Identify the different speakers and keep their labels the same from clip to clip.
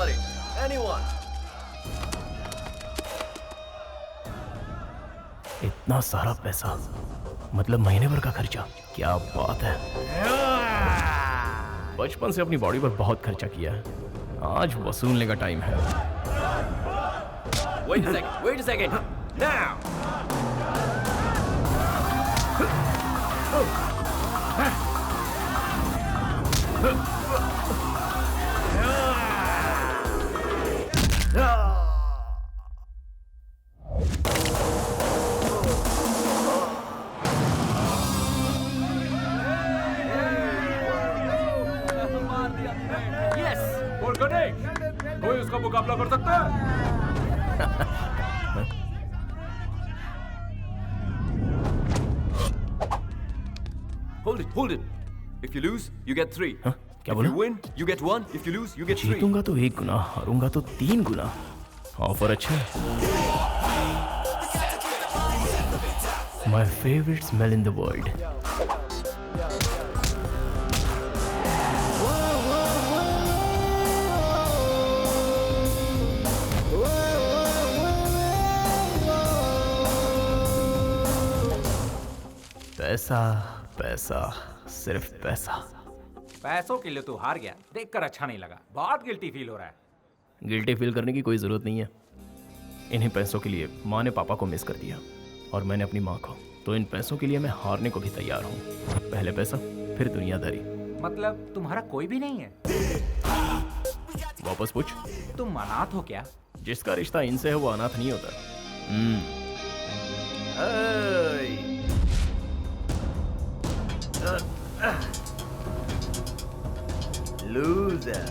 Speaker 1: got it. Anyone?
Speaker 2: इतना सारा पैसा, मतलब महीने भर का खर्चा। क्या बात है। बचपन से अपनी बॉडी पर बहुत खर्चा किया है, आज वसूलने का टाइम है।
Speaker 1: Wait a second. Wait a second. Now. Yes.
Speaker 3: बोल गणेश, कोई उसका मुकाबला कर सकता है?
Speaker 1: Hold it. If you lose, you get 3.
Speaker 2: हाँ? क्या
Speaker 1: If
Speaker 2: बोला?
Speaker 1: you win, you get 1. If you lose, you get 3.
Speaker 2: जीतूंगा तो 1 गुना, हारूंगा तो 3 गुना। ऑफर अच्छा है। My favorite smell in the world. पैसा पैसा, सिर्फ पैसा।
Speaker 3: पैसों के लिए तू हार गया, देखकर अच्छा नहीं लगा, बहुत गिल्टी फील हो रहा है।
Speaker 2: गिल्टी फील करने की कोई ज़रूरत नहीं है। इन्हीं पैसों के लिए माँ ने पापा को मिस कर दिया और मैंने अपनी माँ को। तो इन पैसों के लिए मैं हारने को भी तैयार हूँ। पहले पैसा, फिर दुनियादारी।
Speaker 3: मतलब तुम्हारा कोई भी नहीं है?
Speaker 2: वापस पूछ।
Speaker 3: तुम अनाथ हो क्या?
Speaker 2: जिसका रिश्ता इनसे है वो अनाथ नहीं होता।
Speaker 1: Hey. Loser.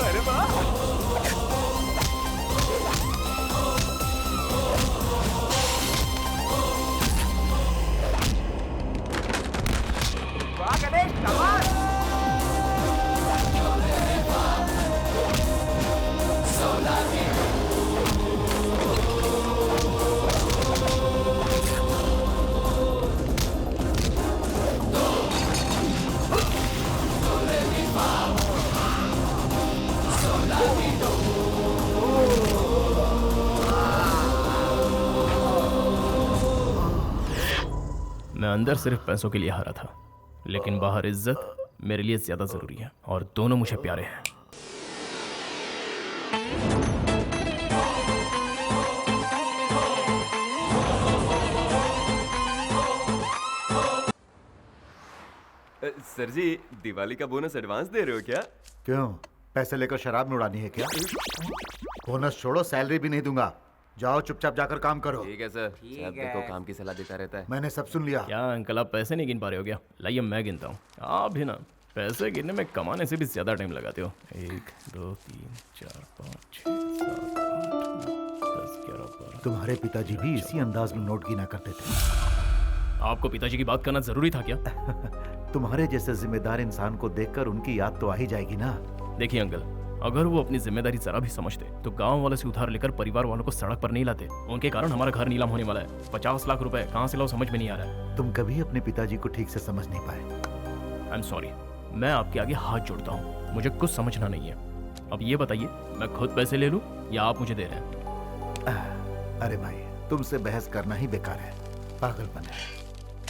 Speaker 3: अरे वाह! वाह गणेश, कमाल!
Speaker 2: मैं अंदर सिर्फ पैसों के लिए हारा था, लेकिन बाहर इज्जत मेरे लिए ज्यादा जरूरी है और दोनों मुझे प्यारे हैं।
Speaker 1: सर जी, दिवाली का बोनस एडवांस दे रहे हो क्या?
Speaker 4: क्यों, पैसे लेकर शराब में उड़ानी है क्या? बोनस छोड़ो, सैलरी भी नहीं दूंगा। जाओ चुपचाप जाकर काम करो।
Speaker 1: ठीक है सर। साहब देखो काम की सलाह देता रहता है।
Speaker 4: मैंने सब सुन लिया।
Speaker 2: क्या अंकल, आप पैसे नहीं गिन पा रहे हो क्या? लाइए मैं गिनता हूँ। आप भी ना पैसे गिनने में कमाने से भी ज्यादा टाइम लगाते हो। 1 2 3 4 5 6 7 8 9 10 11 12।
Speaker 4: तुम्हारे पिताजी भी इसी अंदाज में नोट गिना करते थे।
Speaker 2: आपको पिताजी की बात करना जरूरी था क्या?
Speaker 4: तुम्हारे जैसे जिम्मेदार इंसान को देखकर उनकी याद तो आ ही जाएगी ना।
Speaker 2: देखिए अंकल, अगर वो अपनी जिम्मेदारी जरा भी समझते तो गांव वालों से उधार लेकर परिवार वालों को सड़क पर नहीं लाते। उनके कारण हमारा घर नीलाम होने वाला है। 50 लाख रुपए कहाँ से लाओ समझ में नहीं आ रहा है।
Speaker 4: तुम कभी अपने पिताजी को ठीक से समझ नहीं पाए।
Speaker 2: आई एम सॉरी, मैं आपके आगे हाथ जोड़ता हूँ, मुझे कुछ समझना नहीं है। अब ये बताइए, मैं खुद पैसे ले लूँ या आप मुझे दे रहे हैं?
Speaker 4: अरे भाई, तुमसे बहस करना ही बेकार है, पागलपन है।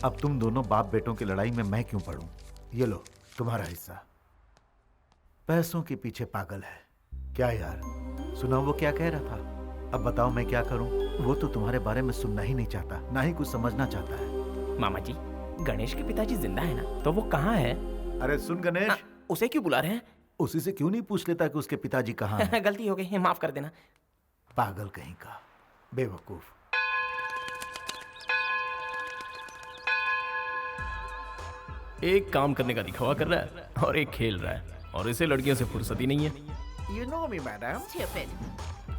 Speaker 4: अब तुम दोनों बाप बेटों की लड़ाई में मैं क्यों पढ़ूं? ये लो तुम्हारा हिस्सा। पैसों के पीछे पागल है क्या यार? सुना वो क्या कह रहा था? अब बताओ मैं क्या करूं? वो तो तुम्हारे बारे में सुनना ही नहीं चाहता, ना ही कुछ समझना चाहता है।
Speaker 2: मामा जी, गणेश के पिताजी जिंदा है ना? तो वो कहाँ है?
Speaker 4: अरे सुन गणेश,
Speaker 2: उसे क्यों बुला रहे हैं?
Speaker 4: उसी से क्यों नहीं पूछ लेता कि उसके पिताजी कहाँ हैं?
Speaker 2: गलती हो गई, माफ कर देना।
Speaker 4: पागल कहीं का, बेवकूफ।
Speaker 2: एक काम करने का दिखावा कर रहा है और एक खेल रहा है, और इसे लड़कियों से फुर्सत ही नहीं है।
Speaker 3: You know me, madam.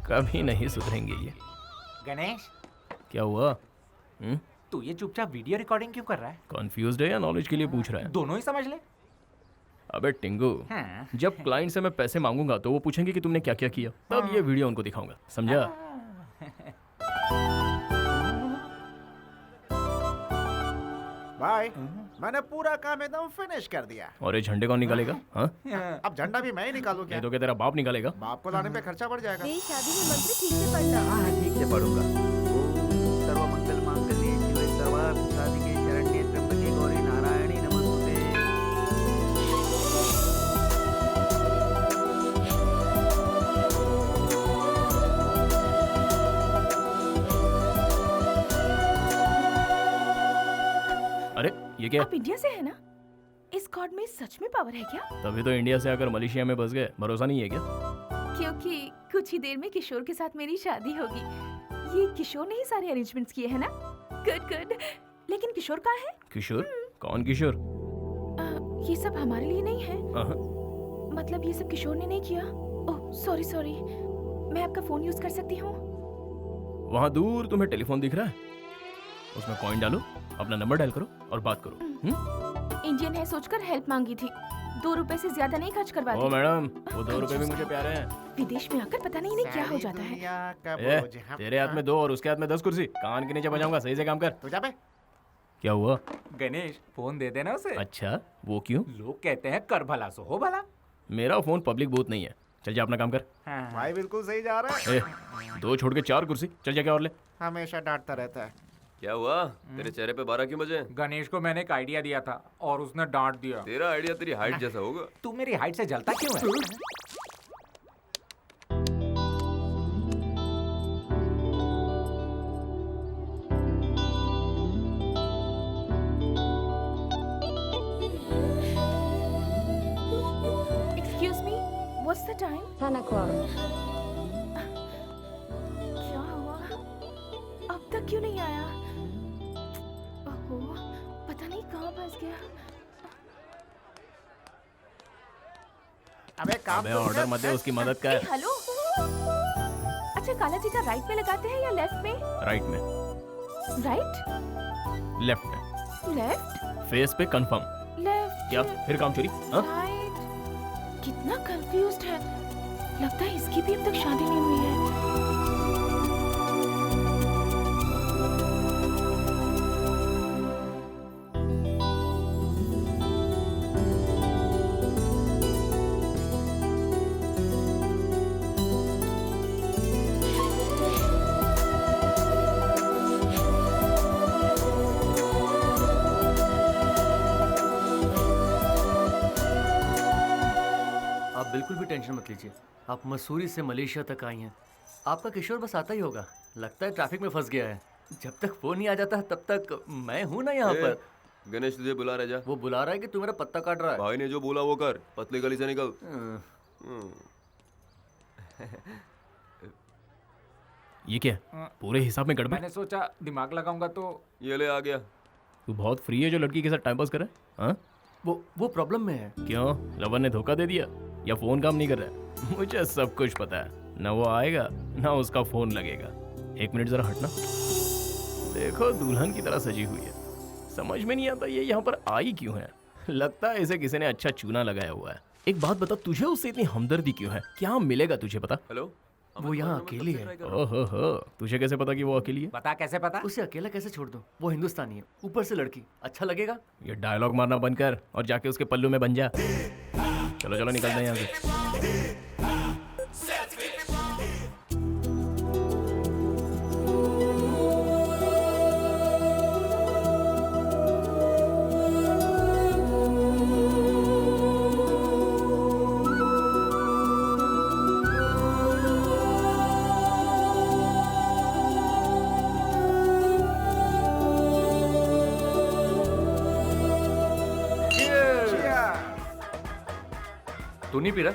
Speaker 2: कभी नहीं सुधरेंगे ये।
Speaker 3: गणेश,
Speaker 2: क्या हुआ?
Speaker 3: तू ये चुपचाप वीडियो रिकॉर्डिंग क्यों कर रहा है?
Speaker 2: कॉन्फ्यूज्ड है या नॉलेज के लिए पूछ रहा है?
Speaker 3: दोनों ही समझ ले।
Speaker 2: अबे टिंगू,
Speaker 3: हाँ।
Speaker 2: जब क्लाइंट से मैं पैसे मांगूंगा तो वो पूछेंगे कि तुमने क्या क्या किया, तब ये वीडियो उनको दिखाऊंगा, समझा?
Speaker 4: भाई मैंने पूरा काम एकदम फिनिश कर दिया।
Speaker 2: और ये झंडे कौन निकालेगा? हाँ,
Speaker 4: अब झंडा भी मैं ही निकालूं क्या?
Speaker 2: ये तो क्या तेरा बाप निकालेगा?
Speaker 4: बाप को लाने पे खर्चा बढ़ जाएगा।
Speaker 5: मेरी शादी में मंत्र ठीक से पढ़ना।
Speaker 6: हाँ ठीक से पढ़ूंगा। ओम सर्वमंगल मांगल्ये शिवे सर्वार्थ साधिके शरण्ये त्र्यंबके गौरी नारायणी नमोस्तुते।
Speaker 2: अरे ये क्या?
Speaker 5: आप इंडिया से है ना? इस गॉड में सच में पावर है क्या?
Speaker 2: तभी तो इंडिया से आकर मलेशिया में बस गए, भरोसा नहीं है क्या?
Speaker 5: क्योंकि कुछ ही देर में किशोर के साथ मेरी शादी होगी। ये किशोर ने ही सारे अरेंजमेंट्स किए हैं ना? Good good. लेकिन किशोर कहाँ है?
Speaker 2: किशोर? कौन किशोर?
Speaker 5: ये सब हमारे लिए नहीं है।
Speaker 2: हाँ,
Speaker 5: मतलब ये सब किशोर ने नहीं किया। Oh sorry sorry. मैं आपका फोन यूज कर सकती हूँ?
Speaker 2: वहाँ दूर तुम्हें टेलीफोन दिख रहा है, उसमें कॉइन डालो, अपना नंबर डायल करो और बात करो।
Speaker 5: इंडियन है सोचकर हेल्प मांगी थी। 2 रुपए से ज्यादा नहीं खर्च
Speaker 2: ओ
Speaker 5: करवाती।
Speaker 2: मैडम, वो 2 रुपए भी मुझे प्यारे हैं।
Speaker 5: विदेश में आकर पता नहीं इन्हें क्या हो जाता है।
Speaker 4: दुनिया का
Speaker 2: ए,
Speaker 4: बोझ हम-
Speaker 2: तेरे हाथ में 2 और उसके हाथ में 10 कुर्सी, कान के नीचे बजाऊंगा, सही से काम कर।
Speaker 4: तू जा बे।
Speaker 2: क्या हुआ?
Speaker 3: गणेश फोन दे देना उसे।
Speaker 2: अच्छा, वो क्यों?
Speaker 3: लोग कहते हैं कर भला सो हो भला।
Speaker 2: मेरा फोन पब्लिक बूथ नहीं है, चल जा अपना काम कर।
Speaker 3: हाँ।
Speaker 4: भाई बिल्कुल सही जा रहा है।
Speaker 2: ए, 2 छोड़ के 4 कुर्सी, चल जा क्या और ले।
Speaker 4: हमेशा डांटता रहता है।
Speaker 1: क्या हुआ? तेरे चेहरे पे 12 क्यों बजे?
Speaker 3: गणेश को मैंने एक आइडिया दिया था और उसने डांट दिया।
Speaker 1: तेरा आइडिया तेरी हाइट जैसा होगा।
Speaker 3: तू मेरी हाइट से जलता क्यों है?
Speaker 5: Excuse me, what's the time?
Speaker 7: 10 o'clock.
Speaker 5: क्या हुआ? अब तक क्यों नहीं आया? ओहो, पता नहीं कहाँ फंस गया।
Speaker 4: अबे काम
Speaker 2: अबे
Speaker 4: तो
Speaker 2: ऑर्डर
Speaker 4: कर।
Speaker 2: मत दे, उसकी मदद कर।
Speaker 5: हेलो। अच्छा काला जी का राइट में लगाते हैं या लेफ्ट में?
Speaker 2: राइट में,
Speaker 5: राइट,
Speaker 2: लेफ्ट में,
Speaker 5: लेफ्ट,
Speaker 2: फेस पे कंफर्म।
Speaker 5: लेफ्ट।
Speaker 2: क्या फिर काम चोरी? हाँ?
Speaker 5: राइट। कितना कंफ्यूज्ड है। लगता है इसकी भी अब तक शादी नहीं हुई है।
Speaker 6: आप बिल्कुल भी टेंशन मत लीजिए। आप मसूरी से मलेशिया तक आई हैं। आपका किशोर बस आता ही होगा। लगता है ट्रैफिक में फंस गया है। जब तक फोन नहीं आ जाता तब तक मैं हूं ना यहाँ
Speaker 1: ए,
Speaker 6: पर।
Speaker 1: गणेश तुझे बुला रहा है, जा।
Speaker 6: वो बुला रहा है कि तू मेरा पत्ता काट रहा है।
Speaker 1: भाई ने जो बोला वो कर, पतली गली से निकल।
Speaker 2: ये क्या? पूरे हिसाब में गड़बड़।
Speaker 3: मैंने सोचा दिमाग लगाऊंगा तो।
Speaker 1: ये ले आ गया।
Speaker 2: तू बहुत फ्री है जो लड़की के साथ टाइम पास कर रहा है? हाँ?
Speaker 6: वो प्रॉब्लम में है।
Speaker 2: क्यों, लवर ने धोखा दे दिया या फोन काम नहीं कर रहा है? मुझे सब कुछ पता है, ना वो आएगा ना उसका फोन लगेगा। 1 मिनट जरा हटना। देखो दुल्हन की तरह सजी हुई है, समझ में नहीं आता ये यहाँ पर आई क्यों है। लगता है इसे किसी ने अच्छा चूना लगाया हुआ है। एक बात बता, तुझे उससे इतनी हमदर्दी क्यों है? क्या मिलेगा तुझे पता?
Speaker 1: हेलो,
Speaker 6: वो यहाँ अकेली है।
Speaker 2: ओहो हो, तुझे कैसे पता कि वो अकेली है?
Speaker 3: बता कैसे पता?
Speaker 6: उसे अकेला कैसे छोड़ दूं? वो हिंदुस्तानी है, ऊपर से लड़की। अच्छा लगेगा?
Speaker 2: ये डायलॉग मारना बंद कर और जाके उसके पल्लू में बन जा। चलो चलो निकलते हैं यहाँ से।
Speaker 6: तू नहीं पी रहा?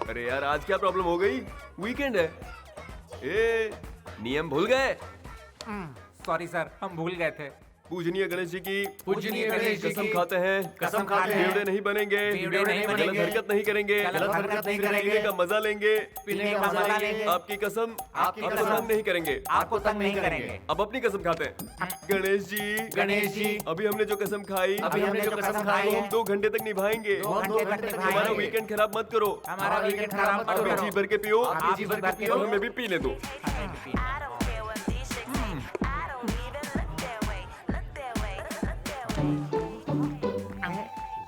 Speaker 1: अरे यार आज क्या प्रॉब्लम हो गई? वीकेंड है। ए, नियम भूल गए?
Speaker 3: सॉरी सर, हम भूल गए थे।
Speaker 1: पूजनीय गणेश जी की
Speaker 3: पूजनीय गणेश जी
Speaker 1: कसम
Speaker 3: की
Speaker 1: खाते हैं
Speaker 3: कसम खाते हैं
Speaker 1: बेवड़े नहीं बनेंगे
Speaker 3: बेवड़े नहीं
Speaker 1: गलत
Speaker 3: बनेंगे
Speaker 1: हरकत नहीं करेंगे
Speaker 3: गलत हरकत नहीं
Speaker 1: पीने
Speaker 3: करेंगे
Speaker 1: का मजा लेंगे
Speaker 3: पीने का मजा लेंगे
Speaker 1: आपकी कसम
Speaker 3: आपकी
Speaker 1: आपको
Speaker 3: कसम
Speaker 1: तंग नहीं करेंगे
Speaker 3: आपको तंग नहीं करेंगे
Speaker 1: अब अपनी कसम खाते हैं गणेश जी अभी हमने जो कसम खाई
Speaker 3: अभी हमने जो कसम खाई है
Speaker 1: हम 2 घंटे तक निभाएंगे
Speaker 3: 2 घंटे तक
Speaker 1: हमारा
Speaker 3: खाएंगे
Speaker 1: वीकेंड खराब मत करो
Speaker 3: हमारा वीकेंड खराब मत
Speaker 1: अभी
Speaker 3: करो
Speaker 1: जी भर के पियो
Speaker 3: आप जी भर के पियो
Speaker 1: और हमें भी पीने दो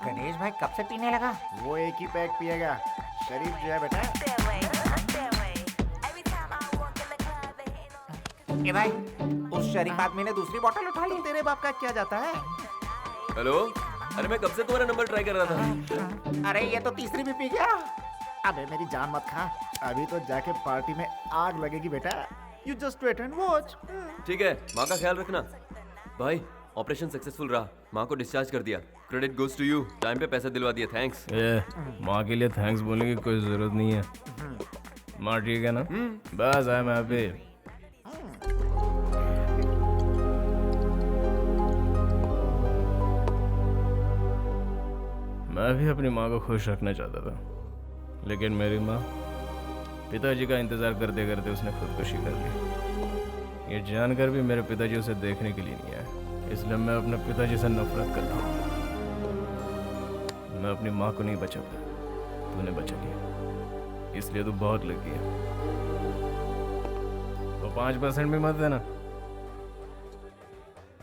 Speaker 3: गणेश भाई कब से पीने लगा
Speaker 4: वो एक ही पैक पिएगा शरीफ जो है बेटा।
Speaker 3: ए भाई उस शरीफ आदमी ने दूसरी बोतल उठा ली
Speaker 4: तेरे बाप का क्या जाता है?
Speaker 1: हेलो अरे मैं कब से तुम्हारा नंबर ट्राई कर रहा था
Speaker 3: अरे ये तो तीसरी भी पी गया
Speaker 4: अबे मेरी जान मत खा, अभी तो जाके पार्टी में आग लगेगी बेटा। You just wait and watch.
Speaker 1: ठीक है माँ का ख्याल रखना भाई ऑपरेशन सक्सेसफुल रहा माँ को डिस्चार्ज कर दिया credit goes to you time पे पैसा दिलवा दिया थैंक्स
Speaker 2: ये माँ के लिए थैंक्स बोलने की कोई जरूरत नहीं है। माँ ठीक है ना? बस आई एम हैप्पी। मैं भी अपनी माँ को खुश रखना चाहता था, लेकिन मेरी माँ पिताजी का इंतजार करते करते उसने खुदकुशी कर ली। ये जानकर भी मेरे पिताजी उसे देखने के लिए नहीं आए, इसलिए मैं अपने पिताजी से नफरत करता हूँ। मैं अपनी माँ को नहीं बचा पाया, तूने बचा लिया, इसलिए तू बहुत लगी है। वो 5% भी मत देना।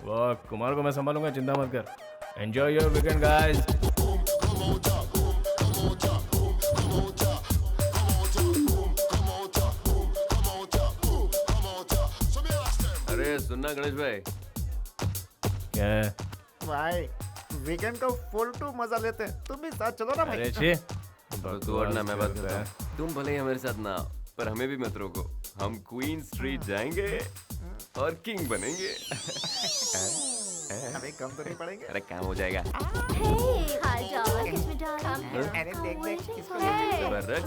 Speaker 2: वाह, कुमार को मैं संभालूंगा, चिंता मत कर। Enjoy your weekend guys.
Speaker 1: अरे सुनना गणेश भाई
Speaker 2: क्या है?
Speaker 4: भाई वीकेंड का फुल टू मजा लेते हैं, तुम भी साथ चलो ना भाई।
Speaker 2: अरे छी,
Speaker 1: तू और ना मैं बात करता हूँ तुम भले ही हमारे साथ ना आओ, पर हमें भी मत रोको। हम क्वीन स्ट्रीट जाएंगे और किंग बनेंगे।
Speaker 4: अरे कम तो नहीं पड़ेंगे।
Speaker 1: अरे काम हो जाएगा।
Speaker 3: अरे देख देख इसको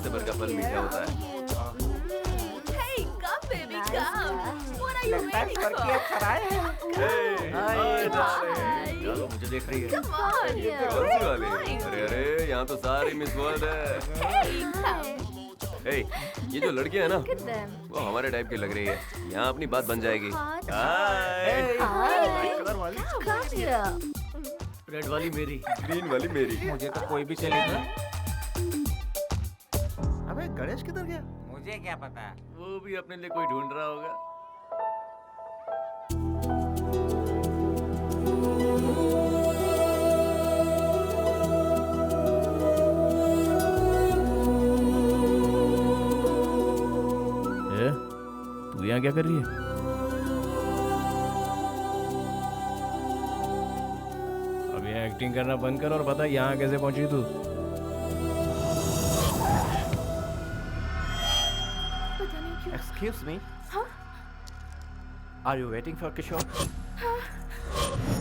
Speaker 1: सबर का फल मीठा होता है।
Speaker 5: Hey, come baby, come. What are you
Speaker 3: लगता है
Speaker 5: waiting
Speaker 3: स्वर्ग की
Speaker 5: for?
Speaker 3: एक खराए है
Speaker 6: चलो मुझे देख रही है।
Speaker 5: Come on.
Speaker 1: कौन सी वाली? अरे अरे यहाँ तो सारी मिस वर्ल्ड है।
Speaker 5: Hey, come.
Speaker 1: हे ये जो लड़की है ना
Speaker 5: Look at them.
Speaker 1: वो हमारे टाइप की लग रही है, यहाँ अपनी बात बन जाएगी।
Speaker 5: Hot.
Speaker 1: हाय
Speaker 4: कलर वाली
Speaker 5: Come here.
Speaker 6: रेड वाली मेरी।
Speaker 1: ग्रीन वाली मेरी।
Speaker 3: मुझे तो कोई भी चलेगा
Speaker 4: अबे गणेश किधर गया?
Speaker 3: मुझे क्या पता
Speaker 6: वो भी अपने लिए कोई ढूंढ रहा होगा।
Speaker 2: ए, तू यहाँ क्या कर रही है? अब यहाँ एक्टिंग करना बंद कर और बता यहाँ कैसे पहुंची तू?
Speaker 5: पता नहीं क्यों।
Speaker 7: Excuse me.
Speaker 5: Huh?
Speaker 7: Are you waiting for Kishore?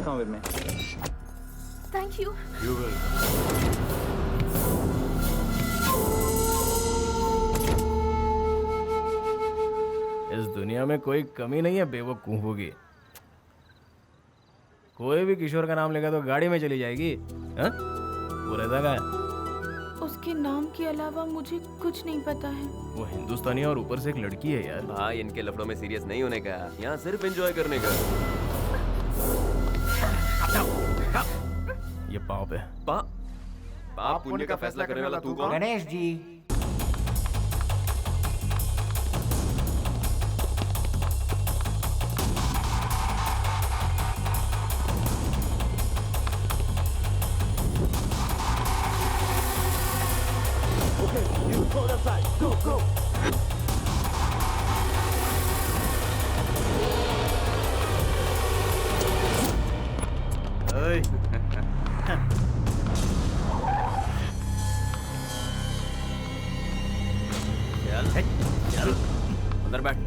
Speaker 7: Come with me.
Speaker 5: Thank you.
Speaker 7: You will.
Speaker 2: इस दुनिया में कोई कमी नहीं है बेवकूफों की। कोई भी किशोर का नाम लेगा तो गाड़ी में चली जाएगी। हाँ? वो रहता का है?
Speaker 5: उसके नाम के अलावा मुझे कुछ नहीं पता है।
Speaker 2: वो हिंदुस्तानी है और ऊपर से एक लड़की है यार।
Speaker 1: भाई इनके लफड़ों में सीरियस नहीं होने का, यहाँ सिर्फ एंजॉय करने का।
Speaker 2: ये पाँव पे।
Speaker 1: पाप पुण्य का फैसला करने वाला तू कौन?
Speaker 3: गणेश जी
Speaker 2: ओए,
Speaker 1: चल अंदर बैठ।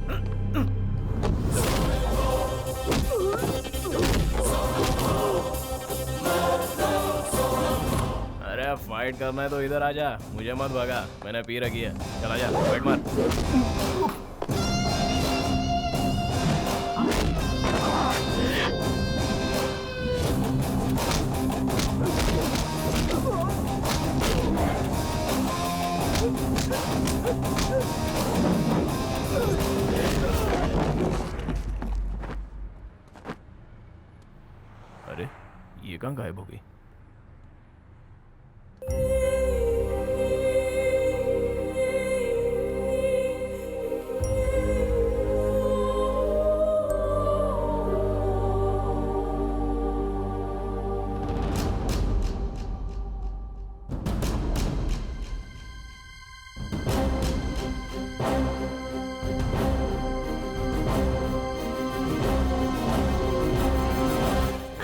Speaker 2: अरे अब फाइट करना है तो इधर आजा, मुझे मत भगा, मैंने पी रखी है। चल आजा, फाइट मार। अरे ये कहाँ गायब हो गई?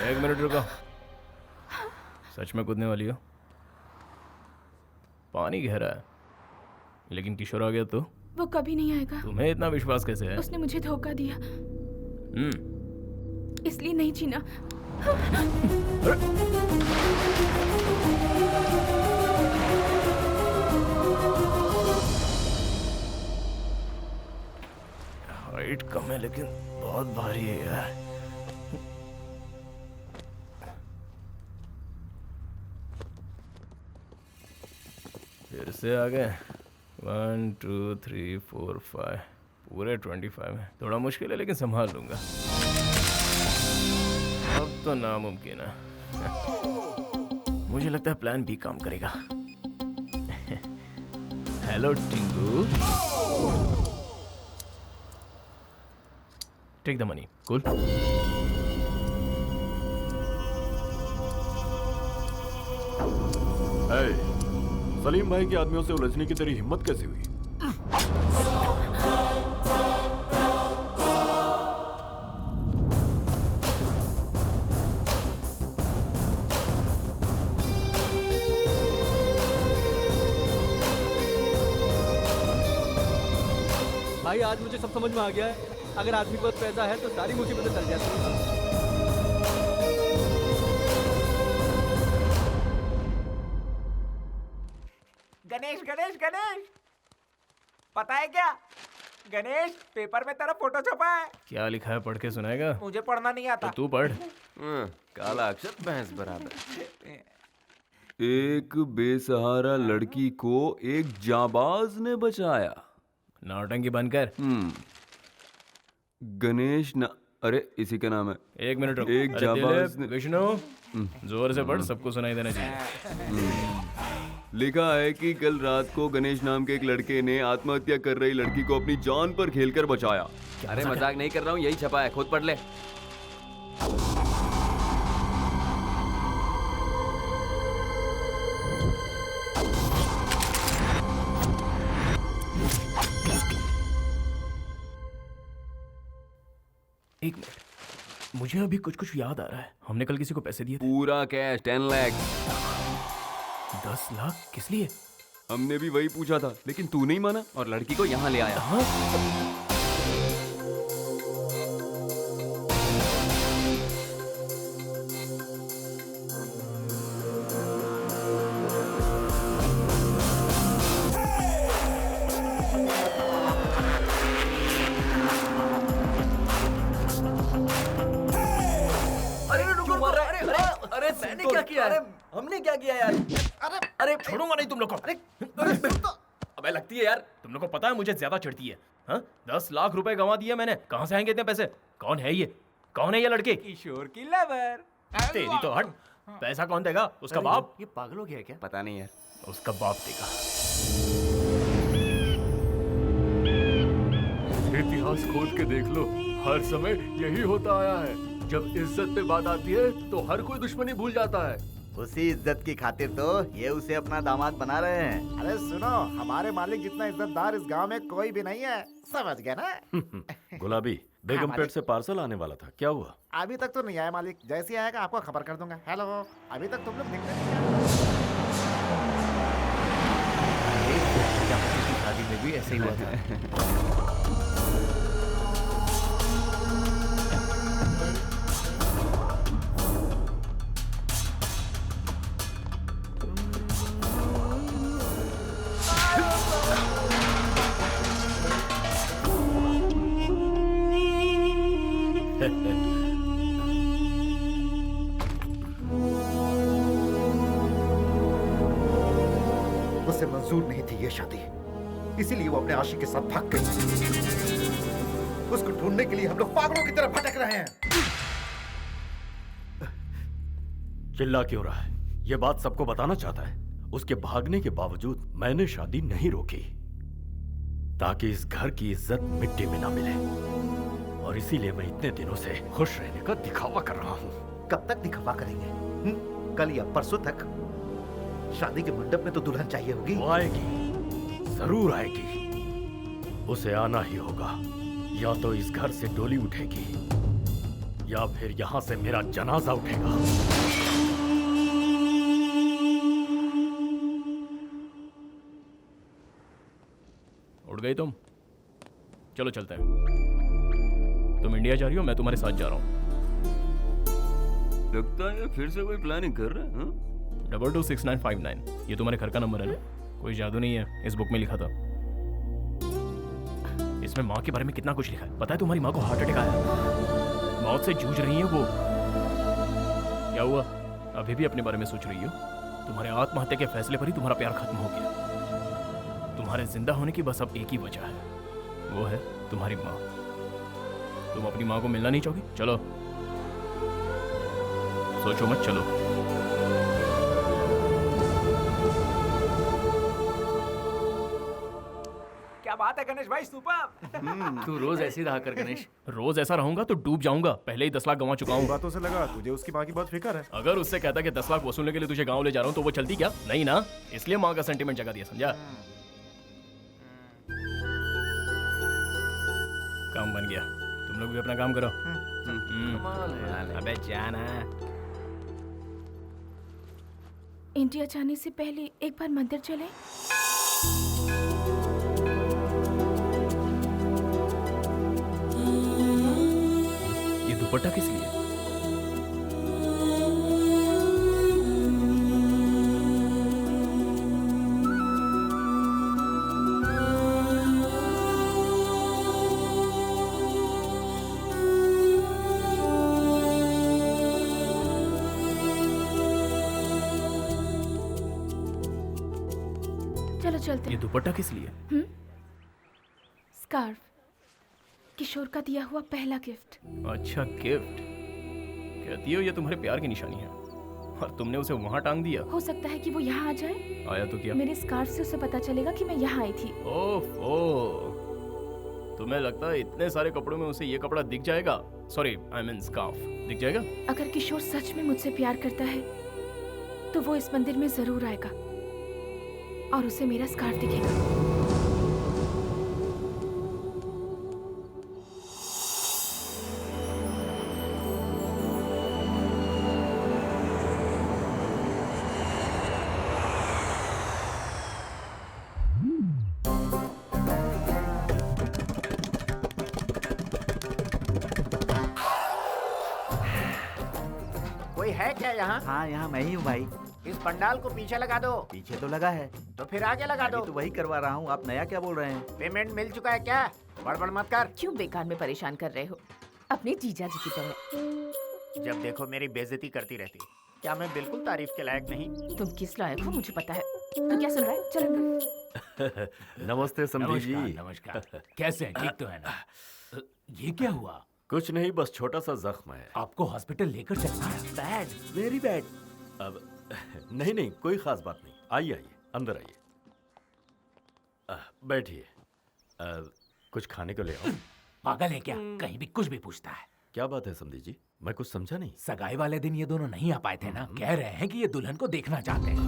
Speaker 2: एक मिनट रुको। सच में कूदने वाली हो? पानी गहरा है, लेकिन किशोर आ गया तो?
Speaker 5: वो कभी नहीं आएगा।
Speaker 2: तुम्हें इतना विश्वास कैसे है?
Speaker 5: उसने मुझे धोखा दिया, इसलिए नहीं जीना। हाइट कम है लेकिन बहुत भारी है यार। फिर से आ गए। 1 2 3 4 5 पूरे 25 है। थोड़ा मुश्किल है लेकिन संभाल लूंगा। अब तो नामुमकिन है। मुझे लगता है प्लान बी काम करेगा। Hello Tingu, take the money. Cool.
Speaker 8: Salim भाई के आदमियों से उलझने की तेरी हिम्मत कैसे हुई?
Speaker 9: भाई आज मुझे सब समझ में आ गया है। अगर आदमी के पास पैसा है तो सारी मुसीबतें टल जाती हैं।
Speaker 3: गणेश गणेश गणेश, पता है क्या गणेश, पेपर में तेरा फोटो छपा है।
Speaker 2: क्या लिखा है पढ़ के सुनाएगा?
Speaker 3: मुझे पढ़ना नहीं आता।
Speaker 2: तो तू पढ़।
Speaker 1: काला अक्षर भैंस बराबर। एक बेसहारा लड़की को एक जाबाज ने बचाया।
Speaker 2: नौटंकी बंद कर।
Speaker 1: गणेश ना, अरे इसी का नाम है।
Speaker 2: एक मिनट रुक।
Speaker 1: एक
Speaker 2: अरे
Speaker 1: जाबाज
Speaker 2: दिलीप, विष्णु जोर से पढ़, सबको सुनाई देना चाहिए।
Speaker 1: लिखा है कि कल रात को गणेश नाम के एक लड़के ने आत्महत्या कर रही लड़की को अपनी जान पर खेलकर बचाया। अरे मजाक नहीं कर रहा हूँ, यही छपा है, खुद पढ़ ले।
Speaker 2: एक मिनट, मुझे अभी कुछ कुछ याद आ रहा है। हमने कल किसी को पैसे दिए थे।
Speaker 1: पूरा कैश 10 लाख।
Speaker 2: 10 लाख किस लिए?
Speaker 1: हमने भी वही पूछा था, लेकिन तू नहीं माना और लड़की को यहाँ ले आया।
Speaker 6: अरे मैंने क्या किया? अरे हमने क्या किया यार?
Speaker 2: अरे छोड़ूंगा नहीं तुम लोग को। अबे लगती है यार, तुम लोग को पता है मुझे ज्यादा चिढ़ती है। हाँ, 10 लाख रुपए गंवा दिए मैंने। कहाँ से आएंगे इतने पैसे? कौन है ये? कौन है ये लड़के?
Speaker 3: किशोर की लवर।
Speaker 2: तेरी तो हट। पैसा कौन देगा? उसका बाप।
Speaker 6: ये पागल हो गया है क्या?
Speaker 1: पता नहीं यार।
Speaker 2: उसका बाप देगा।
Speaker 8: इतिहास खोद के देख लो, हर समय यही होता आया है। जब इज्जत पे बात आती है तो हर कोई दुश्मनी भूल जाता है।
Speaker 10: उसी इज्जत की खातिर तो ये उसे अपना दामाद बना रहे हैं।
Speaker 4: अरे सुनो, हमारे मालिक जितना इज्जतदार इस गांव में कोई भी नहीं है, समझ गए ना?
Speaker 8: गुलाबी, बेगमपेट
Speaker 4: मालिक।
Speaker 8: से पार्सल आने वाला था, क्या हुआ?
Speaker 4: अभी तक तो नहीं आया मालिक, जैसे ही आएगा आपको खबर कर दूंगा। हेलो, अभी तक तुम लोग दिखते नहीं हैं।
Speaker 6: शादी में भी ऐसे ही हुआ था।
Speaker 4: उससे मंजूर नहीं थी ये शादी, इसीलिए वो अपने आशिक के साथ भाग गई। उसको ढूंढने के लिए हम लोग पागलों की तरह भटक रहे हैं।
Speaker 8: चिल्ला क्यों रहा है? ये बात सबको बताना चाहता है। उसके भागने के बावजूद मैंने शादी नहीं रोकी, ताकि इस घर की इज्जत मिट्टी में ना मिले। और इसीलिए मैं इतने दिनों से खुश रहने का दिखावा कर रहा हूँ।
Speaker 4: कब तक दिखावा करेंगे? कल या परसों तक? शादी के मंडप में तो दुल्हन चाहिए होगी।
Speaker 8: वो आएगी, जरूर आएगी। उसे आना ही होगा। या तो इस घर से डोली उठेगी, या फिर यहाँ से मेरा जनाजा उठेगा।
Speaker 2: उठ गई तुम? चलो चलते हैं। तुम इंडिया जा रही हो, मैं तुम्हारे साथ जा रहा हूँ।
Speaker 1: लगता है फिर से कोई प्लानिंग कर रहे हैं।
Speaker 2: 226959 ये तुम्हारे घर का नंबर है ना? कोई जादू नहीं है, इस बुक में लिखा था। इसमें माँ के बारे में कितना कुछ लिखा है। पता है तुम्हारी माँ को हार्ट अटैक आया है, मौत से जूझ रही है वो। क्या हुआ, अभी भी अपने बारे में सोच रही हो? तुम्हारे आत्महत्या के फैसले पर ही तुम्हारा प्यार खत्म हो गया। तुम्हारे जिंदा होने की बस अब एक ही वजह है, वो है तुम्हारी माँ। तुम अपनी माँ को मिलना नहीं चाहोगी? चलो, सोचो मत, चलो।
Speaker 3: क्या बात है गणेश भाई, सुपर।
Speaker 6: तू रोज ऐसे ही रहा कर गणेश।
Speaker 2: रोज ऐसा रहूंगा तो डूब जाऊंगा। पहले ही 10 लाख गंवा चुका हूँ।
Speaker 7: बातों से लगा तुझे उसकी माँ की बहुत फिक्र है।
Speaker 2: अगर उससे कहता कि 10 लाख वसूलने के लिए तुझे गांव ले जा रहा हूँ तो वो चलती क्या? नहीं ना, इसलिए माँ का सेंटीमेंट जगा दिया, समझा? काम बन गया, तुम लोग भी अपना काम करो। अबे जाना।
Speaker 5: इंडिया जाने से पहले एक बार मंदिर चले।
Speaker 2: ये दुपट्टा किस लिए?
Speaker 5: चलो चलते
Speaker 2: ये
Speaker 5: हैं।
Speaker 2: दुपट्टा किस लिए?
Speaker 5: स्कार्फ, किशोर का दिया हुआ पहला गिफ्ट।
Speaker 2: अच्छा, गिफ्ट। कहती हो ये तुम्हारे प्यार की निशानी है, और तुमने उसे वहां टांग दिया।
Speaker 5: हो सकता है कि वो यहाँ आ जाए।
Speaker 2: आया तो क्या?
Speaker 5: मेरे स्कार्फ से उसे पता चलेगा कि मैं यहाँ आई थी।
Speaker 2: ओफो, तुम्हें लगता है इतने सारे कपड़ों में उसे ये कपड़ा दिख जाएगा? सॉरी, आई मीन स्कार्फ दिख जाएगा?
Speaker 5: अगर किशोर सच में मुझसे प्यार करता है तो वो इस मंदिर में जरूर आएगा और उसे मेरा स्कार्फ दिखेगा।
Speaker 3: कोई है क्या यहाँ?
Speaker 10: हाँ यहाँ मैं ही हूँ भाई।
Speaker 3: इस पंडाल को पीछे लगा दो।
Speaker 10: पीछे तो लगा है।
Speaker 3: तो फिर आगे लगा दो।
Speaker 10: तो वही करवा रहा हूँ, आप नया क्या बोल रहे हैं?
Speaker 3: पेमेंट मिल चुका है क्या? बड़बड़ मत कर।
Speaker 5: क्यों बेकार में परेशान कर रहे हो? अपने जीजा जी की तरह।
Speaker 3: जब देखो मेरी बेइज्जती करती रहती। क्या मैं बिल्कुल तारीफ के लायक नहीं?
Speaker 5: तुम किस लायक हो मुझे पता है। तो क्या सुन रहा है? चल अंदर।
Speaker 8: नमस्ते समधी जी।
Speaker 11: नमस्कार। कैसे हैं? ठीक तो है ना? ये क्या हुआ?
Speaker 8: कुछ नहीं, बस छोटा सा जख्म है।
Speaker 11: आपको हॉस्पिटल लेकर चलना है।
Speaker 10: Bad, very bad.
Speaker 8: अब नहीं नहीं, कोई खास बात नहीं। आइए आइए, अंदर आइए। बैठिए। कुछ खाने को ले आओ।
Speaker 11: पागल है क्या? कहीं भी कुछ भी पूछता है।
Speaker 8: क्या बात है समधी जी, मैं कुछ समझा नहीं।
Speaker 11: सगाई वाले दिन ये दोनों नहीं आ पाए थे ना? कह रहे हैं कि ये दुल्हन को देखना चाहते हैं।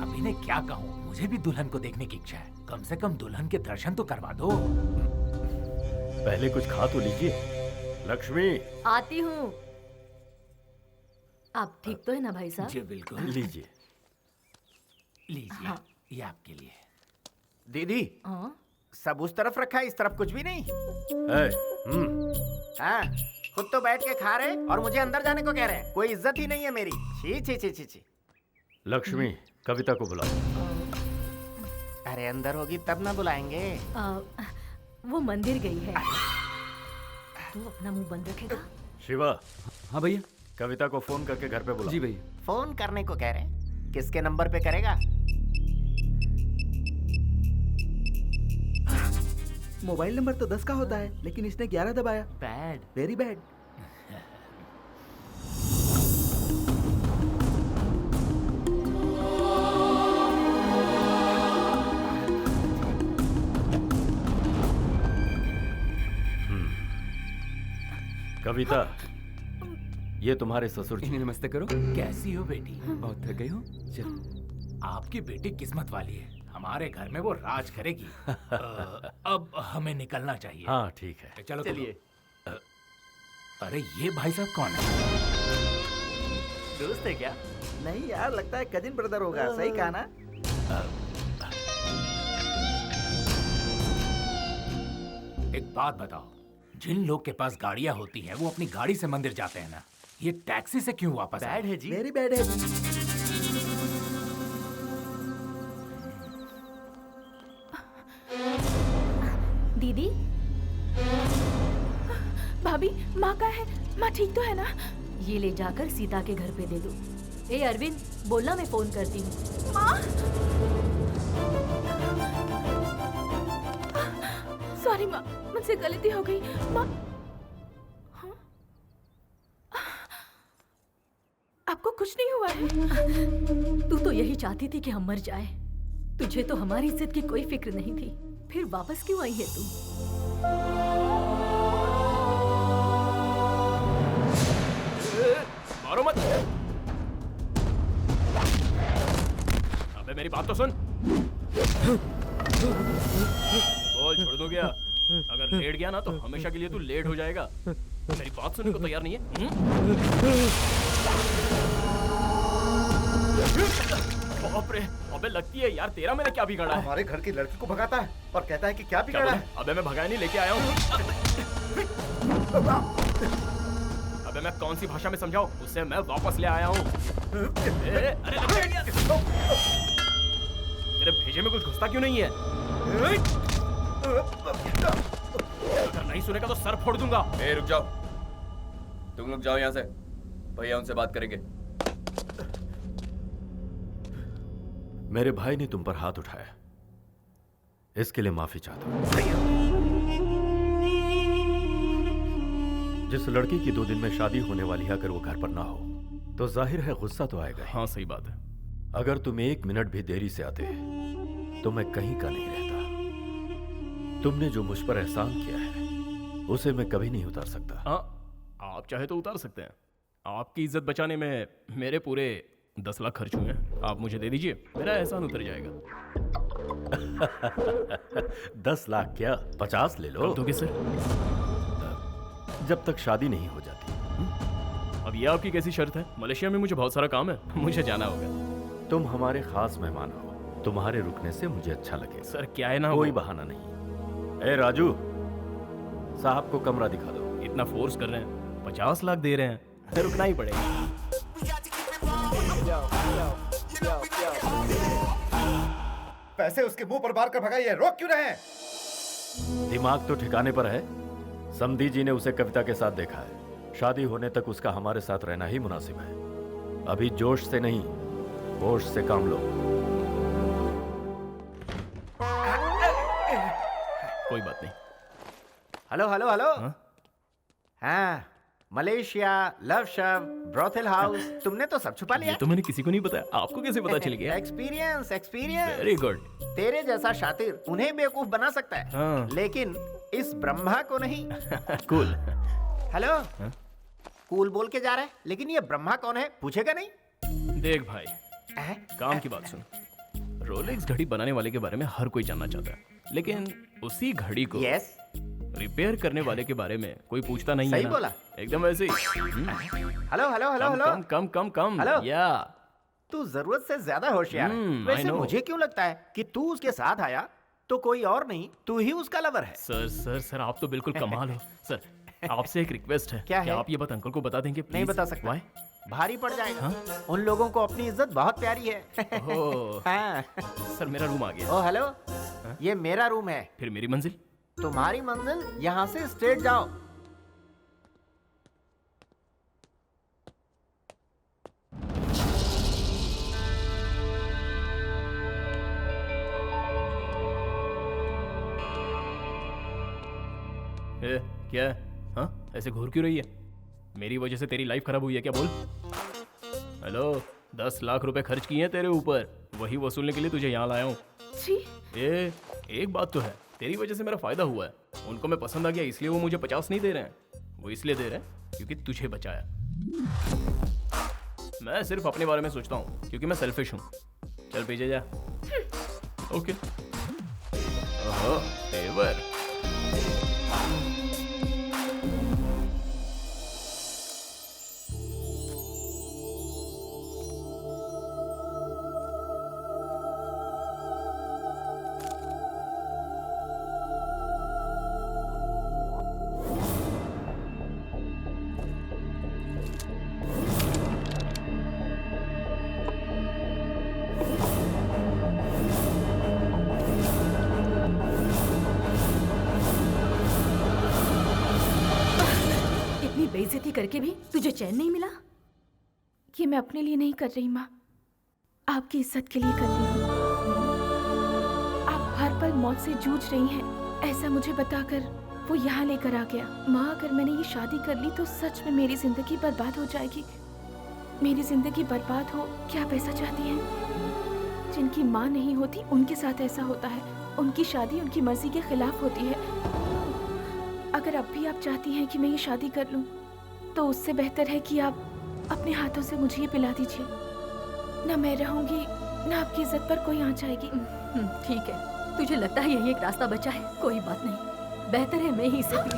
Speaker 11: अब इन्हें क्या कहूँ, मुझे भी दुल्हन को देखने की इच्छा है। कम से कम दुल्हन के दर्शन तो करवा दो।
Speaker 8: पहले कुछ खा तो लीजिए। लक्ष्मी,
Speaker 12: आती हूँ। आप ठीक तो है ना भाई साहब?
Speaker 11: जी बिल्कुल।
Speaker 8: लीजिए।
Speaker 11: लीजिए।
Speaker 12: हाँ।
Speaker 11: ये आपके लिए।
Speaker 3: दीदी, सब उस तरफ रखा है, इस तरफ कुछ भी नहीं। हाँ, खुद तो बैठ के खा रहे और मुझे अंदर जाने को कह रहे हैं। कोई इज्जत ही नहीं है मेरी। छी छी छी छी छी।
Speaker 8: लक्ष्मी, कविता को बुलाओ।
Speaker 3: अरे अंदर होगी तब ना बुलाएंगे।
Speaker 12: वो मंदिर गई है। तू अपना मुंह बंद रखेगा?
Speaker 8: शिवा।
Speaker 6: हाँ भैया।
Speaker 8: कविता को फोन करके घर पे बुला।
Speaker 6: जी भैया।
Speaker 3: फोन करने को कह रहे हैं? किसके नंबर पे करेगा?
Speaker 10: मोबाइल नंबर तो 10 का होता है, लेकिन इसने 11 दबाया।
Speaker 6: बैड।
Speaker 10: Very bad.
Speaker 8: कविता, ये तुम्हारे ससुर जी।
Speaker 1: नमस्ते करो।
Speaker 11: कैसी हो बेटी?
Speaker 1: बहुत थक गई हो? चल।
Speaker 11: आपकी बेटी किस्मत वाली है, हमारे घर में वो राज करेगी। अब हमें निकलना चाहिए।
Speaker 8: हाँ ठीक है,
Speaker 11: चलो
Speaker 6: चलिए।
Speaker 11: अरे ये भाई साहब कौन है?
Speaker 6: दोस्त है क्या?
Speaker 10: नहीं यार, लगता है कजिन ब्रदर होगा। सही कहा ना?
Speaker 11: एक बात बताओ, जिन लोग के पास गाड़ियां होती हैं वो अपनी गाड़ी से मंदिर जाते हैं ना, ये टैक्सी से क्यों वापस आए?
Speaker 6: बैड है जी।
Speaker 10: वेरी बैड है।
Speaker 5: दीदी, भाभी, माँ का है? माँ ठीक तो है ना?
Speaker 12: ये ले जाकर सीता के घर पे दे दो। ए अरविंद, बोलना मैं फोन करती हूँ।
Speaker 5: माँ, सॉरी माँ, मुझसे गलती हो गई माँ। हाँ? आपको कुछ नहीं हुआ है?
Speaker 12: तू तो यही चाहती थी कि हम मर जाए। तुझे तो हमारी इज्जत की कोई फिक्र नहीं थी, फिर वापस क्यों आई है तू?
Speaker 2: मारो मत। अबे मेरी बात तो सुन। बोल, छोड़ दो क्या? अगर लेट गया ना तो हमेशा के लिए तू लेट हो जाएगा। मेरी बात सुनने को तैयार नहीं है? बाप रे, अबे लगती है यार, तेरा मैंने क्या बिगाड़ा है?
Speaker 4: हमारे घर की लड़की को भगाता है और कहता है कि क्या बिगाड़ा है।
Speaker 2: अबे मैं भगाया नहीं, लेके आया हूँ। अबे मैं कौन सी भाषा में समझाऊं? उसे मैं वापस ले आया हूँ। अरे तेरे भेजे में कुछ घुसता क्यों नहीं है? अगर नहीं सुनेगा तो सर फोड़ दूंगा।
Speaker 1: रुक जाओ, तुम लोग जाओ यहाँ से, भैया उनसे बात करेंगे।
Speaker 8: मेरे भाई ने तुम पर हाथ उठाया, इसके लिए माफी चाहता हूं। जिस लड़की की 2 दिन में शादी होने वाली है, अगर वो घर पर ना हो तो जाहिर है गुस्सा तो आएगा।
Speaker 2: हाँ सही बात है।
Speaker 8: अगर तुम 1 मिनट भी देरी से आते तो मैं कहीं का नहीं रहता। तुमने जो मुझ पर एहसान किया है उसे मैं कभी नहीं उतार सकता।
Speaker 2: हाँ, आप चाहे तो उतार सकते हैं। आपकी इज्जत बचाने में मेरे पूरे 10 लाख खर्च हुए हैं। आप मुझे दे दीजिए, मेरा एहसान उतर जाएगा।
Speaker 8: 10 लाख क्या, 50 ले लो।
Speaker 2: तो किससे?
Speaker 8: जब तक शादी नहीं हो जाती।
Speaker 2: अब ये आपकी कैसी शर्त है? मलेशिया में मुझे बहुत सारा काम है, मुझे जाना होगा।
Speaker 8: तुम हमारे खास मेहमान हो, तुम्हारे रुकने से मुझे अच्छा लगेगा।
Speaker 2: सर क्या है ना,
Speaker 8: कोई बहाना नहीं। ए राजू, साहब को कमरा दिखा दो।
Speaker 2: इतना फोर्स कर रहे हैं, 50 लाख दे रहे हैं, रुकना ही पड़ेगा।
Speaker 4: पैसे उसके मुंह पर मार कर भगाइए, रोक क्यों रहे हैं?
Speaker 8: दिमाग तो ठिकाने पर है। समधी जी ने उसे कविता के साथ देखा है। शादी होने तक उसका हमारे साथ रहना ही मुनासिब है। अभी जोश से नहीं, होश से काम लो।
Speaker 2: कोई बात नहीं।
Speaker 10: Hello hello hello. हाँ, मलेशिया, लव शव, ब्रोथल हाउस, तुमने तो सब छुपा लिया।
Speaker 2: ये तो मैंने किसी को नहीं बताया, आपको कैसे पता चल गया?
Speaker 10: Experience, experience.
Speaker 2: Very good.
Speaker 10: तेरे जैसा शातिर उन्हें बेवकूफ बना सकता है,
Speaker 2: हाँ।
Speaker 10: लेकिन इस ब्रह्मा को नहीं।
Speaker 2: कूल।
Speaker 10: हेलो, कूल बोल के जा रहा है, लेकिन ये ब्रह्मा कौन है पूछेगा नहीं?
Speaker 2: देख भाई, काम की बात सुन। रोलेक्स घड़ी बनाने वाले के बारे में हर कोई जानना चाहता है, लेकिन उसी घड़ी को रिपेयर करने वाले के बारे में कोई पूछता नहीं है।
Speaker 10: सही
Speaker 2: ना?
Speaker 10: बोला।
Speaker 2: एकदम ऐसे ही।
Speaker 10: Hello hello hello hello.
Speaker 2: Come come come.
Speaker 10: Hello.
Speaker 2: या
Speaker 10: तू जरूरत से ज्यादा होशियार है।
Speaker 2: I
Speaker 10: वैसे
Speaker 2: know।
Speaker 10: मुझे क्यों लगता है कि तू उसके साथ आया तो कोई और नहीं, तू ही उसका लवर है।
Speaker 2: सर सर सर, आप तो बिल्कुल कमाल हो। सर, आपसे एक रिक्वेस्ट है।
Speaker 10: क्या है?
Speaker 2: आप ये बात अंकल को बता देंगे?
Speaker 10: नहीं
Speaker 2: please?
Speaker 10: बता सकता।
Speaker 2: Why?
Speaker 10: भारी पड़ जाएगा। उन लोगों को अपनी इज्जत बहुत प्यारी है।
Speaker 2: ओह,
Speaker 10: हाँ।
Speaker 2: सर मेरा रूम आ गया।
Speaker 10: ओ हेलो, ये मेरा रूम है।
Speaker 2: फिर मेरी मंजिल?
Speaker 10: तुम्हारी मंजिल यहाँ से स्ट्रेट जाओ।
Speaker 2: ए, क्या है? हाँ, ऐसे घूर क्यों रही है? मेरी वजह से तेरी लाइफ खराब हुई है क्या? बोल। हेलो, 10 लाख रुपए खर्च किए हैं तेरे ऊपर, वही वसूलने के लिए तुझे यहाँ लाया हूँ।
Speaker 5: जी।
Speaker 2: ए, एक बात तो है, तेरी वजह से मेरा फायदा हुआ है। उनको मैं पसंद आ गया, इसलिए वो मुझे 50 नहीं दे रहे हैं। वो इसलिए दे रहे हैं क्योंकि तुझे बचाया। मैं सिर्फ अपने बारे में सोचता हूँ क्योंकि मैं सेल्फिश हूँ। चल पीछे जा। ओके। ओहो, फेवर।
Speaker 12: इतनी बेइज्जती करके भी तुझे चैन नहीं मिला?
Speaker 5: ये मैं अपने लिए नहीं कर रही माँ, आपकी इज्जत के लिए कर रही हूँ। आप हर पल मौत से जूझ रही हैं, ऐसा मुझे बताकर वो यहाँ लेकर आ गया। माँ, अगर मैंने ये शादी कर ली तो सच में मेरी जिंदगी बर्बाद हो जाएगी। मेरी जिंदगी बर्बाद हो, क्या आप ऐसा चाहती हैं? जिनकी माँ नहीं होती उनके साथ ऐसा होता है। उनकी शादी उनकी मर्जी के खिलाफ होती है। अगर अब भी आप चाहती हैं कि मैं ये शादी कर लूं, तो उससे बेहतर है कि आप अपने हाथों से मुझे ये पिला दीजिए। ना मैं रहूंगी, ना आपकी इज्जत पर कोई आँच आएगी।
Speaker 12: ठीक है, तुझे लगता है यही एक रास्ता बचा है? कोई बात नहीं, बेहतर है मैं ही इसे पी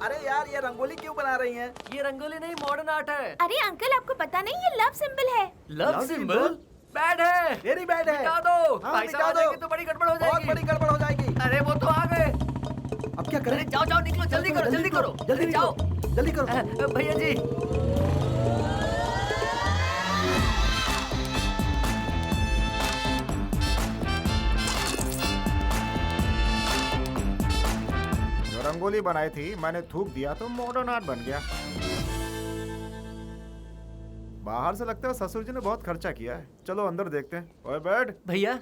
Speaker 7: अरे यार, ये रंगोली क्यों बना रही हैं?
Speaker 6: ये रंगोली नहीं, मॉडर्न आर्ट है।
Speaker 5: अरे अंकल, आपको पता नहीं ये लव सिंबल है।
Speaker 6: Love symbol? बैड है।
Speaker 7: मेरी बैड है।
Speaker 6: मिटा दो।
Speaker 7: हाँ,
Speaker 6: भाई
Speaker 7: मिटा
Speaker 6: साहब आ
Speaker 7: दो।
Speaker 6: जाएंगे तो बड़ी गड़बड़ हो जाएगी।
Speaker 7: बहुत बड़ी गड़बड़ हो जाएगी।
Speaker 6: अरे वो तो आ गए।
Speaker 7: अब क्या करें?
Speaker 6: अरे जाओ जाओ, निकलो, जल्दी करो, जल्दी करो,
Speaker 7: जल्दी
Speaker 6: जाओ,
Speaker 7: जल्दी करो।
Speaker 6: भैया जी।
Speaker 13: जो रंगोली बनाई थी मैंने थूक दिया तो मॉडर्न आर्ट बन गया। बाहर से लगता है ससुर जी ने बहुत खर्चा किया है। चलो अंदर देखते हैं। ओए बैठ।
Speaker 6: भैया,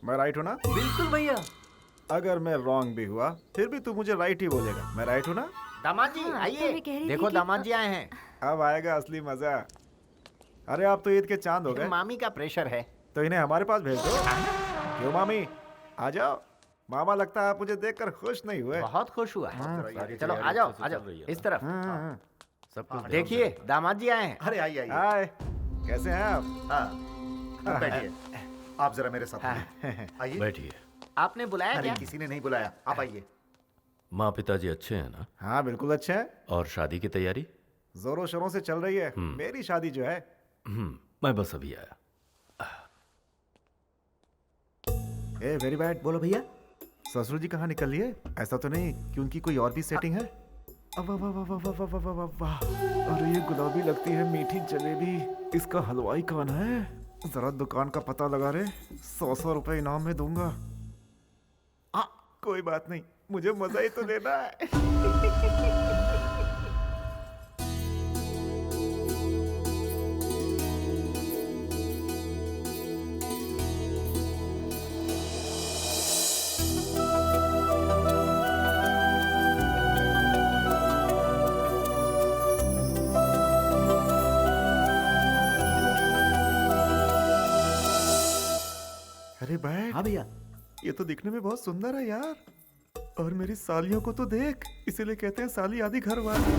Speaker 13: मैं राइट हूँ ना?
Speaker 6: बिल्कुल भैया।
Speaker 13: अगर मैं रॉन्ग भी हुआ फिर भी तू मुझे राइट ही बोलेगा। मैं राइट हूँ ना?
Speaker 10: दामाद जी आइए, देखो दामाद जी आए हैं।
Speaker 13: अब आएगा असली मजा। अरे आप तो ईद के चांद हो गए।
Speaker 10: मामी का प्रेशर है
Speaker 13: तो इन्हें हमारे पास भेज दो। क्यों मामी, आ जाओ। मामा लगता है आप मुझे देखकर खुश नहीं हुए।
Speaker 10: बहुत खुश हुआ। चलो आ जाओ, आ जाओ इस तरफ।
Speaker 8: सब कुछ
Speaker 10: देखिए दामाद जी आए हैं।
Speaker 4: अरे आइए आइए।
Speaker 13: हाय, कैसे हैं आप?
Speaker 4: हाँ, बैठिए। आप जरा मेरे साथ आइए।
Speaker 8: बैठिए।
Speaker 10: आपने बुलाया
Speaker 4: अरे
Speaker 10: क्या?
Speaker 4: किसी ने नहीं बुलाया, आप आइए।
Speaker 8: माँ पिताजी अच्छे हैं ना?
Speaker 13: हाँ बिल्कुल अच्छे हैं।
Speaker 8: और शादी की तैयारी?
Speaker 13: जोरों शोरों से चल रही है। मेरी शादी जो है।
Speaker 8: मैं बस अभी आया।
Speaker 13: A very bad.
Speaker 4: बोलो भैया।
Speaker 13: ससुर जी कहाँ निकल लिए? ऐसा तो नहीं कि उनकी कोई और भी सेटिंग है? वाह वाह वाह वाह वाह वाह वाह वाह। अरे ये गुलाबी लगती है मीठी जलेबी। इसका हलवाई कौन है? जरा दुकान का पता लगा रे। 100 रुपए इनाम में दूंगा। कोई बात नहीं, मुझे मजा ही तो लेना है। अरे बैठ।
Speaker 4: हाँ भैया।
Speaker 13: ये तो दिखने में बहुत सुंदर है यार। और मेरी सालियों को तो देख, इसीलिए कहते हैं साली आदि घर वाली।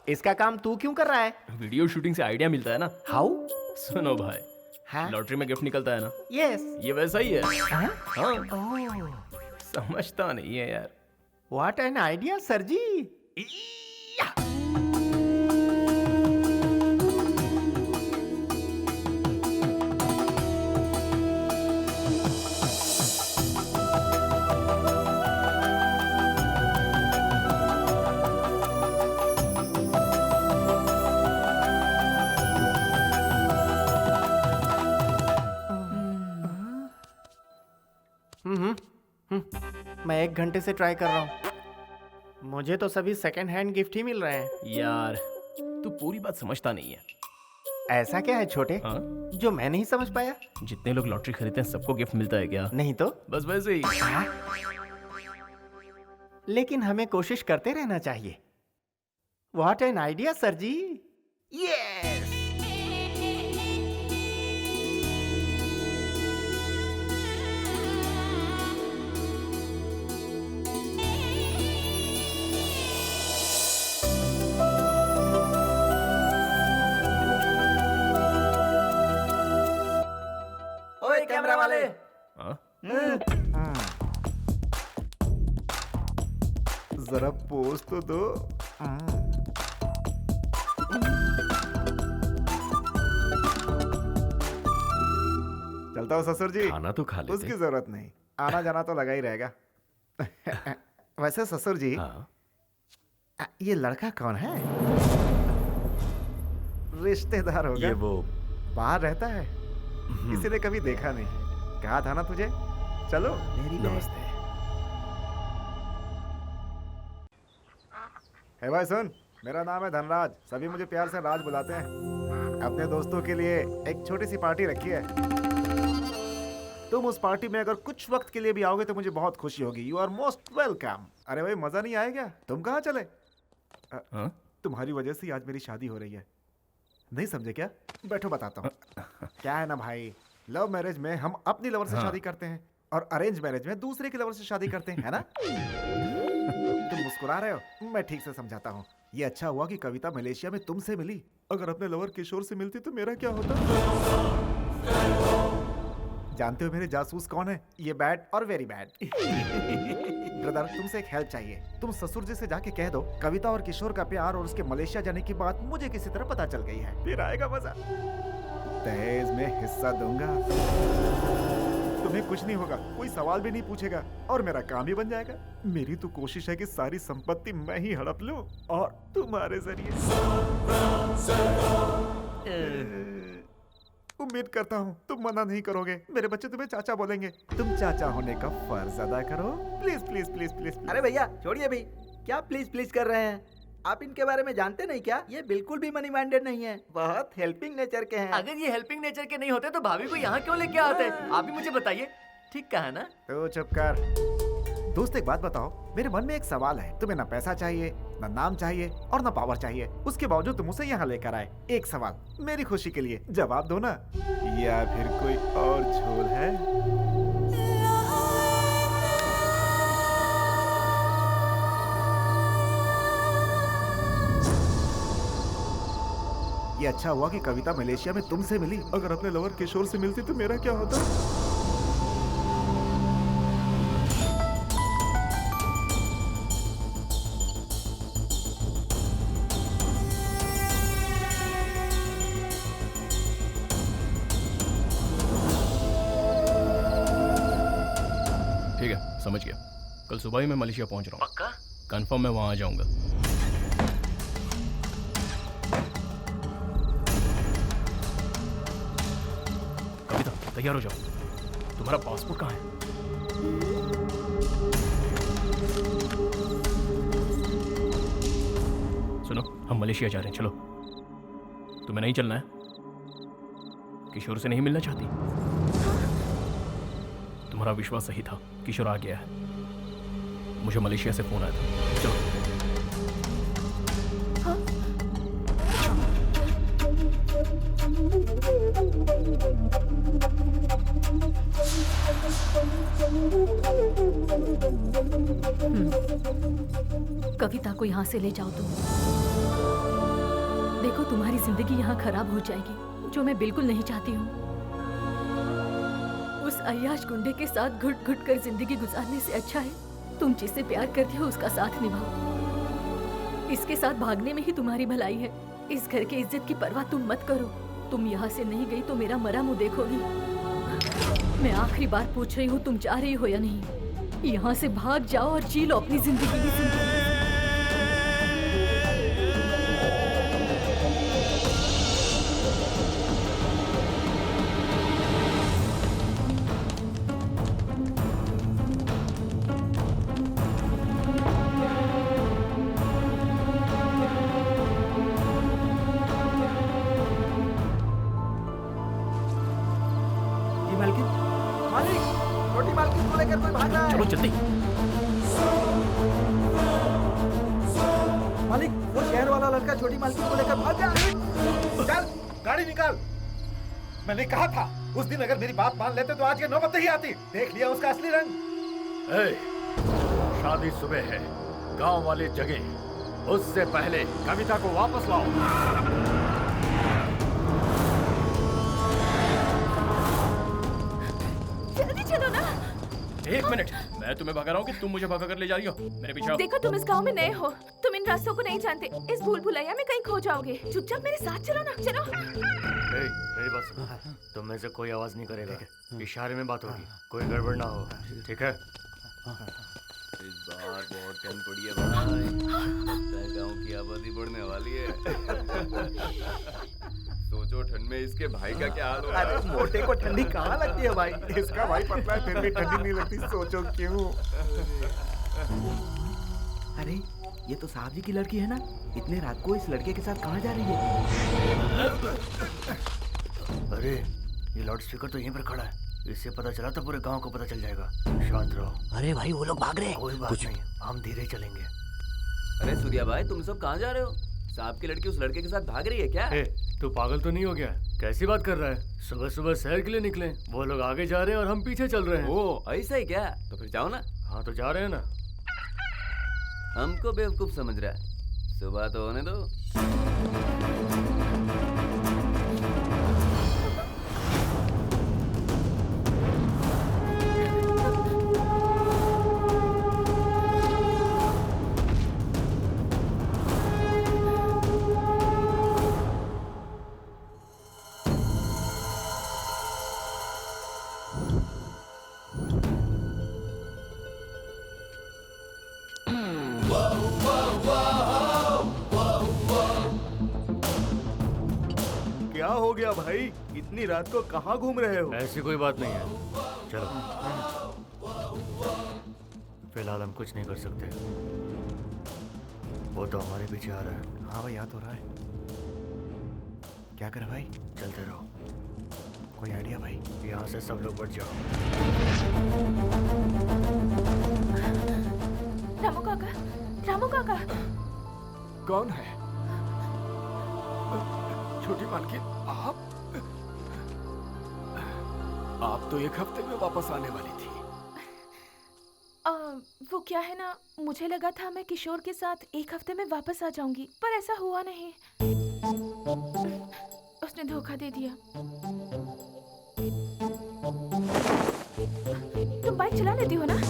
Speaker 10: इसका काम तू क्यों कर रहा है?
Speaker 2: वीडियो शूटिंग से आइडिया मिलता है ना।
Speaker 10: हाउ?
Speaker 2: सुनो भाई,
Speaker 10: हाँ?
Speaker 2: लॉटरी में गिफ्ट निकलता है ना।
Speaker 10: यस।
Speaker 2: ये वैसा ही है।
Speaker 10: हाँ?
Speaker 2: समझता नहीं है यार।
Speaker 10: व्हाट एन आइडिया सर जी। मैं 1 घंटे से ट्राई कर रहा हूँ। मुझे तो सभी सेकंड हैंड गिफ्ट ही मिल रहे हैं।
Speaker 2: यार तू पूरी बात समझता नहीं है।
Speaker 10: ऐसा क्या है छोटे जो मैं नहीं समझ पाया?
Speaker 2: जितने लोग लॉटरी खरीदते हैं सबको गिफ्ट मिलता है क्या?
Speaker 10: नहीं तो
Speaker 2: बस वैसे ही।
Speaker 10: लेकिन हमें कोशिश करते रहना चाहिए। What an idea sir ji. Yes.
Speaker 3: ओए कैमरा वाले,
Speaker 13: जरा पोज तो दो। चलता हूँ ससुर जी।
Speaker 8: खाना तो खा लेते।
Speaker 13: उसकी जरूरत नहीं, आना जाना तो लगा ही रहेगा। वैसे ससुर जी, ये लड़का कौन है? रिश्तेदार होगा।
Speaker 8: ये वो
Speaker 13: बाहर रहता है, किसी ने कभी देखा नहीं। कहा था ना तुझे। चलो मेरी
Speaker 8: नमस्ते।
Speaker 13: है भाई सुन, मेरा नाम है धनराज, सभी मुझे प्यार से राज बुलाते हैं। अपने दोस्तों के लिए एक छोटी सी पार्टी रखी है। तुम उस पार्टी में अगर कुछ वक्त के लिए भी आओगे तो मुझे बहुत खुशी होगी। You are most welcome. अरे भाई मजा नहीं आएगा? तुम कहाँ चले? तुम्हारी वजह से आज मेरी शादी हो रही है, नहीं समझे क्या? बैठो बताता हूँ। क्या है ना भाई, लव मैरिज में हम अपनी लवर से शादी करते हैं और अरेंज मैरिज में दूसरे की लवर से शादी करते हैं, है ना? तुम मुस्कुरा रहे हो, मैं ठीक से समझाता हूँ। ये अच्छा हुआ कि कविता मलेशिया में तुमसे मिली। अगर अपने लवर किशोर से मिलती तो मेरा क्या होता? जानते हो मेरे जासूस कौन है? ये बैड और वेरी बैड। ब्रदर तुमसे एक हेल्प चाहिए। तुम ससुर जी से जाके कह दो कविता और किशोर का प्यार और उसके मलेशिया जाने की बात मुझे किसी तरह पता चल गई है। फिर आएगा मजा। दहेज में हिस्सा दूंगा, तुम्हें कुछ नहीं होगा, कोई सवाल भी नहीं पूछेगा और मेरा काम ही बन जाएगा। मेरी तो कोशिश है कि सारी संपत्ति मैं ही हड़प लूं और तुम्हारे जरिए। उम्मीद करता हूँ तुम मना नहीं करोगे। मेरे बच्चे तुम्हें चाचा बोलेंगे। तुम चाचा होने का फर्ज अदा करो। Please please please please.
Speaker 3: अरे भैया छोड़िए भाई, क्या प्लीज प्लीज कर रहे हैं? आप इनके बारे में जानते नहीं क्या? ये बिल्कुल भी मनी माइंडेड नहीं है, बहुत हेल्पिंग नेचर के हैं।
Speaker 6: अगर ये हेल्पिंग नेचर के नहीं होते तो भाभी को यहाँ क्यों लेके आते? आप ही मुझे बताइए। ठीक कहा ना?
Speaker 13: तो चुप कर। दोस्त एक बात बताओ, मेरे मन में एक सवाल है। तुम्हें ना पैसा चाहिए, ना नाम चाहिए और ना पावर चाहिए, उसके बावजूद तुम उसे यहाँ लेकर आए। एक सवाल मेरी खुशी के लिए जवाब दो ना, या फिर कोई और झोल है? ये अच्छा हुआ कि कविता मलेशिया में तुमसे मिली। अगर अपने लवर किशोर से मिलती तो मेरा क्या होता?
Speaker 2: ठीक है, समझ गया। कल सुबह ही मैं मलेशिया पहुंच रहा हूँ।
Speaker 6: पक्का?
Speaker 2: कंफर्म मैं वहां आ जाऊंगा। कविता तैयार हो जाओ। तुम्हारा पासपोर्ट कहाँ है? सुनो, हम मलेशिया जा रहे हैं, चलो। तुम्हें नहीं चलना है? किशोर से नहीं मिलना चाहती? तुम्हारा विश्वास सही था, किशोर आ गया है। मुझे मलेशिया से फोन आया था। चलो।
Speaker 12: कविता को यहाँ से ले जाओ तुम। देखो तुम्हारी जिंदगी यहाँ खराब हो जाएगी, जो मैं बिल्कुल नहीं चाहती हूँ। उस अय्याश गुंडे के साथ घुट घुट कर जिंदगी गुजारने से अच्छा है तुम जिससे प्यार करती हो उसका साथ निभाओ। इसके साथ भागने में ही तुम्हारी भलाई है। इस घर की इज्जत की परवाह तुम मत करो। तुम यहाँ से नहीं गई तो मेरा मरा मुंह देखोगी। मैं आखिरी बार पूछ रही हूँ, तुम जा रही हो या नहीं? यहाँ से भाग जाओ और जी लो अपनी जिंदगी की जिंदगी।
Speaker 3: मालिक, छोटी मालकिन को लेकर कोई भाग रहा है।
Speaker 2: चलो जल्दी।
Speaker 3: मालिक, वो शहर वाला लड़का छोटी मालकिन को लेकर भाग गया।
Speaker 4: चल, गाड़ी निकाल। मैंने कहा था उस दिन अगर मेरी बात मान लेते तो आज ये नौबत नहीं आती। देख लिया उसका असली रंग।
Speaker 8: ए, शादी सुबह है, गांव वाले जगह, उससे पहले कविता को वापस लाओ।
Speaker 5: जल्दी चलो ना।
Speaker 2: एक मिनट, मैं तुम्हें भगा रहा हूँ कि तुम मुझे भगा कर ले जा रही हो। मेरे पीछे आओ।
Speaker 5: देखो, तुम इस गांव में नए हो, तुम इन रास्तों को नहीं जानते। इस भूल भुलैया में कहीं खो जाओगे। चुपचाप मेरे साथ चलो ना, चलो।
Speaker 6: मेरी बात सुनो, तुम में से कोई आवाज नहीं करेगा, इशारे में बात होगी, कोई गड़बड़ ना हो, ठीक है?
Speaker 1: इस बार बहुत ठंड पड़ी है भाई, लगता है गांव की आबादी बढ़ने वाली है। सोचो ठंड में इसके भाई का क्या हाल होगा।
Speaker 3: अरे मोटे को ठंडी कहाँ लगती है भाई?
Speaker 13: इसका भाई पतला है फिर भी ठंडी नहीं लगती, सोचो क्यों।
Speaker 3: अरे ये तो साहब जी की लड़की है ना? इतने रात को इस लड़के के साथ कहाँ जा रही है?
Speaker 6: अरे ये लाउड स्पीकर तो यहीं पर खड़ा है, इससे पता चला तो पूरे गांव को पता चल जाएगा। शांत रहो।
Speaker 11: अरे भाई वो लोग भाग रहे हैं।
Speaker 6: कोई बात नहीं, हम धीरे चलेंगे।
Speaker 1: अरे सूर्या भाई, तुम सब कहाँ जा रहे हो? साहब की लड़की उस लड़के के साथ भाग रही है क्या?
Speaker 6: तू पागल तो नहीं हो गया? कैसी बात कर रहा है? सुबह सुबह शहर के लिए निकले, वो लोग आगे जा रहे हैं और हम पीछे चल रहे हैं।
Speaker 1: ओ ऐसा ही क्या? तो फिर जाओ ना।
Speaker 6: हाँ तो जा रहे हैं ना।
Speaker 1: हमको बेवकूफ समझ रहा है, सुबह तो होने दो।
Speaker 13: क्या हो गया भाई? इतनी रात को कहाँ घूम रहे हो?
Speaker 6: ऐसी कोई बात नहीं है, चलो। फिलहाल हम कुछ नहीं कर सकते, वो तो हमारे पीछे आ रहा है।
Speaker 13: हाँ भाई, याद हो रहा है। क्या करे भाई?
Speaker 6: चलते रहो।
Speaker 13: कोई आइडिया भाई?
Speaker 6: यहाँ से सब लोग बढ़ जाओ।
Speaker 5: रामू काका, रामू काका।
Speaker 13: कौन है? छोटी मालकिन, आप तो एक हफ्ते में वापस आने वाली थी।
Speaker 5: वो क्या है ना, मुझे लगा था मैं किशोर के साथ एक हफ्ते में वापस आ जाऊंगी, पर ऐसा हुआ नहीं। उसने धोखा दे दिया। तुम बाइक चला लेती हो ना?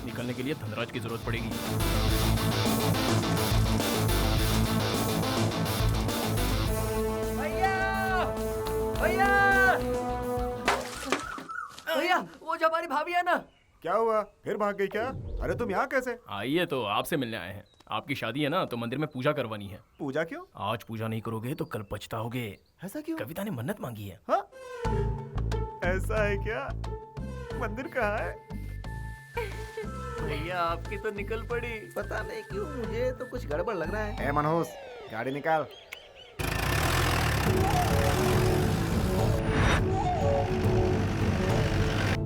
Speaker 2: निकलने के लिए धनराज की जरूरत पड़ेगी।
Speaker 6: भैया भैया, वो जो हमारी भाभी है ना।
Speaker 13: क्या हुआ? फिर भाग गई क्या? अरे तुम यहाँ कैसे?
Speaker 2: आइए, तो आपसे मिलने आए हैं। आपकी शादी है ना, तो मंदिर में पूजा करवानी है।
Speaker 13: पूजा क्यों?
Speaker 2: आज पूजा नहीं करोगे तो कल पछताओगे।
Speaker 13: ऐसा क्यों?
Speaker 2: कविता ने मन्नत मांगी है।
Speaker 13: हाँ? ऐसा है क्या? मंदिर कहाँ है?
Speaker 6: भैया आपकी तो निकल पड़ी।
Speaker 3: पता नहीं क्यों मुझे तो कुछ गड़बड़ लग रहा है।
Speaker 13: ए मनोज, गाड़ी निकाल।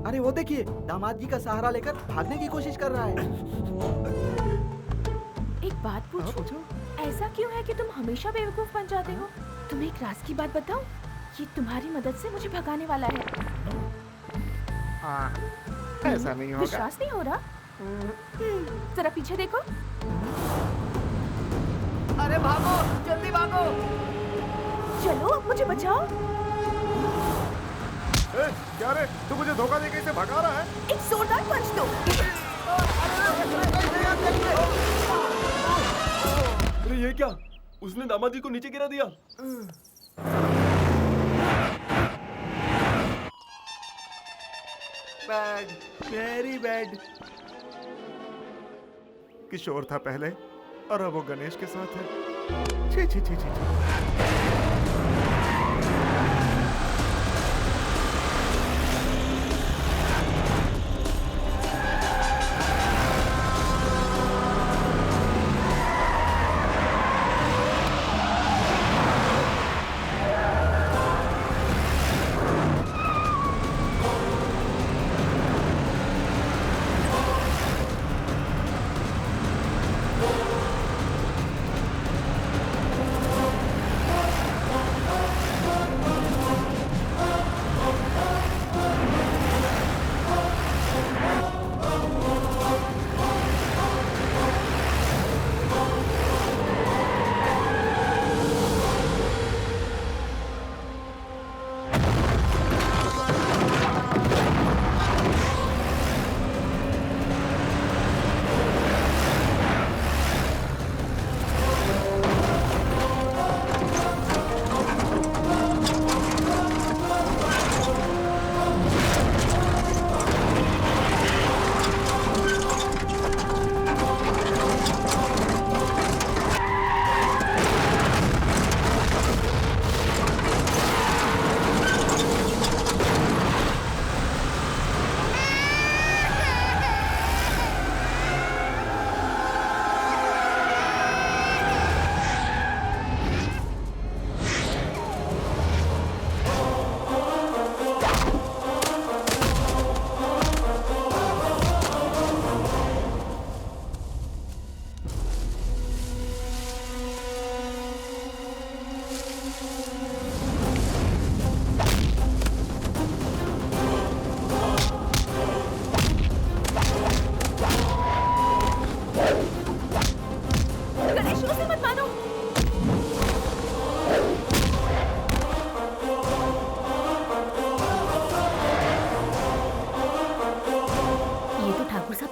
Speaker 3: अरे वो देखिए, दामाद जी का सहारा लेकर भागने की कोशिश कर रहा है।
Speaker 5: एक बात पूछूं? ऐसा क्यों है कि तुम हमेशा बेवकूफ बन जाते हो? तुम्हें एक राज की बात बताऊं? ये तुम्हारी मदद से मुझे भगाने वाला है।
Speaker 13: ऐसा नहीं होगा।
Speaker 5: विश्वास नहीं हो रहा? जरा पीछे देखो।
Speaker 6: अरे भागो, जल्दी भागो।
Speaker 5: चलो, मुझे बचाओ।
Speaker 13: क्या रे, तू मुझे धोखा देके इसे भगा रहा है?
Speaker 5: एक जोरदार पंच दो।
Speaker 1: अरे ये क्या? उसने दामाद जी को नीचे गिरा दिया।
Speaker 3: Bad, very bad.
Speaker 13: किशोर था पहले और अब वो गणेश के साथ है। छी छी छी छी छी।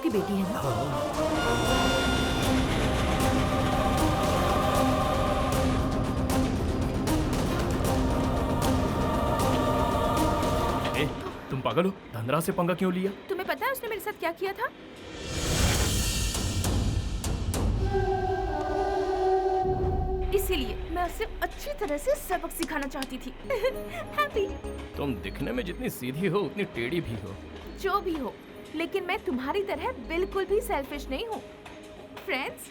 Speaker 12: की बेटी है ना?
Speaker 2: ए, तुम पागल हो? धनराज से पंगा क्यों लिया?
Speaker 5: तुम्हें पता है उसने मेरे साथ क्या किया था? इसीलिए मैं उसे अच्छी तरह से सबक सिखाना चाहती थी। हैप्पी।
Speaker 2: तुम दिखने में जितनी सीधी हो उतनी टेढ़ी भी हो।
Speaker 5: जो भी हो, लेकिन मैं तुम्हारी तरह बिल्कुल भी सेल्फिश नहीं हूँ। फ्रेंड्स,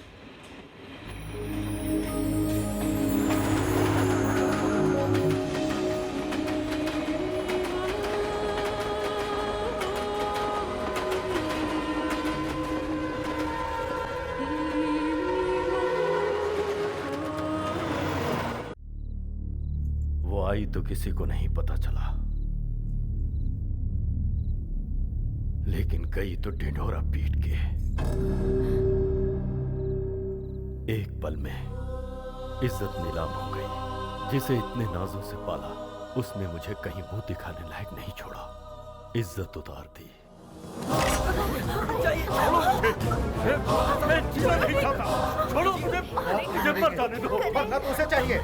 Speaker 8: वो आई तो किसी को नहीं पता चला, लेकिन गई तो ढिंढोरा पीट के। एक पल में इज्जत नीलाम हो गई। जिसे इतने नाजों से पाला, उसने मुझे कहीं मुंह दिखाने लायक नहीं छोड़ा, इज्जत उतार दी।
Speaker 4: मैं जीना नहीं चाहता। छोड़ो मुझे, मुझे मर जाने दो। मरना तो उसे चाहिए।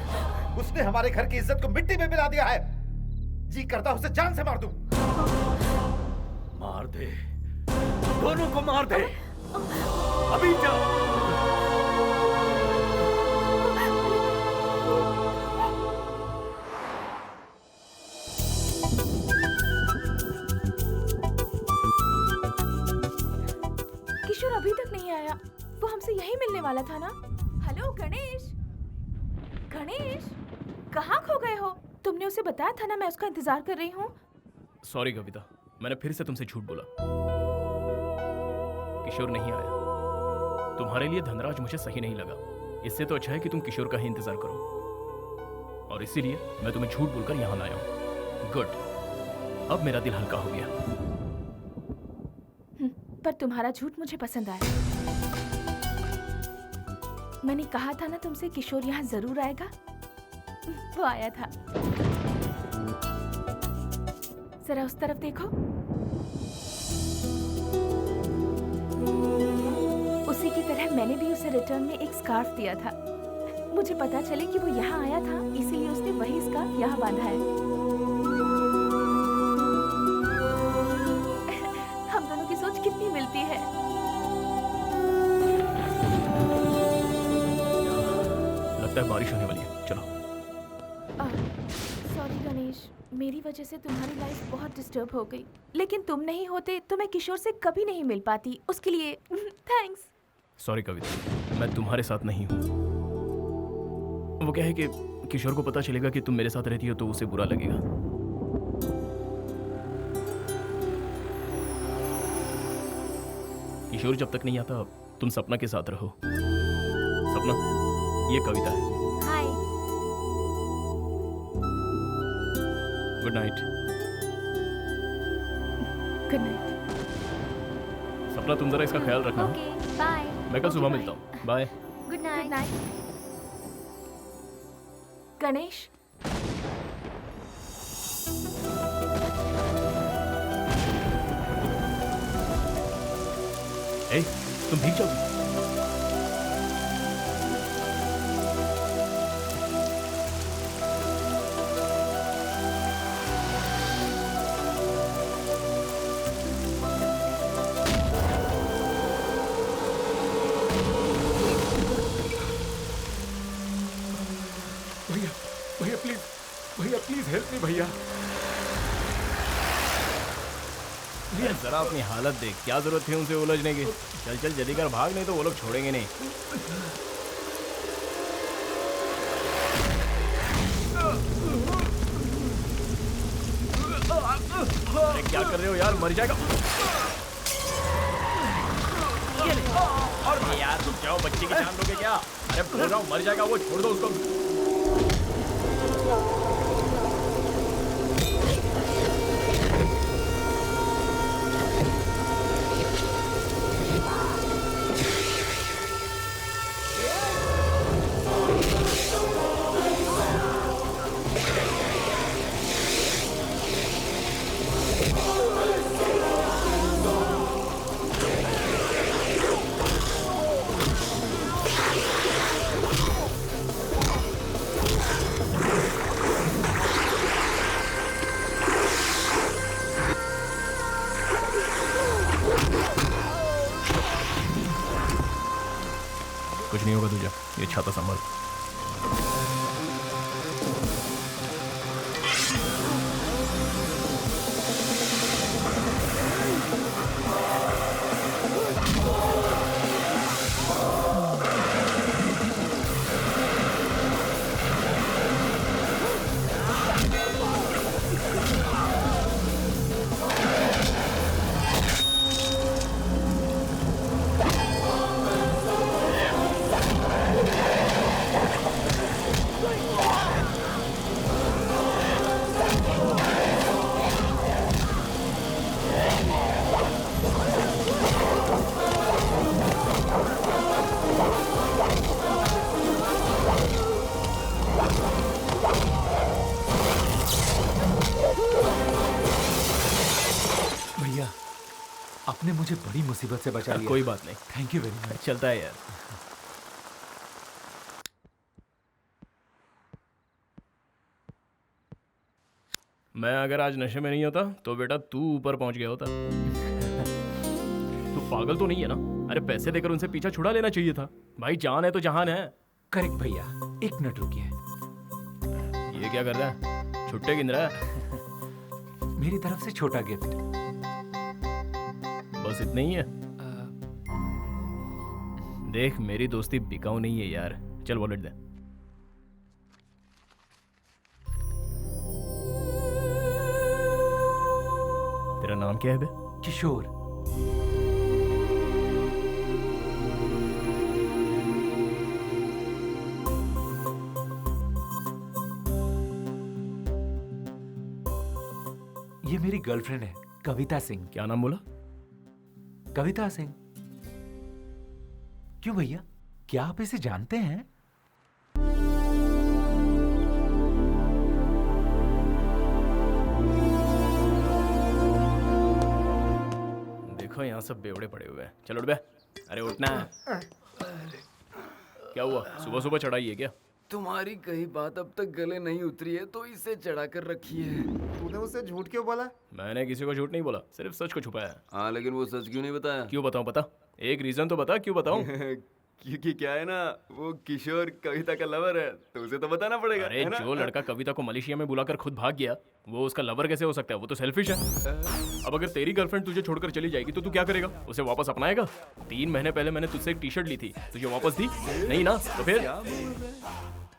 Speaker 4: उसने हमारे घर की इज्जत को मिट्टी में मिला दिया है। जी करता उसे जान से मार दूं।
Speaker 8: मार दे, दोनों को मार दे, अभी जाओ।
Speaker 5: किशोर अभी तक नहीं आया। वो हमसे यही मिलने वाला था ना? हेलो गणेश, गणेश कहाँ खो गए हो? तुमने उसे बताया था ना मैं उसका इंतजार कर रही हूँ।
Speaker 2: सॉरी कविता, मैंने फिर से तुमसे झूठ बोला। किशोर नहीं आया। तुम्हारे लिए धनराज मुझे सही नहीं लगा। इससे तो अच्छा है कि तुम किशोर का ही इंतजार करो, और इसीलिए मैं तुम्हें झूठ बोलकर यहाँ लाया हूँ। गुड, अब मेरा दिल हल्का हो गया।
Speaker 5: पर तुम्हारा झूठ मुझे पसंद आया। मैंने कहा था ना तुमसे किशोर यहाँ जरूर आएगा। वो आया था। जरा उस तरफ देखो। उसी की तरह मैंने भी उसे रिटर्न में एक स्कार्फ दिया था। मुझे पता चले कि वो यहाँ आया था, इसीलिए उसने वही स्कार्फ यहाँ बांधा है। हम दोनों की सोच कितनी मिलती है।
Speaker 2: लगता है है बारिश होने वाली है, चलो।
Speaker 5: सॉरी गणेश, मेरी वजह से तुम्हारी लाइफ बहुत डिस्टर्ब हो गई, लेकिन तुम नहीं होते तो मैं किशोर से कभी नहीं मिल पाती, उसके लिए थैंक्स।
Speaker 2: सॉरी कविता, मैं तुम्हारे साथ नहीं हूँ। वो क्या है कि किशोर को पता चलेगा कि तुम मेरे साथ रहती हो तो उसे बुरा लगेगा। किशोर जब तक नहीं आता तुम सपना के साथ रहो। सपना, ये कविता है।
Speaker 5: Hi.
Speaker 2: Good night.
Speaker 5: Good night.
Speaker 2: Sapna तुम जरा इसका ख्याल रखना।
Speaker 5: Okay, bye.
Speaker 2: मैं कल सुबह मिलता हूँ। बाय।
Speaker 5: Good night. गणेश,
Speaker 2: ए, तुम भीग जाओगी।
Speaker 13: भैया भैया प्लीज हेल्प मी भैया।
Speaker 2: भैया जरा अपनी हालत देख, क्या जरूरत थी उनसे उलझने की। चल चल जल्दी कर, भाग, नहीं तो वो लोग छोड़ेंगे नहीं। अरे क्या कर रहे हो यार, मर जाएगा। और यार तुम क्या हो, बच्चे की जान लोगे क्या? अरे बोल रहा हूँ मर जाएगा वो, छोड़ दो उसको। कुछ नहीं होगा तुझे, ये छाता संभाल।
Speaker 11: भैया आपने मुझे बड़ी मुसीबत से बचा लिया।
Speaker 2: कोई बात नहीं,
Speaker 11: थैंक यू वेरी मच।
Speaker 2: चलता है यार। मैं अगर आज नशे में नहीं होता तो बेटा तू ऊपर पहुंच गया होता। तू पागल तो नहीं है ना? अरे पैसे देकर उनसे पीछा छुड़ा लेना चाहिए था। भाई जान है तो जहान है।
Speaker 11: करेक्ट भैया, एक मिनट रुकिए।
Speaker 2: ये क्या कर रहा है? छुट्टे गिन रहा है?
Speaker 11: मेरी तरफ से छोटा गिफ्ट।
Speaker 2: बस इतना ही है? देख मेरी दोस्ती बिकाऊ नहीं है यार। चल वॉलेट दे। तेरा नाम क्या है बे?
Speaker 11: किशोर। ये मेरी गर्लफ्रेंड है, कविता सिंह।
Speaker 2: क्या नाम बोला?
Speaker 11: कविता सिंह। क्यों भैया, क्या आप इसे जानते हैं?
Speaker 2: देखो यहाँ सब बेवड़े पड़े हुए हैं। चलो उठ बे। अरे उठना है। क्या हुआ, सुबह सुबह चढ़ाई है क्या?
Speaker 1: तुम्हारी कही बात अब तक गले नहीं उतरी है तो इसे चढ़ा कर रखी है।
Speaker 13: तूने उसे झूठ क्यों बोला?
Speaker 2: मैंने किसी को झूठ नहीं बोला, सिर्फ सच को छुपाया।
Speaker 1: हाँ लेकिन वो सच क्यों नहीं बताया?
Speaker 2: क्यों बताऊं? बता, एक रीजन तो बता, क्यों बताऊं?
Speaker 1: क्योंकि क्या है ना, वो किशोर कविता का लवर है, तो उसे तो बताना पड़ेगा।
Speaker 2: अरे
Speaker 1: है ना?
Speaker 2: जो लड़का कविता को मलेशिया में बुलाकर खुद भाग गया, वो उसका लवर कैसे हो सकता है? वो तो सेल्फिश है। अब अगर तेरी गर्लफ्रेंड तुझे छोड़कर चली जाएगी तो तू क्या करेगा? उसे वापस अपनाएगा? 3 महीने पहले मैंने तुझसे एक टी शर्ट ली थी, तुझे वापस दी नहीं ना? तो फिर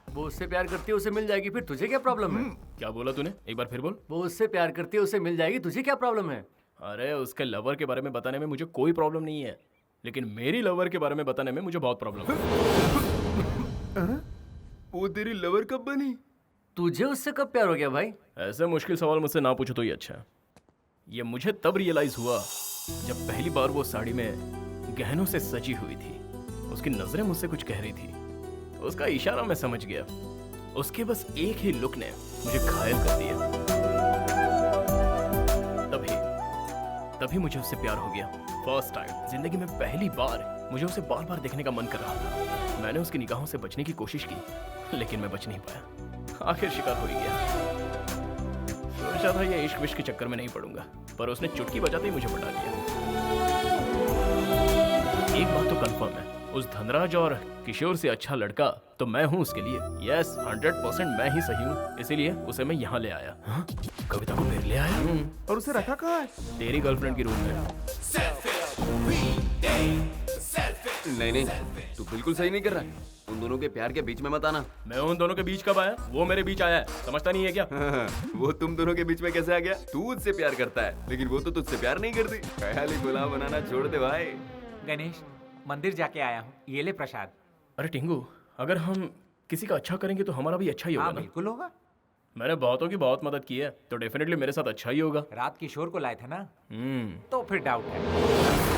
Speaker 6: वो उससे प्यार करती है, उसे मिल जाएगी, फिर तुझे क्या प्रॉब्लम है?
Speaker 2: क्या बोला तूने? एक बार फिर बोल।
Speaker 6: वो उससे प्यार करती है, उसे मिल जाएगी, तुझे क्या प्रॉब्लम है?
Speaker 2: अरे उसके लवर के बारे में बताने में मुझे कोई प्रॉब्लम नहीं है, लेकिन मेरी लवर के बारे में बताने में मुझे बहुत प्रॉब्लम है।
Speaker 1: वो तेरी लवर कब बनी?
Speaker 6: तुझे उससे कब प्यार हो गया भाई?
Speaker 2: ऐसे मुश्किल सवाल मुझसे ना पूछो तो ये अच्छा है। ये मुझे तब रियलाइज हुआ जब पहली बार वो साड़ी में गहनों से सजी हुई थी। उसकी नजरें मुझसे कुछ कह रही थी, उसका इशारा मैं समझ गया। उसके बस एक ही लुक ने मुझे घायल कर दिया। तभी मुझे उससे प्यार हो गया। फर्स्ट टाइम जिंदगी में पहली बार मुझे उसे बार बार देखने का मन कर रहा था। मैंने उसकी निगाहों से बचने की कोशिश की, लेकिन मैं बच नहीं पाया। आखिर शिकार हो ही गया। सोचा था ये इश्क विश्क के चक्कर में नहीं पड़ूंगा, पर उसने चुटकी बजाते ही मुझे पटा दिया। एक बात तो कंफर्म है, उस धनराज और किशोर से अच्छा लड़का तो मैं हूँ उसके लिए। यस 100% मैं ही सही हूँ, इसीलिए उसे मैं यहाँ ले आया। हाँ? कविता को फिर ले आया।
Speaker 13: और उसे रखा कहाँ है?
Speaker 2: तेरी गर्लफ्रेंड की रूम में।
Speaker 1: नहीं, तू बिल्कुल सही नहीं कर रहा है। उन दोनों के प्यार के बीच में मत आना।
Speaker 2: मैं उन दोनों के बीच कब आया? वो मेरे बीच आया है, समझता नहीं है क्या?
Speaker 1: वो तुम दोनों के बीच में कैसे आ गया? तू उससे प्यार करता है, लेकिन वो तो तुझसे प्यार नहीं करती। खाली गुलाब बनाना छोड़ दे भाई।
Speaker 11: गणेश, मंदिर जाके आया हूँ, ये ले प्रसाद।
Speaker 2: अरे टिंगू, अगर हम किसी का अच्छा करेंगे तो हमारा भी अच्छा ही होगा
Speaker 11: हाँ,
Speaker 2: ना?
Speaker 11: बिल्कुल होगा।
Speaker 2: मैंने बहुतों की बहुत मदद की है, तो डेफिनेटली मेरे साथ अच्छा ही होगा।
Speaker 11: रात किशोर को लाए थे ना, तो फिर डाउट है।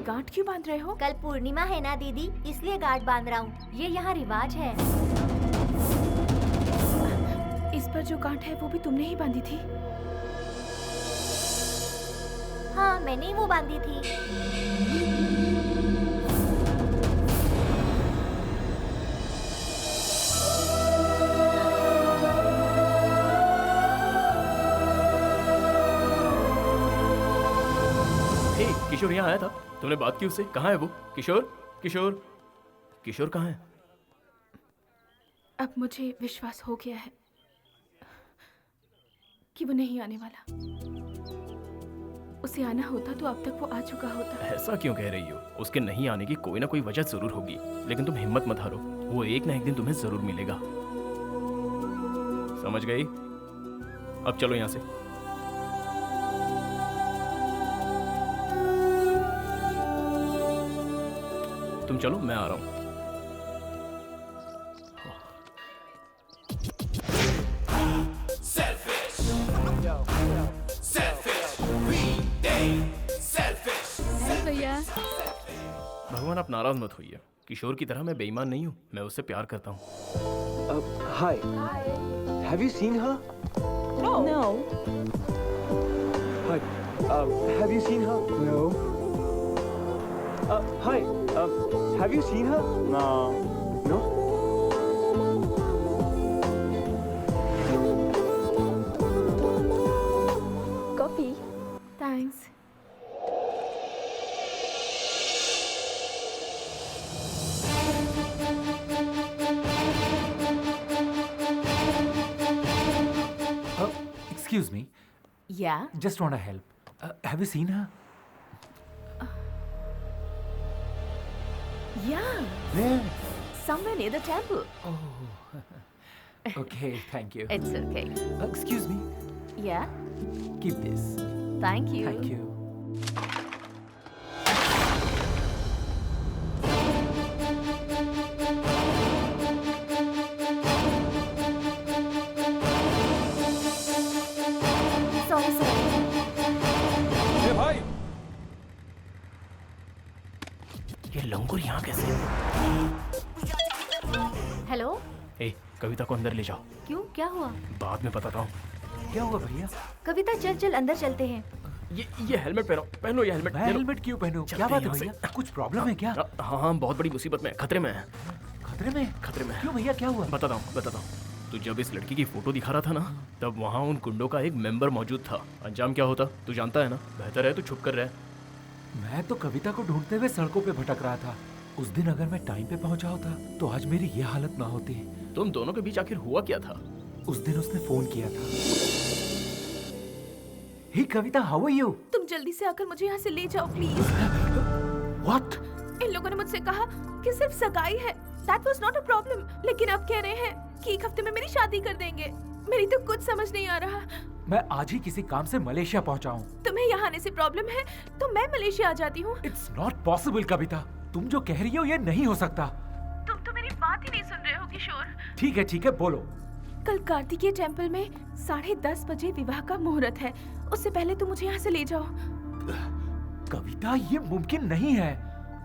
Speaker 5: गांठ क्यों बांध रहे हो?
Speaker 14: कल पूर्णिमा है ना दीदी, इसलिए गांठ बांध रहा हूँ। ये यहाँ रिवाज है।
Speaker 5: इस पर जो गांठ है वो भी तुमने ही बांधी थी?
Speaker 14: हाँ, मैंने ही वो बांधी थी।
Speaker 2: किशोर यहाँ आया था, तुमने बात की उससे? कहाँ है वो? किशोर किशोर किशोर कहाँ है?
Speaker 5: अब मुझे विश्वास हो गया है कि वो नहीं आने वाला। उसे आना होता तो अब तक वो आ चुका होता।
Speaker 2: ऐसा क्यों कह रही हो? उसके नहीं आने की कोई ना कोई वजह जरूर होगी, लेकिन तुम हिम्मत मत हारो, वो एक ना एक दिन तुम्हें जरूर मिलेगा। समझ गई? अब चलो यहाँ से। तुम चलो, मैं आ रहा हूँ।
Speaker 12: भैया,
Speaker 2: भगवान आप नाराज मत होइए। किशोर की तरह मैं बेईमान नहीं हूँ, मैं उससे प्यार करता हूँ।
Speaker 9: Hi, have you seen her?
Speaker 5: No.
Speaker 9: Hi, have you seen her? No. Hi, have you seen her? No. No?
Speaker 5: Coffee. Thanks.
Speaker 11: Excuse me.
Speaker 5: Yeah?
Speaker 11: Just want to help. Have you seen her?
Speaker 5: Yeah.
Speaker 11: Where?
Speaker 5: Somewhere near the temple.
Speaker 11: Oh. Okay, thank you.
Speaker 5: It's okay.
Speaker 11: Excuse me.
Speaker 5: Yeah?
Speaker 11: Keep this.
Speaker 5: Thank you.
Speaker 11: Thank you.
Speaker 14: Sorry, sorry.
Speaker 9: ये भाई,
Speaker 2: ये लंगूर यहाँ कैसे?
Speaker 14: Hello,
Speaker 2: ए, कविता को अंदर ले जाओ।
Speaker 14: क्यों, क्या हुआ?
Speaker 2: बाद में बताता हूँ।
Speaker 11: क्या हुआ भैया?
Speaker 14: कविता, चल चल अंदर चलते हैं।
Speaker 2: ये हेलमेट पहनो ये हेलमेट।
Speaker 11: मैं हेलमेट क्यों पहनूं? क्या बात है भैया? कुछ प्रॉब्लम है क्या?
Speaker 2: हाँ बहुत बड़ी मुसीबत में, खतरे में है।
Speaker 11: खतरे में?
Speaker 2: खतरे में।
Speaker 11: क्यों भैया, क्या हुआ?
Speaker 2: बताता हूँ। तू जब इस लड़की की फोटो दिखा रहा था ना, तब वहाँ उन गुंडों का एक मेंबर मौजूद था। अंजाम क्या होता तू जानता है ना? बेहतर है तू छुप कर रहे।
Speaker 11: मैं तो कविता को ढूंढते हुए सड़कों पे भटक रहा था। उस दिन अगर मैं टाइम पे पहुंचा होता तो आज मेरी ये हालत ना होती।
Speaker 2: तुम दोनों के बीच आखिर हुआ क्या था?
Speaker 11: उस दिन उसने फोन किया था। हे कविता, हाउ आर यू?
Speaker 5: तुम जल्दी से आकर मुझे यहाँ से ले जाओ प्लीज।
Speaker 11: व्हाट?
Speaker 5: इन लोगों ने मुझसे कहा कि सिर्फ सगाई है, that was not a problem, लेकिन अब कह रहे हैं कि एक हफ्ते में मेरी शादी कर देंगे। मेरी तो कुछ समझ नहीं आ रहा।
Speaker 11: मैं आज ही किसी काम से मलेशिया पहुंचा हूँ।
Speaker 5: तुम्हें यहाँ आने से प्रॉब्लम है तो मैं मलेशिया आ जाती हूँ।
Speaker 11: इट्स नॉट पॉसिबल कविता, तुम जो कह रही हो ये नहीं हो सकता।
Speaker 5: तुम तो मेरी बात ही नहीं सुन रहे हो किशोर।
Speaker 11: ठीक है बोलो।
Speaker 5: कल कार्तिकेय टेम्पल में 10:30 बजे विवाह का मुहूर्त है, उससे पहले तुम मुझे यहाँ से ले जाओ।
Speaker 11: कविता, ये मुमकिन नहीं है।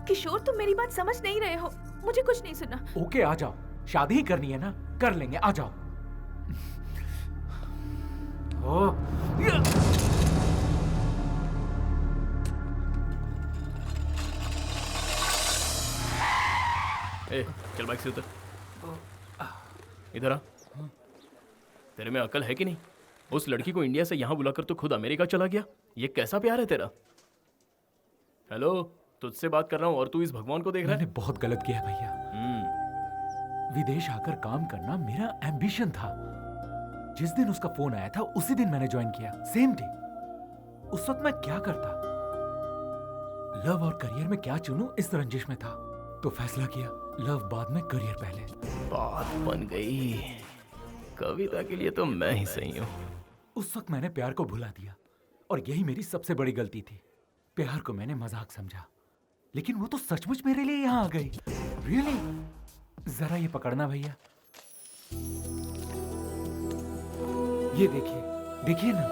Speaker 5: किशोर, तुम मेरी बात समझ नहीं रहे हो, मुझे कुछ नहीं सुनना।
Speaker 11: ओके आ जाओ, शादी ही करनी है ना, कर लेंगे, आ जाओ।
Speaker 2: ए, चल बाइक से उतर। इधर आ। तेरे में अकल है कि नहीं? उस लड़की को इंडिया से यहाँ बुलाकर तो खुद अमेरिका चला गया। ये कैसा प्यार है तेरा? हेलो, तुझसे बात कर रहा हूँ और तू इस भगवान को देख रहा है?
Speaker 11: मैंने बहुत गलत किया भैया। विदेश आकर काम करना मेरा एम्बिशन था। जिस दिन उसका फोन आया था उसी दिन मैंने ज्वाइन किया, सेम डे। उस वक्त मैं क्या करता, लव और करियर में क्या चुनूं, इस रंजिश में था। तो फैसला किया, लव बाद में, करियर पहले।
Speaker 2: बात बन गई। कविता के लिए तो मैं ही सही हूँ।
Speaker 11: उस वक्त मैंने प्यार को भुला दिया और यही मेरी सबसे बड़ी गलती थी। प्यार को मैंने मजाक समझा, लेकिन वो तो सचमुच मेरे लिए यहाँ आ गई। रियली? जरा ये पकड़ना भैया। ये देखिए ना,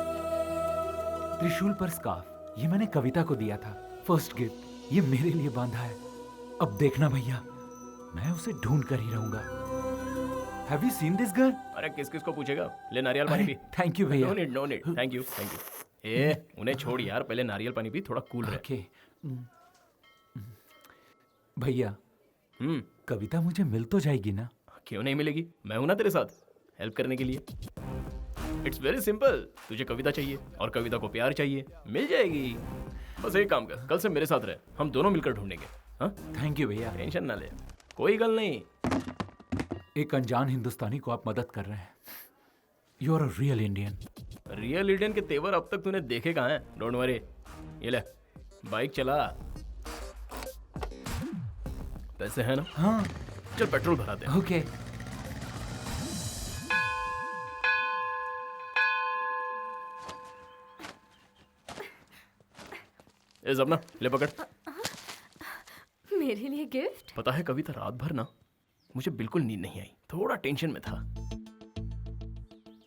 Speaker 11: त्रिशूल पर स्कार्फ, ये मैंने कविता को दिया था, फर्स्ट गिफ्ट। ये मेरे लिए बांधा है। अब देखना भैया, मैं उसे ढूंढ कर ही रहूंगा। Have you seen this girl?
Speaker 2: अरे किस को पूछेगा? ले नारियल पानी पी।
Speaker 11: थैंक यू भैया।
Speaker 2: No need, thank you. ए, उन्हें छोड़ यार, पहले नारियल पानी पी, थोड़ा कूल रहे।
Speaker 11: भैया, कविता मुझे मिल तो जाएगी ना?
Speaker 2: क्यों नहीं मिलेगी? मैं हूं ना तेरे साथ हेल्प करने के लिए। It's very simple. तुझे कविता चाहिए और कविता को प्यार चाहिए, मिल जाएगी। बस एक काम कर, कल से मेरे साथ रहे, हम दोनों मिलकर ढूंढेंगे। हाँ?
Speaker 11: थैंक यू भैया।
Speaker 2: टेंशन ना ले, कोई गल नहीं।
Speaker 11: एक अनजान हिंदुस्तानी को आप मदद कर रहे हैं। You are a real Indian.
Speaker 2: Real Indian के तेवर अब तक तूने देखे कहाँ हैं? डोंट वरी, ये ले, बाइक चला। पैसे हैं ना?
Speaker 11: हाँ।
Speaker 2: चल पेट्रोल भरा दे।
Speaker 11: ओके।
Speaker 2: ए जबना, ले पकड़।
Speaker 12: मेरे लिए गिफ्ट?
Speaker 2: पता है कविता, रात भर ना मुझे बिल्कुल नींद नहीं आई, थोड़ा टेंशन में था।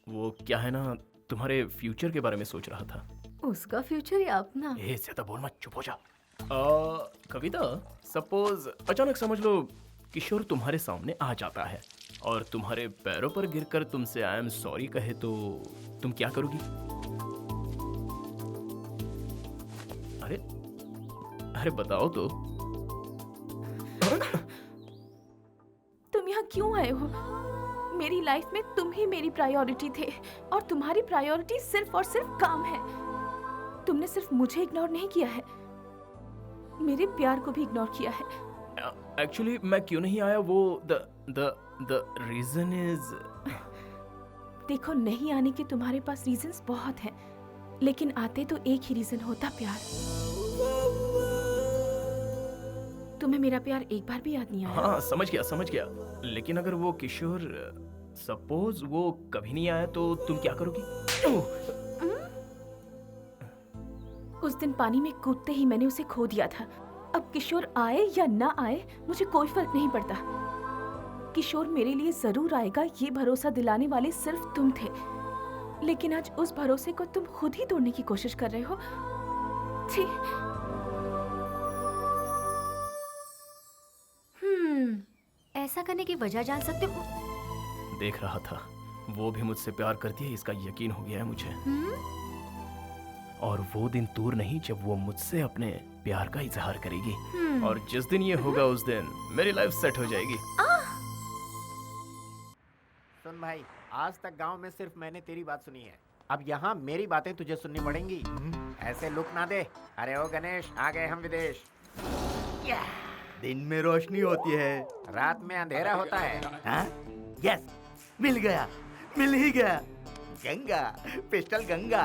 Speaker 2: वो क्या है ना, तुम्हारे फ्यूचर के बारे में सोच रहा था।
Speaker 12: उसका फ्यूचर या अपना?
Speaker 2: ए ज्यादा बोल मत, चुप हो जा। कविता, सपोज अचानक समझ लो किशोर तुम्हारे सामने आ जाता है और तुम्हारे पैरों पर गिरकर तुमसे आई एम सॉरी कहे तो तुम क्या करोगी? अरे बताओ तो।
Speaker 5: तुम यहाँ क्यों आए हो? मेरी लाइफ में तुम ही मेरी प्रायोरिटी थे और तुम्हारी प्रायोरिटी सिर्फ और सिर्फ काम है। तुमने सिर्फ मुझे इग्नोर नहीं किया है, मेरे प्यार को भी इग्नोर किया है।
Speaker 2: एक्चुअली मैं क्यों नहीं आया, वो द रीजन इज।
Speaker 5: देखो, नहीं आने के तुम्हारे पास रीजंस बहुत हैं, लेकिन आते तो एक ही रीजन होता, प्यार। तुम्हें मेरा प्यार एक बार भी याद नहीं आया?
Speaker 2: हाँ समझ गया, लेकिन अगर वो किशोर सपोज वो कभी नहीं आया तो तुम क्या करोगी?
Speaker 5: उस दिन पानी में कूदते ही मैंने उसे खो दिया था। अब किशोर आए या ना आए मुझे कोई फर्क नहीं पड़ता। किशोर मेरे लिए जरूर आएगा, ये भरोसा दिलाने वाले सिर्फ तुम थे, लेकिन आज उस भरोसे को तुम खुद ही तोड़ने की कोशिश कर रहे हो।
Speaker 14: ऐसा करने की वजह जान सकते हो?
Speaker 2: देख रहा था, वो भी मुझसे प्यार करती है, इसका यकीन हो गया है मुझे। और वो दिन दूर नहीं जब वो मुझसे अपने प्यार का इजहार करेगी। और जिस दिन ये होगा उस दिन मेरी लाइफ सेट हो जाएगी।
Speaker 10: सुन भाई, आज तक गांव में सिर्फ मैंने तेरी बात सुनी है, अब यहाँ मेरी बातें तुझे सुननी पड़ेंगी। ऐसे लुक ना दे। अरे ओ गणेश, आ गए हम विदेश।
Speaker 3: दिन में रोशनी होती है,
Speaker 10: रात में अंधेरा होता है।
Speaker 3: हाँ? यस, मिल गया, मिल ही गया। गंगा, पिस्टल गंगा।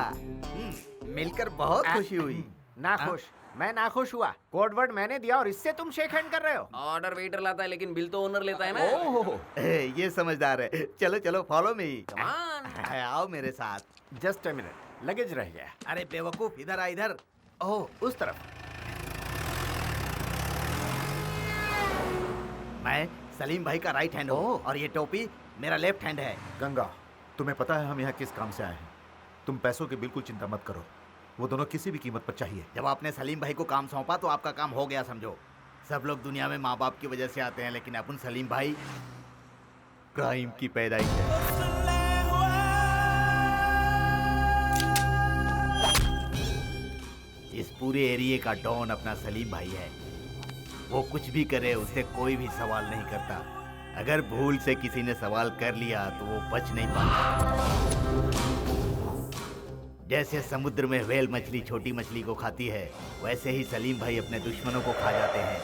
Speaker 3: मिलकर बहुत खुशी हुई।
Speaker 10: ना खुश, मैं ना खुश हुआ। कोड वर्ड मैंने दिया और इससे तुम शेक हैंड कर रहे हो।
Speaker 1: ऑर्डर वेटर लाता है लेकिन बिल तो ओनर लेता है ना।
Speaker 3: ओह, ये समझदार है। चलो चलो, फॉलो मी। आओ मेरे साथ।
Speaker 10: जस्ट अ मिनट, लगेज रह गया।
Speaker 3: अरे बेवकूफ, इधर आ इधर।
Speaker 10: ओह, उस तरफ।
Speaker 3: मैं सलीम भाई का राइट हैंड हूँ और ये टोपी मेरा लेफ्ट हैंड है।
Speaker 4: गंगा, तुम्हें पता है हम यहाँ किस काम से आए हैं? तुम पैसों की बिल्कुल चिंता मत करो, वो दोनों किसी भी कीमत पर चाहिए।
Speaker 3: जब आपने सलीम भाई को काम सौंपा तो आपका काम हो गया समझो। सब लोग दुनिया में माँ बाप की वजह से आते हैं, लेकिन अपन सलीम भाई क्राइम की पैदाइश है। इस पूरे एरिया का डॉन अपना सलीम भाई है। वो कुछ भी करे उससे कोई भी सवाल नहीं करता। अगर भूल से किसी ने सवाल कर लिया तो वो बच नहीं पाता। जैसे समुद्र में व्हेल मछली छोटी मछली को खाती है, वैसे ही सलीम भाई अपने दुश्मनों को खा जाते हैं।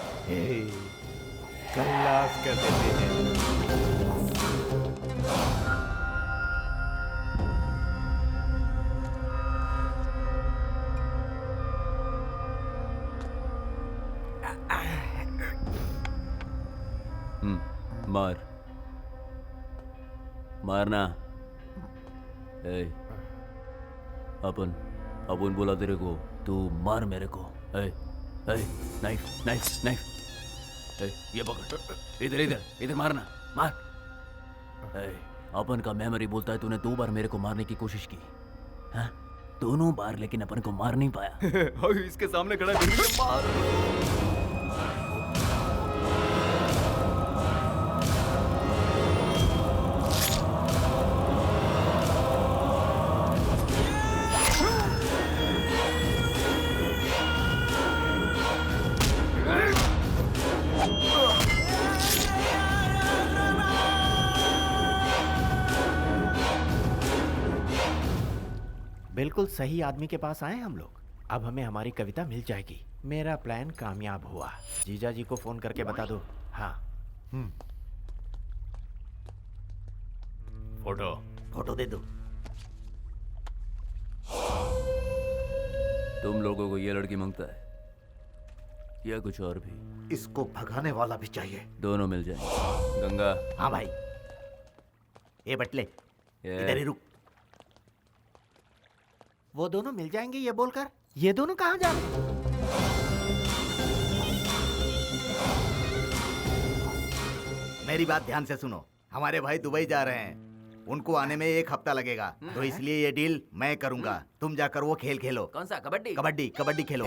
Speaker 3: खल्लास कर देते हैं।
Speaker 1: मार मारना। अपन बोला तेरे को, तू मार मेरे को। नाइफ नाइफ नाइफ, ये पकड़। इधर इधर इधर मारना, मार। अपन का मेमोरी बोलता है तूने 2 बार मेरे को मारने की कोशिश की, हाँ? दोनों बार, लेकिन अपन को मार नहीं पाया। इसके सामने खड़ा है, मार।
Speaker 10: बिल्कुल सही आदमी के पास आए हम लोग। अब हमें हमारी कविता मिल जाएगी। मेरा प्लान कामयाब हुआ। जीजा जी को फोन करके बता दो। हाँ।
Speaker 3: फोटो दे दो।
Speaker 1: तुम लोगों को ये लड़की मांगता है या कुछ और भी?
Speaker 4: इसको भगाने वाला भी चाहिए।
Speaker 1: दोनों मिल जाए। गंगा।
Speaker 3: हाँ भाई। ये बटले, इधर ही रुक।
Speaker 10: वो दोनों मिल जाएंगे ये बोलकर ये दोनों कहाँ जा रहे?
Speaker 3: मेरी बात ध्यान से सुनो। हमारे भाई दुबई जा रहे हैं, उनको आने में 1 हफ्ता लगेगा, तो इसलिए ये डील मैं करूंगा। तुम जाकर वो खेल खेलो।
Speaker 1: कौन सा? कबड्डी?
Speaker 3: कबड्डी कबड्डी खेलो।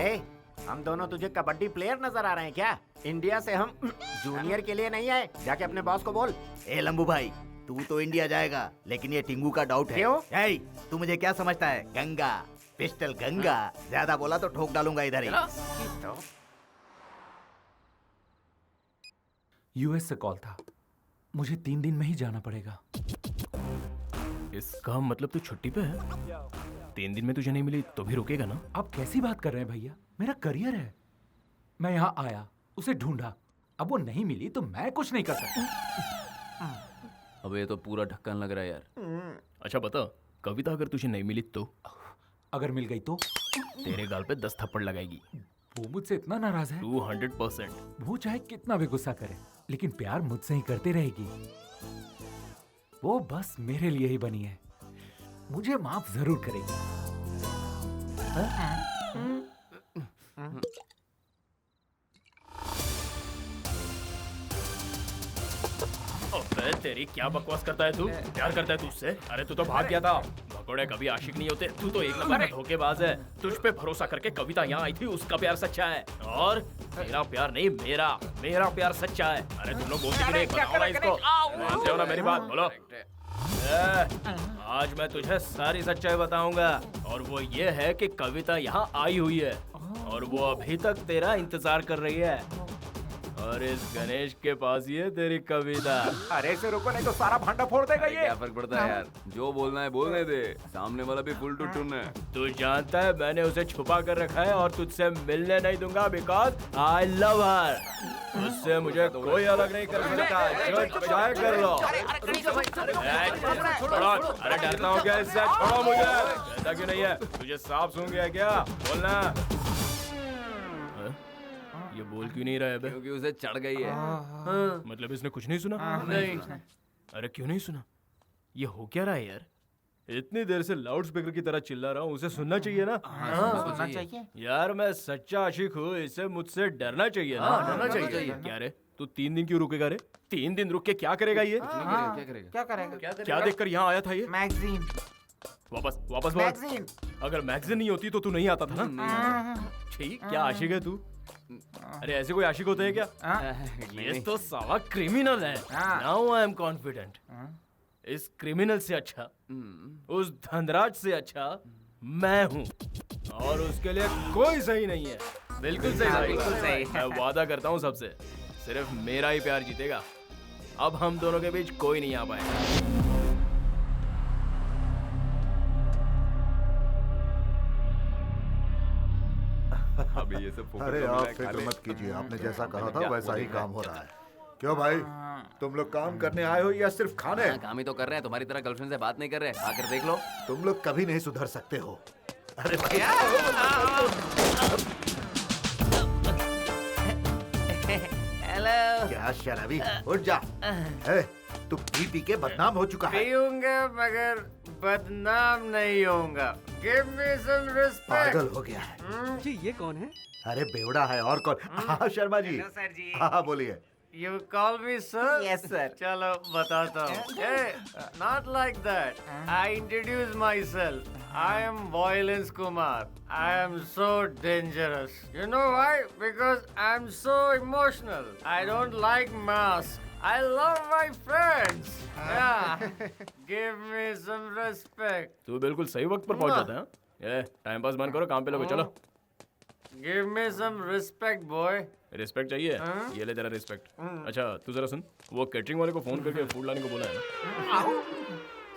Speaker 10: हम दोनों तुझे कबड्डी प्लेयर नजर आ रहे हैं क्या? इंडिया से हम जूनियर के लिए नहीं आए। जाके अपने बॉस को बोल।
Speaker 3: लंबू भाई, तू तो इंडिया जाएगा, लेकिन ये टिंगू का डाउट है।
Speaker 10: क्यों?
Speaker 3: तू मुझे क्या समझता है? गंगा, पिस्टल गंगा। ज्यादा बोला तो ठोक डालूंगा इधर ही।
Speaker 11: यूएस से कॉल था, मुझे 3 दिन में ही जाना पड़ेगा।
Speaker 2: इसका मतलब तू छुट्टी पे है? 3 दिन में तुझे नहीं मिली तो भी रुकेगा ना?
Speaker 11: आप कैसी बात कर रहे हैं भैया? मेरा करियर है। मैं यहाँ आया, उसे ढूंढा, अब वो नहीं मिली तो मैं कुछ नहीं कर सकता।
Speaker 1: अब ये तो पूरा ढक्कन लग रहा है यार।
Speaker 2: अच्छा बता, कविता अगर तुझे नहीं मिली तो?
Speaker 11: अगर मिल गई तो?
Speaker 2: तेरे गाल पे 10 थप्पड़ लगाएगी।
Speaker 11: वो मुझसे इतना नाराज है?
Speaker 2: 200%।
Speaker 11: वो चाहे कितना भी गुस्सा करे, लेकिन प्यार मुझसे ही करती रहेगी। वो बस मेरे लिए ही बनी है, मुझे माफ जरूर करेगी।
Speaker 2: अबे तेरी क्या बकवास करता है तू? प्यार करता है तू उससे? अरे तू तो भाग गया था। भगोड़े कभी आशिक नहीं होते। तू तो 1 नंबर का धोखेबाज है। तुझ पे भरोसा करके कविता यहाँ आई थी, उसका प्यार सच्चा है। और तेरा प्यार नहीं, मेरा प्यार सच्चा है। अरे तुम लोग बोलते क्यों नहीं? बताओ ना इसको। मानते हो ना मेरी बात? बोलो। आज मैं तुझे सारी सच्चाई बताऊंगा और वो ये है कि कविता यहाँ आई हुई है और वो अभी तक तेरा इंतजार कर रही है और इस गणेश के पास ही है तेरी कविता।
Speaker 13: अरे इसे रुको नहीं तो सारा भांडा फोड़ देगा ये।
Speaker 1: क्या फर्क पड़ता है यार, जो बोलना है बोलने दे, सामने वाला भी फुल टू टून है।
Speaker 2: तू जानता है मैंने उसे छुपा कर रखा है और तुझसे मिलने नहीं दूंगा बिकॉज आई लव हर। उससे मुझे कोई अलग नहीं कर सकता, जो चाहे कर लो। अरे डरता हूँ क्या इससे, छोड़ो मुझे। ऐसा क्यों नहीं है, तुझे सांप सूंघ गया क्या, बोलना। ये बोल क्यों नहीं रहा है बे?
Speaker 1: क्योंकि उसे चढ़ गई है।
Speaker 2: मतलब इसने कुछ नहीं सुना?
Speaker 6: नहीं।
Speaker 2: अरे क्यों नहीं सुना? ये हो क्या रहा है यार? इतनी देर से लाउड स्पीकर की तरह चिल्ला रहा हूँ, उसे सुनना चाहिए ना?
Speaker 10: सुनना चाहिए।
Speaker 2: यार मैं सच्चा आशिक हूँ, इसे मुझसे डरना चाहिए ना?
Speaker 6: डरना चाहिए।
Speaker 2: क्या रे, तू 3 दिन क्यों रुकेगा रे? 3 दिन रुक के क्या करेगा ये?
Speaker 10: क्या करेगा?
Speaker 2: क्या देखकर यहाँ आया था ये?
Speaker 10: मैगजीन।
Speaker 2: वापस वापस
Speaker 10: मैगजीन।
Speaker 2: अगर मैगजीन नहीं होती तो तू नहीं आता था ना? ठीक, क्या आशिक है तू? अरे ऐसे कोई आशिक होते हैं क्या? ये तो साला क्रिमिनल है। Now I am confident. इस क्रिमिनल से अच्छा, उस धनराज से अच्छा मैं हूँ और उसके लिए कोई सही नहीं है। बिल्कुल सही, बिल्कुल सही। मैं वादा करता हूँ सबसे, सिर्फ मेरा ही प्यार जीतेगा। अब हम दोनों के बीच कोई नहीं आ पाएगा।
Speaker 1: अभी ये सब
Speaker 4: अरे आप फिक्र मत कीजिए, आपने जैसा कहा था वैसा ही काम हो रहा है। क्यों भाई, तुम लोग काम करने आए हो या सिर्फ खाने?
Speaker 1: काम ही तो कर रहे हैं, तुम्हारी तरह गर्लफ्रेंड से बात नहीं कर रहे। आकर देख लो।
Speaker 4: तुम लोग कभी नहीं सुधर सकते हो। अरे भाई
Speaker 10: हेलो।
Speaker 4: क्या शराबी, उठ जा। तू पी के बदनाम हो चुका है।
Speaker 10: पीऊंगा मगर बदनाम नहीं होऊंगा। Give me some respect.
Speaker 4: पागल हो गया है।
Speaker 9: जी ये कौन है?
Speaker 4: अरे बेवड़ा है और कौन? हाँ शर्मा जी।
Speaker 10: Hello, sir जी।
Speaker 4: हाँ बोलिए।
Speaker 10: You call me sir? Yes sir. चलो बताता हूँ। Hey, not like that. I introduce myself. I am Violence Kumar. I am so dangerous. You know why? Because I am so emotional. I don't like masks. I love my friends. Yeah. Give me some respect.
Speaker 2: तू बिल्कुल सही वक्त पर पहुंच जाता है। ये time pass बंद करो, काम पे लगो, चलो।
Speaker 10: Give me some respect, boy.
Speaker 2: Respect चाहिए? ये ले तेरा रिस्पेक्ट। अच्छा तू जरा सुन, वो कैटरिंग वाले को फोन करके फूड लाने को बोला है ना?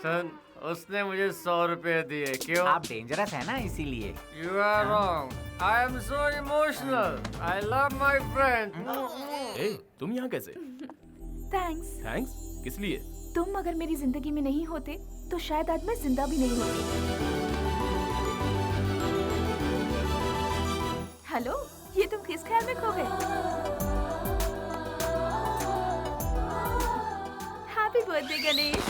Speaker 10: सुन, उसने मुझे 100 रुपए दिए। क्यों?
Speaker 15: आप डेंजरस है ना इसीलिए।
Speaker 10: You are wrong. I am so emotional. I love my friend.
Speaker 2: ए, तुम यहाँ कैसे?
Speaker 5: थैंक्स।
Speaker 2: थैंक्स? किस लिए?
Speaker 5: तुम अगर मेरी जिंदगी में नहीं होते तो शायद आज मैं जिंदा भी नहीं होती। हेलो, ये तुम किस ख्याल में खो गए? Happy birthday Ganesh.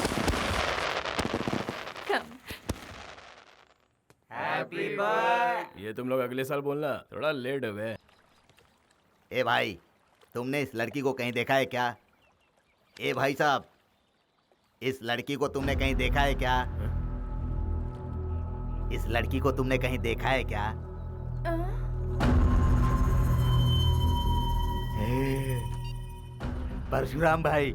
Speaker 10: Happy birthday.
Speaker 2: ये तुम लोग अगले साल बोलना, थोड़ा लेट है।
Speaker 3: ए भाई, तुमने इस लड़की को कहीं देखा है क्या? ए भाई साहब, इस लड़की को तुमने कहीं देखा है क्या? इस लड़की को तुमने कहीं देखा है क्या? परशुराम भाई,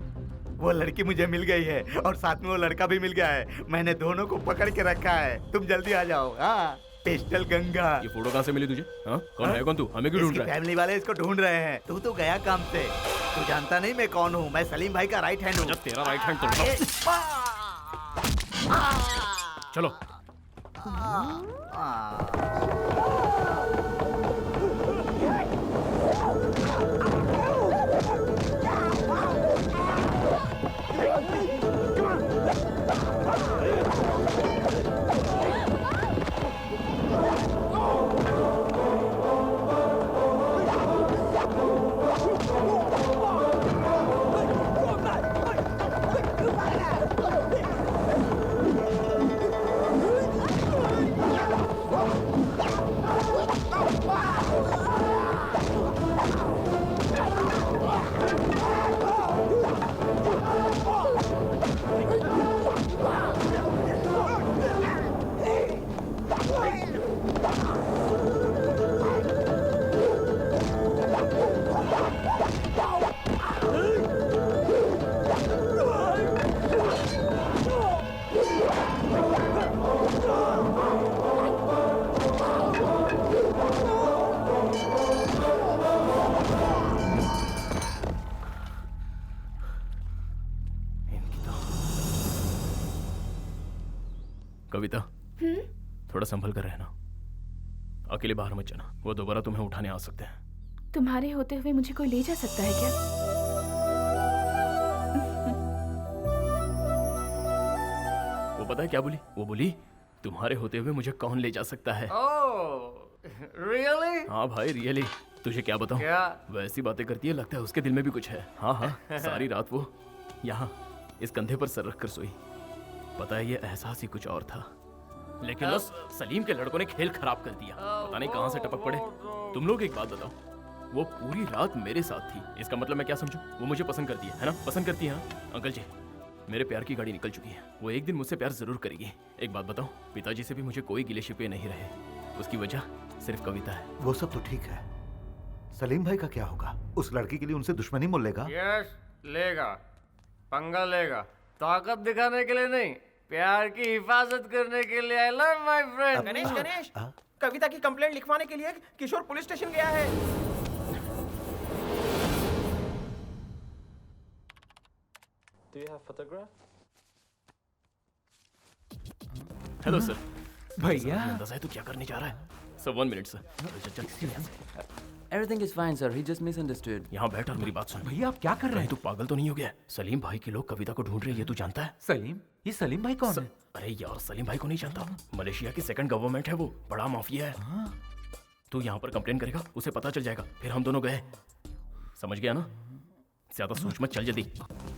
Speaker 3: वो लड़की मुझे मिल गई है और साथ में वो लड़का भी मिल गया है। मैंने दोनों को पकड़ के रखा है। तुम जल्दी आ जाओ। हाँ, पिस्टल गंगा।
Speaker 2: ये फोटो कहाँ से मिली तुझे? हाँ? कौन है कौन तू? हमें क्यों ढूंढ रहा है?
Speaker 3: फैमिली वाले इसको ढूंढ रहे हैं। तू तो गया काम से। तू जानता नहीं मैं कौन हूँ? मैं सलीम भाई का राइट हैंड हूँ।
Speaker 2: तेरा राइट हैंड तोड़। चलो। कविता, थोड़ा संभल कर रहना। अकेले बाहर मत जाना, वो दोबारा तुम्हें उठाने आ सकते हैं।
Speaker 5: तुम्हारे होते हुए मुझे कोई ले जा सकता है क्या?
Speaker 2: वो पता है क्या बोली? वो बोली तुम्हारे होते हुए मुझे कौन ले जा सकता है।
Speaker 10: रियली?
Speaker 2: हाँ भाई रियली। तुझे क्या बताऊं?
Speaker 10: क्या?
Speaker 2: वैसी बातें करती है, लगता है उसके दिल में भी कुछ है। हाँ हाँ, सारी रात वो यहाँ इस कंधे पर सर रख कर सोई। पता है ये एहसास ही कुछ और था, लेकिन बस सलीम के लड़कों ने खेल खराब कर दिया। पता नहीं कहाँ से टपक पड़े। तुम लोग एक बात बताओ, वो पूरी रात मेरे साथ थी, इसका मतलब मैं क्या समझूं? वो मुझे पसंद करती है ना? पसंद करती है हाँ? अंकल जी, मेरे प्यार की गाड़ी निकल चुकी है, वो एक दिन मुझसे प्यार जरूर करेगी। एक बात बताओ, पिताजी से भी मुझे कोई गिले शिकवे नहीं रहे, उसकी वजह सिर्फ कविता है।
Speaker 4: वो सब तो ठीक है, सलीम भाई का क्या होगा? उस लड़की के लिए उनसे दुश्मनी मोल लेगा?
Speaker 10: यस, लेगा, पंगा लेगा, ताकत दिखाने के लिए नहीं, प्यार की हिफाजत करने के लिए। I love my friend.
Speaker 7: Ganesh Ganesh, Kavita की कंप्लेंट लिखवाने के लिए किशोर पुलिस स्टेशन गया है।
Speaker 16: Do you have photograph?
Speaker 2: Hello sir.
Speaker 11: भैया
Speaker 2: अंदाजा है तू क्या करने जा रहा है? Sir 1 minute sir.
Speaker 1: Everything is fine, sir. He just misunderstood.
Speaker 2: यहाँ बैठ और मेरी बात सुन।
Speaker 11: भैया आप क्या कर रहे हैं?
Speaker 2: तू पागल तो नहीं हो गया? सलीम भाई के लोग कविता को ढूंढ रहे हैं, ये तू जानता है?
Speaker 11: सलीम? ये सलीम भाई कौन है?
Speaker 2: अरे यार सलीम भाई को नहीं जानता? मलेशिया की सेकंड गवर्नमेंट है वो, बड़ा माफिया है। तू यहाँ पर कंप्लेन करेगा, उसे पता चल जाएगा, फिर हम दोनों गए। समझ गया ना? ज्यादा सोच मत, चल जल्दी।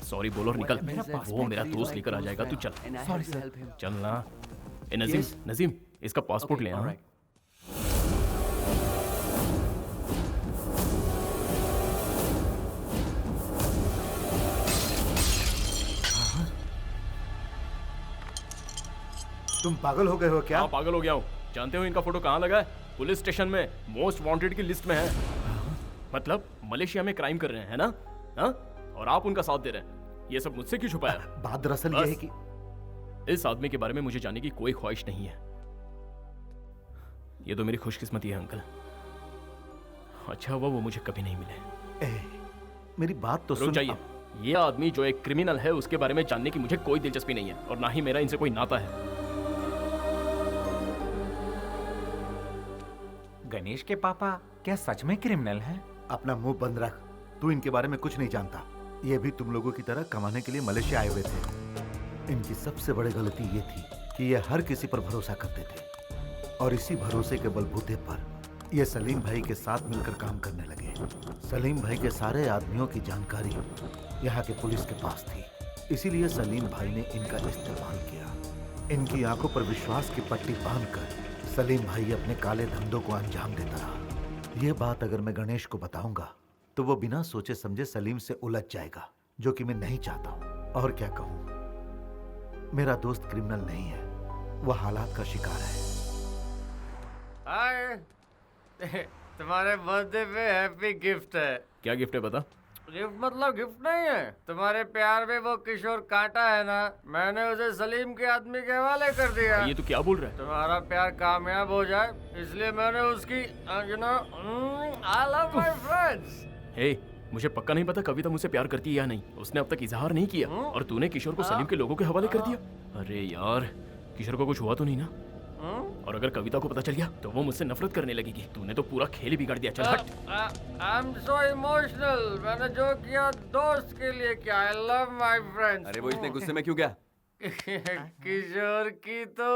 Speaker 2: सॉरी बोल और निकल। वो मेरा दोस्त लेकर आ जाएगा, तू चल।
Speaker 11: Sorry sir.
Speaker 2: चल ना। ए नजीम, नजीम इसका पासपोर्ट ले आ।
Speaker 4: तुम पागल हो गए हो क्या?
Speaker 2: हाँ पागल हो गया हूँ। जानते हो इनका फोटो कहाँ लगा है? पुलिस स्टेशन में, मोस्ट वांटेड की लिस्ट में है। मतलब मलेशिया में क्राइम कर रहे हैं, है ना? हाँ? और आप उनका साथ दे रहे हैं। ये सब मुझसे क्यों छुपाया?
Speaker 4: बात दरअसल ये है कि
Speaker 2: इस आदमी के बारे में मुझे जानने की कोई ख्वाहिश नहीं है। ये तो मेरी खुशकिस्मती है अंकल। अच्छा हुआ वो मुझे कभी नहीं मिले।
Speaker 4: मेरी बात तो
Speaker 2: रुक जाइए। ये आदमी जो एक क्रिमिनल है उसके बारे में जानने की मुझे कोई दिलचस्पी नहीं है, और ना ही मेरा इनसे कोई नाता है।
Speaker 11: गणेश के पापा क्या सच में क्रिमिनल हैं?
Speaker 4: अपना मुंह बंद रख, तू इनके बारे में कुछ नहीं जानता। ये भी तुम लोगों की तरह कमाने के लिए मलेशिया आए हुए थे। इनकी सबसे बड़ी गलती ये थी कि ये हर किसी पर भरोसा करते थे, और इसी भरोसे के बलबूते पर ये सलीम भाई के साथ मिलकर काम करने लगे। सलीम भाई के सारे आदमियों की जानकारी यहाँ के पुलिस के पास थी, इसीलिए सलीम भाई ने इनका इस्तेमाल किया। इनकी आंखों पर विश्वास की पट्टी बांधकर सलीम भाई अपने काले धंधों को अंजाम देता रहा। यह बात अगर मैं गणेश को बताऊंगा तो वो बिना सोचे समझे सलीम से उलझ जाएगा, जो कि मैं नहीं चाहता हूं। और क्या कहूं, मेरा दोस्त क्रिमिनल नहीं है, वह हालात का शिकार है।
Speaker 10: हाय, तुम्हारे बर्थडे पे हैप्पी गिफ्ट है।
Speaker 2: क्या गिफ्ट है बता?
Speaker 10: गिफ्ट मतलब गिफ्ट नहीं है, तुम्हारे प्यार में वो किशोर कांटा है ना, मैंने उसे सलीम के आदमी के हवाले कर दिया।
Speaker 2: ये तू क्या बोल रहा है?
Speaker 10: तुम्हारा प्यार कामयाब हो जाए इसलिए मैंने उसकी you know I love my friends.
Speaker 2: Hey, मुझे पक्का नहीं पता कविता मुझसे प्यार करती है या नहीं, उसने अब तक इजहार नहीं किया, और तूने किशोर को सलीम के लोगों के हवाले कर दिया। अरे यार, किशोर को कुछ हुआ तो नहीं ना? और अगर कविता को पता चल गया तो वो मुझसे नफरत करने लगेगी। तूने तो पूरा खेल ही बिगाड़ दिया। चल हट।
Speaker 10: आई एम सो इमोशनल, मैंने जो किया दोस्त के लिए किया। आई लव माय फ्रेंड्स।
Speaker 1: अरे वो इतने गुस्से में क्यों गया?
Speaker 10: किशोर की तो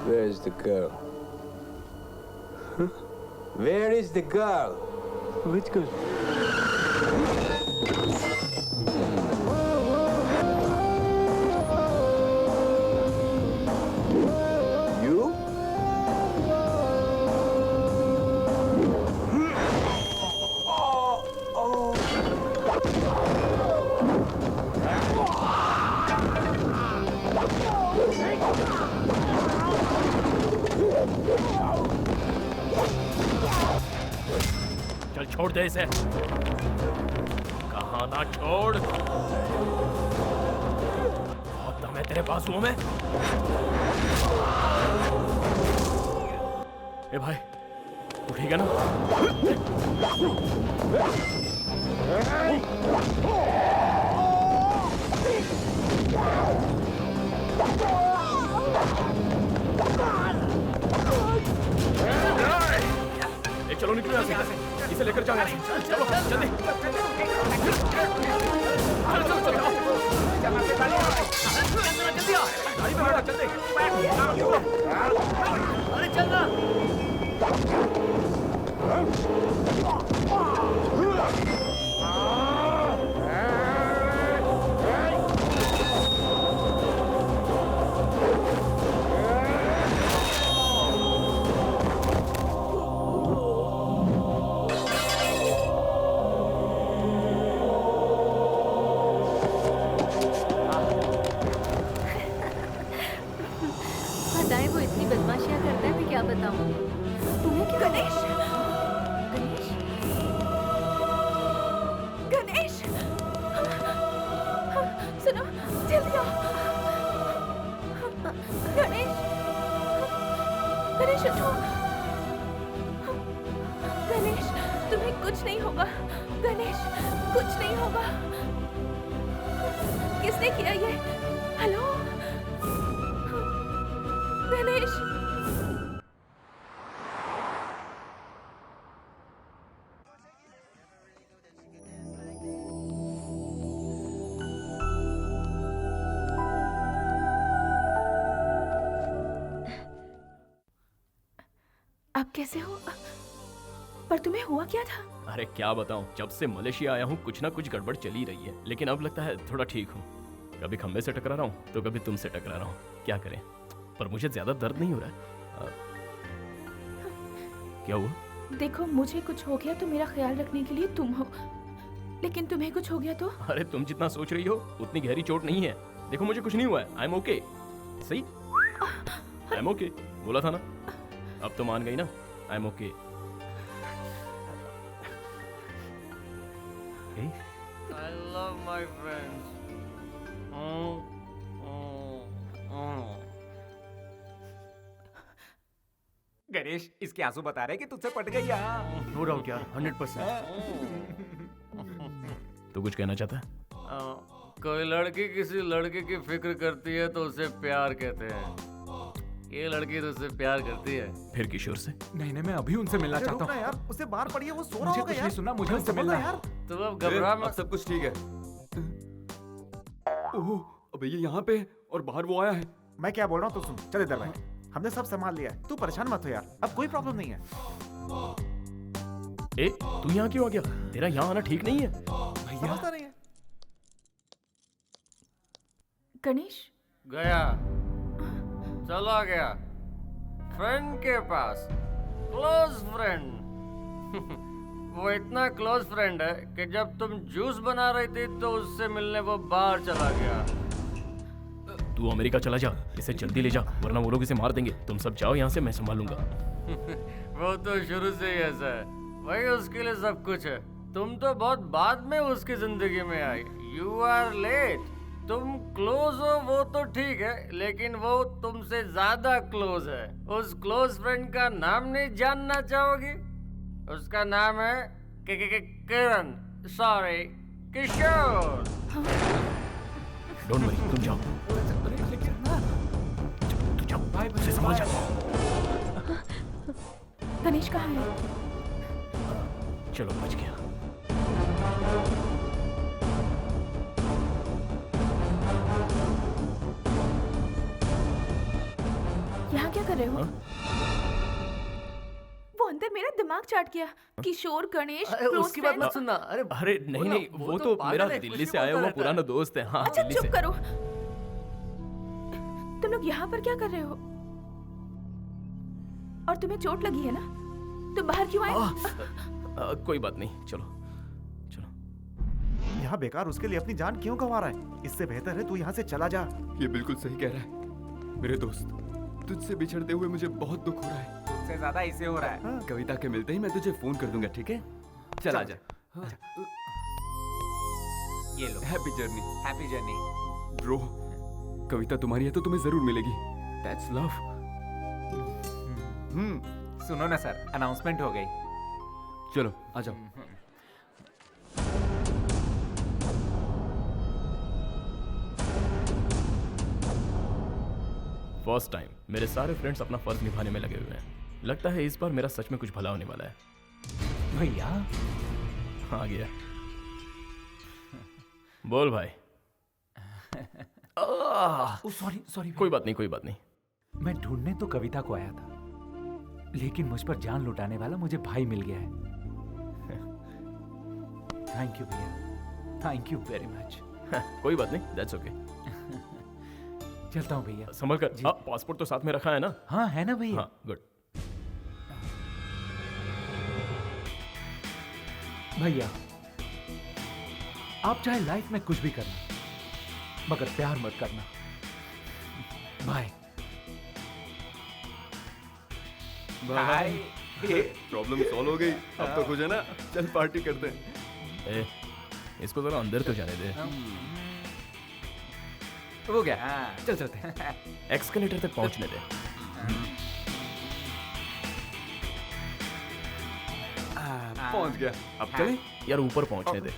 Speaker 16: Where's the girl? Huh? Where is the girl? Which girl?
Speaker 2: चल छोड़ दे इसे। कहा ना छोड़। बहुत दम है तेरे बाजुओं में। ए भाई तू ठीक है ना? चलो निकलो यहाँ से, इसे लेकर जाओ यहाँ से। चलो जल्दी।
Speaker 10: अरे चलना।
Speaker 12: बताएं वो इतनी बदमाशियां करता है, मैं क्या बताऊं? तुम्हें क्या?
Speaker 5: गणेश, गणेश, सुनो, जल्दी आओ। गणेश, गणेश उठो। गणेश, तुम्हें कुछ नहीं होगा। गणेश, कुछ नहीं होगा। किसने किया ये? हेलो, गणेश। आप कैसे हो? पर तुम्हें हुआ क्या था?
Speaker 2: अरे क्या बताऊं, जब से मलेशिया आया हूँ कुछ ना कुछ गड़बड़ चली रही है, लेकिन अब लगता है थोड़ा ठीक हूँ। कभी खंबे से टकरा रहा हूँ तो कभी तुमसे टकरा रहा हूँ, क्या करें। पर मुझे ज्यादा दर्द नहीं हो रहा है। क्या हुआ?
Speaker 5: देखो, मुझे कुछ हो गया तो मेरा ख्याल रखने के लिए तुम हो, लेकिन तुम्हें कुछ हो गया तो?
Speaker 2: अरे तुम जितना सोच रही हो उतनी गहरी चोट नहीं है। देखो मुझे कुछ नहीं हुआ है, आई एम ओके। सही, आई एम ओके बोला था ना। अब तो मान गई ना, I am okay.
Speaker 10: I love my friends.
Speaker 7: Ganesh, इसके आंसू बता रहे कि तुझसे पट गई यार।
Speaker 6: नो डाउट यार, 100%।
Speaker 2: तू कुछ कहना चाहता है?
Speaker 10: कोई लड़की किसी लड़के की फिक्र करती है तो उसे प्यार कहते हैं। ये लड़की तो उससे प्यार करती है।
Speaker 2: फिर किशोर से?
Speaker 11: नहीं नहीं, मैं अभी उनसे मिलना चाहता हूँ
Speaker 13: यार, उसे बाहर पड़ी है, वो सो रहा
Speaker 11: मुझे
Speaker 13: होगा
Speaker 11: कुछ
Speaker 13: यार।
Speaker 11: नहीं सुनना, मुझे उनसे मिलना
Speaker 13: यार।
Speaker 10: तो अब घबरा मत।
Speaker 17: सब कुछ ठीक है। ओह, अबे ये यहाँ पे है और बाहर वो आया है।
Speaker 13: मैं क्या बोल रहा हूँ तो सुन, चल इधर बैठ। हमने सब संभाल लिया है, तू परेशान मत हो यार, अब कोई प्रॉब्लम नहीं है।
Speaker 2: ए, तू यहाँ क्यों आ गया? तेरा यहाँ आना ठीक नहीं है।
Speaker 13: समझता नहीं है।
Speaker 5: गणेश
Speaker 10: गया, चला गया फ्रेंड के पास, क्लोज फ्रेंड। वो इतना क्लोज फ्रेंड है कि जब तुम जूस बना रही थी तो उससे मिलने वो बाहर चला गया।
Speaker 2: तू अमेरिका चला जा, इसे जल्दी ले जा, वरना वो लोग इसे मार देंगे। तुम सब जाओ यहाँ से, मैं संभालूंगा।
Speaker 10: वो तो शुरू से ही ऐसा है, वही उसके लिए सब कुछ है। तुम तो बहुत बाद में उसकी जिंदगी में आई। You are late. तुम क्लोज हो वो तो ठीक है, लेकिन वो तुमसे ज्यादा क्लोज है। उस क्लोज फ्रेंड का नाम नहीं जानना चाहोगी? उसका नाम है किरण, सॉरी किशोर।
Speaker 2: डोंट वरी, तुम जाओ। तू जाओ, उसे संभाल जा।
Speaker 5: गणेश कहाँ है?
Speaker 2: चलो बच गया।
Speaker 5: यहाँ क्या कर रहे हो? वो अंदर मेरा दिमाग चाट गया। किशोर, गणेश,
Speaker 6: उसकी बात मत सुनना।
Speaker 2: अरे नहीं नहीं, वो तो मेरा दिल्ली से आया हुआ पुराना दोस्त है। हाँ,
Speaker 5: अच्छा
Speaker 2: दिल्ली
Speaker 5: चुप
Speaker 2: से।
Speaker 5: करो। तुम लोग यहाँ पर क्या कर रहे हो? और तुम्हें चोट लगी है ना? तुम बाहर क्यों आए?
Speaker 2: कोई बात नहीं, चलो चलो।
Speaker 13: यहाँ बेकार उसके लिए अपनी जान क्यों गंवा रहा है? इससे बेहतर है तू यहाँ से चला जा।
Speaker 17: ये बिल्कुल सही कह रहा है मेरे दोस्त। तुझसे बिछड़ते हुए मुझे बहुत दुख हो रहा है।
Speaker 7: तुझसे ज्यादा इसे हो रहा है।
Speaker 17: कविता के मिलते ही मैं तुझे फोन कर दूंगा, ठीक है? चल आजा।
Speaker 7: ये लो।
Speaker 17: Happy journey.
Speaker 7: Happy journey.
Speaker 17: Bro, Kavita तुम्हारी है तो तुम्हें जरूर मिलेगी। That's love.
Speaker 7: सुनो ना सर, अनाउंसमेंट हो गई।
Speaker 17: चलो आ जाओ।
Speaker 2: फर्स्ट टाइम मेरे सारे फ्रेंड्स अपना फर्ज निभाने में लगे हुए हैं। लगता है इस बार मेरा सच में कुछ भला होने वाला है।
Speaker 11: भैया
Speaker 2: आ गया। बोल भाई।
Speaker 11: Sorry sorry.
Speaker 2: कोई बात नहीं, कोई बात नहीं।
Speaker 11: मैं ढूंढने तो कविता को आया था, लेकिन मुझ पर जान लुटाने वाला मुझे भाई मिल गया है। थैंक यू भैया, थैंक यू वेरी मच।
Speaker 2: कोई बात नहीं, दैट्स ओके।
Speaker 11: चलता हूँ भैया।
Speaker 2: संभल कर। पासपोर्ट तो साथ में रखा है ना?
Speaker 11: हाँ है ना भैया।
Speaker 2: हाँ, गुड।
Speaker 11: भैया आप चाहे लाइफ में कुछ भी करना, मगर प्यार मत करना। Bye
Speaker 17: bye. प्रॉब्लम सॉल्व हो गई। अब तो खुश है ना? चल पार्टी करते हैं।
Speaker 2: इसको जरा अंदर तो जाने दे।
Speaker 11: हो गया, चल चलते हैं।
Speaker 2: एक्सकलेटर तक पहुंचने दे।
Speaker 17: पहुंच गया, अब चलें?
Speaker 2: यार ऊपर पहुंचने दे।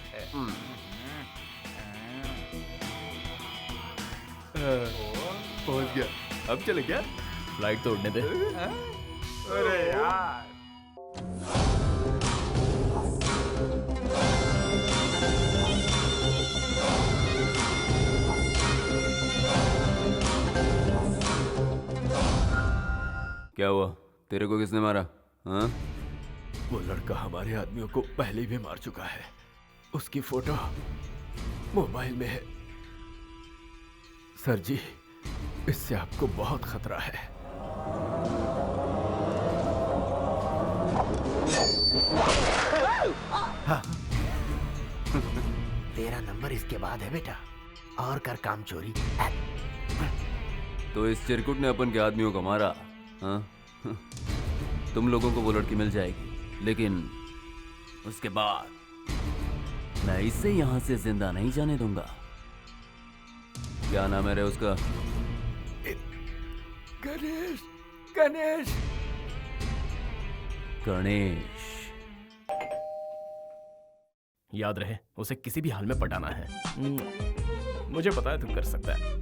Speaker 17: पहुंच गया, अब चले क्या?
Speaker 2: फ्लाइट तो उड़ने दे।
Speaker 17: अरे यार।
Speaker 1: क्या हुआ? तेरे को किसने मारा? हाँ?
Speaker 8: वो लड़का हमारे आदमियों को पहले भी मार चुका है। उसकी फोटो मोबाइल में है। सर जी, इससे आपको बहुत खतरा है।
Speaker 3: हाँ। तेरा नंबर इसके बाद है बेटा, और कर काम चोरी।
Speaker 1: तो इस चिरकुट ने अपन के आदमियों को मारा? हाँ? तुम लोगों को वो लड़की मिल जाएगी, लेकिन उसके बाद मैं इसे यहां से जिंदा नहीं जाने दूंगा। क्या नाम है रे उसका?
Speaker 8: गणेश। गणेश।
Speaker 1: गणेश।
Speaker 2: याद रहे, उसे किसी भी हाल में पटाना है। मुझे पता है तुम कर सकता है।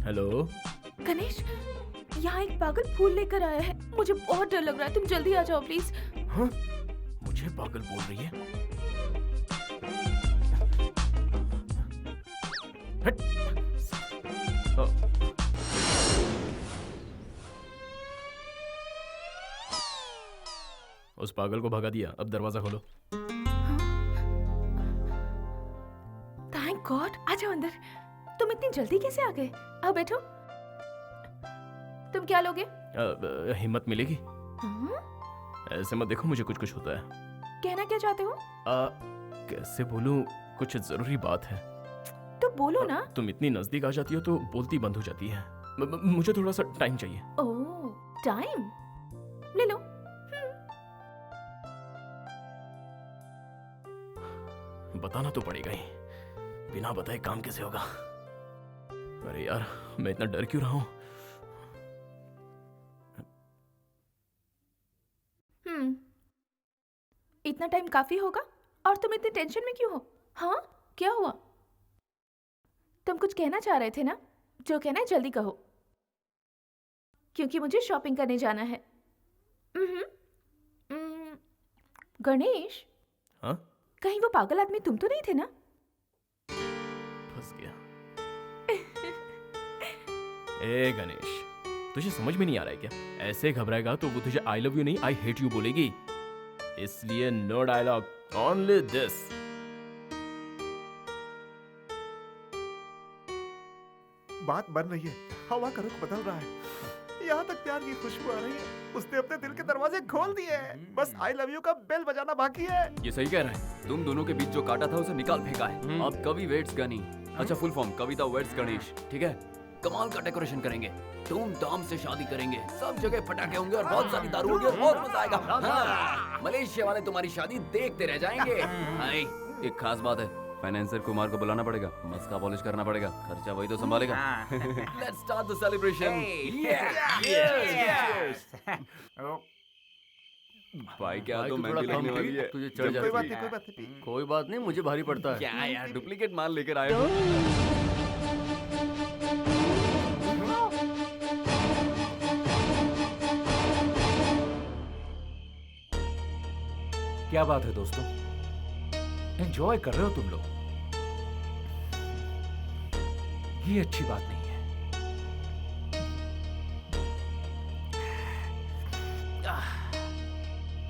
Speaker 2: हेलो
Speaker 5: गणेश, यहाँ एक पागल फूल लेकर आया है। मुझे बहुत डर लग रहा है, तुम जल्दी आ जाओ प्लीज।
Speaker 2: हाँ? मुझे पागल बोल रही है? हट। उस पागल को भगा दिया, अब दरवाजा खोलो।
Speaker 5: थैंक गॉड, आ जाओ अंदर। तुम इतनी जल्दी कैसे आ गए? आओ बैठो। तुम क्या लोगे?
Speaker 2: हिम्मत मिलेगी? ऐसे मत देखो, मुझे कुछ कुछ होता है।
Speaker 5: कहना क्या चाहते हो?
Speaker 2: कैसे बोलूं, कुछ जरूरी बात है।
Speaker 5: तो बोलो ना।
Speaker 2: तुम इतनी नजदीक आ जाती हो तो बोलती बंद हो जाती है। मुझे थोड़ा सा टाइम चाहिए।
Speaker 5: ओह, टाइम ले लो।
Speaker 2: बताना तो पड़ेगा ही, बिना बताए काम कैसे होगा? अरे यार, मैं इतना डर क्यों रहा हूं?
Speaker 5: इतना टाइम काफी होगा? और तुम इतने टेंशन में क्यों हो? हाँ, क्या हुआ? तुम कुछ कहना चाह रहे थे ना? जो कहना है जल्दी कहो, क्योंकि मुझे शॉपिंग करने जाना है। गणेश।
Speaker 2: हाँ?
Speaker 5: कहीं वो पागल आदमी तुम तो नहीं थे ना?
Speaker 2: फंस गया। ए गणेश, तुझे समझ में नहीं आ रहा है क्या? ऐसे घबराएगा तो वो तुझे आई लव यू नहीं आई हेट यू बोलेगी। इसलिए नो डायलॉग, ओनली दिस।
Speaker 13: बात बन रही है, हवा का रुख बदल रहा है, यहाँ तक प्यार की खुशबू आ रही है। उसने अपने दिल के दरवाजे खोल दिए हैं। बस आई लव यू का बेल बजाना बाकी है।
Speaker 1: ये सही कह रहा है। तुम दोनों के बीच जो काटा था उसे निकाल फेंका है। अब कवि वेट्स गनी, अच्छा फुल फॉर्म कविता वेट्स गणेश, ठीक है? कमाल का डेकोरेशन करेंगे, धूमधाम से शादी करेंगे, सब जगह पटाखे होंगे और बहुत सारी दारू होगी और बहुत मजा आएगा। हाँ, मलेशिया वाले तुम्हारी शादी देखते रह जाएंगे। हाय, एक खास बात है, फाइनेंसर कुमार को बुलाना पड़ेगा, मस्का पॉलिश करना पड़ेगा, खर्चा वही तो संभालेगा। Let's start the celebration. भाई क्या तो मेहंदी लगने वाली है,
Speaker 6: तुझे चढ़ जाती है। कोई बात नहीं, मुझे भारी पड़ता है।
Speaker 1: क्या यार, डुप्लीकेट माल लेकर आए हो?
Speaker 11: क्या बात है दोस्तों, एंजॉय कर रहे हो तुम लोग? ये अच्छी बात नहीं है।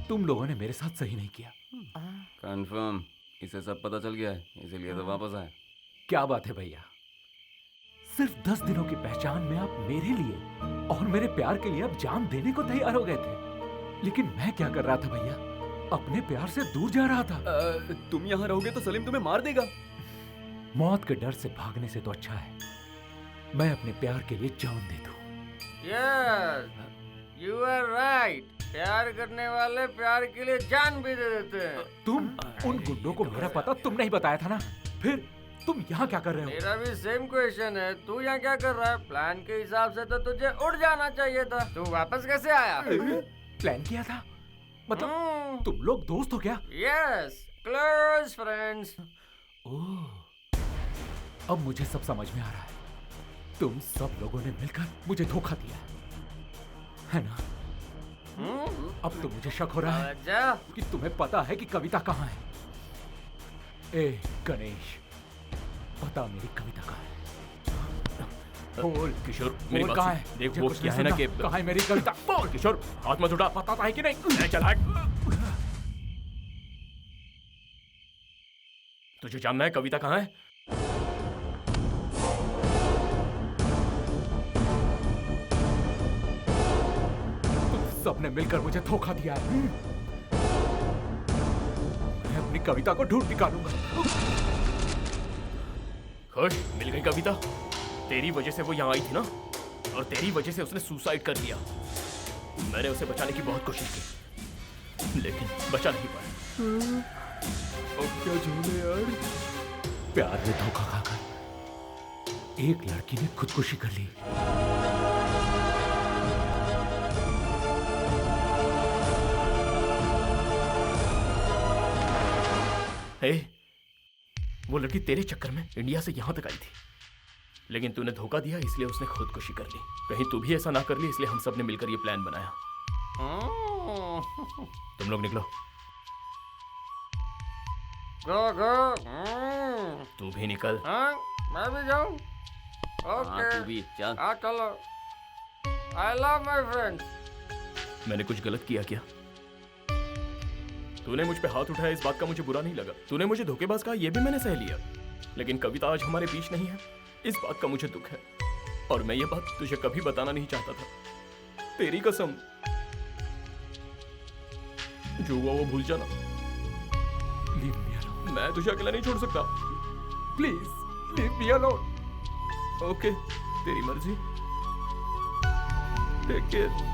Speaker 11: तुम लोगों ने मेरे साथ सही नहीं किया।
Speaker 1: कंफर्म, इसे सब पता चल गया है, इसीलिए तो वापस आए।
Speaker 11: क्या बात है भैया, सिर्फ 10 दिनों की पहचान में आप मेरे लिए और मेरे प्यार के लिए अब जान देने को तैयार हो गए थे। लेकिन मैं क्या कर रहा था भैया, अपने प्यार से दूर जा रहा था।
Speaker 1: तुम यहाँ रहोगे तो सलीम तुम्हें मार देगा।
Speaker 11: मौत के डर से भागने से तो अच्छा है मैं अपने प्यार के लिए जान दे दूं।
Speaker 10: Yes, you are right. प्यार करने वाले प्यार के लिए जान भी दे देते हैं।
Speaker 11: तुम उन गुंडों को मेरा पता तुम नहीं बताया था ना, फिर तुम यहाँ क्या कर रहे हो?
Speaker 10: मेरा भी सेम क्वेश्चन है, तू यहाँ क्या कर रहा है? प्लान के हिसाब से तो तुझे उड़ जाना चाहिए था, तू वापस कैसे आया?
Speaker 11: प्लान किया था मतलब तुम लोग दोस्त हो क्या?
Speaker 10: Yes, close friends.
Speaker 11: ओह, अब मुझे सब समझ में आ रहा है। तुम सब लोगों ने मिलकर मुझे धोखा दिया है ना? अब तो मुझे शक हो रहा है कि तुम्हें पता है कि कविता कहाँ है। ए गणेश, बता मेरी कविता कहाँ है? बोल
Speaker 2: किशोर, मेरी बात
Speaker 11: कहाँ
Speaker 2: सुन।
Speaker 11: है?
Speaker 2: देख वो क्या है ना कि
Speaker 11: कहाँ है मेरी कविता?
Speaker 2: बोल किशोर, हाथ मत उठा।
Speaker 11: पता है कि नहीं?
Speaker 2: चल हट। तुझे जानना है कविता कहाँ है?
Speaker 11: सबने मिलकर मुझे धोखा दिया है। मैं अपनी कविता को ढूंढ निकालूंगा।
Speaker 2: खुश, मिल गई कविता। तेरी वजह से वो यहाँ आई थी ना, और तेरी वजह से उसने सुसाइड कर लिया। मैंने उसे बचाने की बहुत कोशिश की, लेकिन बचा नहीं पाया।
Speaker 11: अब क्या झूले यार। प्यार में धोखा खाकर एक लड़की ने खुदकुशी कर ली।
Speaker 2: वो लड़की तेरे चक्कर में इंडिया से यहाँ तक आई थी, लेकिन तूने धोखा दिया इसलिए उसने खुदकुशी कर ली। कहीं तू भी ऐसा ना कर ली, इसलिए हम सब ने मिलकर ये प्लान बनाया। तुम लोग निकलो।
Speaker 10: गो।
Speaker 2: तू भी निकल।
Speaker 10: हाँ, मैं भी जाऊँ?
Speaker 1: हाँ, तू भी चल।
Speaker 10: हाँ चलो। I love my friends.
Speaker 2: मैंने कुछ गलत किया क्या? तूने मुझ पे हाथ उठाया, इस बात का मुझे बुरा नहीं लगा। तूने मुझे धोखेबाज कहा, ये भी मैंने सह लिया। लेकिन कविता आज हमारे बीच नहीं है, इस बात का मुझे दुख है। और मैं ये बात तुझे कभी बताना नहीं चाहता था। तेरी कसम, जो हुआ वो भूल जाना।
Speaker 11: Leave me alone.
Speaker 2: मैं तुझे अकेला नहीं छोड़ सकता।
Speaker 11: Please, leave me alone.
Speaker 2: Okay, तेरी मर्जी। Take care.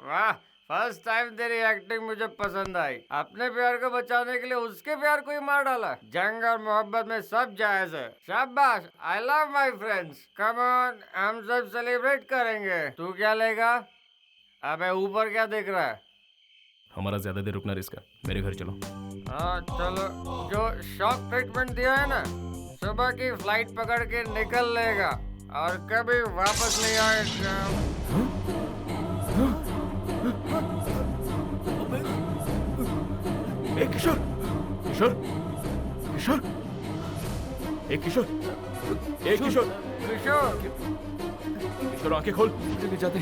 Speaker 10: वाह, फर्स्ट टाइम तेरी एक्टिंग मुझे पसंद आई। अपने प्यार को बचाने के लिए उसके प्यार को ही मार डाला। जंग और मोहब्बत में सब जायज है। शाबाश, आई love my friends. Come on, हम सब सेलिब्रेट करेंगे। तू क्या लेगा? अबे ऊपर क्या देख रहा है?
Speaker 2: हमारा ज्यादा देर रुकना रिस्क है, मेरे घर चलो।
Speaker 10: हाँ चलो। जो शॉक ट्रीटमेंट दिया है ना, सुबह की फ्लाइट पकड़ के निकल लेगा और कभी वापस नहीं आएगा।
Speaker 2: किशोर, किशोर, किशोर, किशोर, किशोर,
Speaker 10: किशोर,
Speaker 2: किशोर, आंखें खोल।
Speaker 11: ले जाते।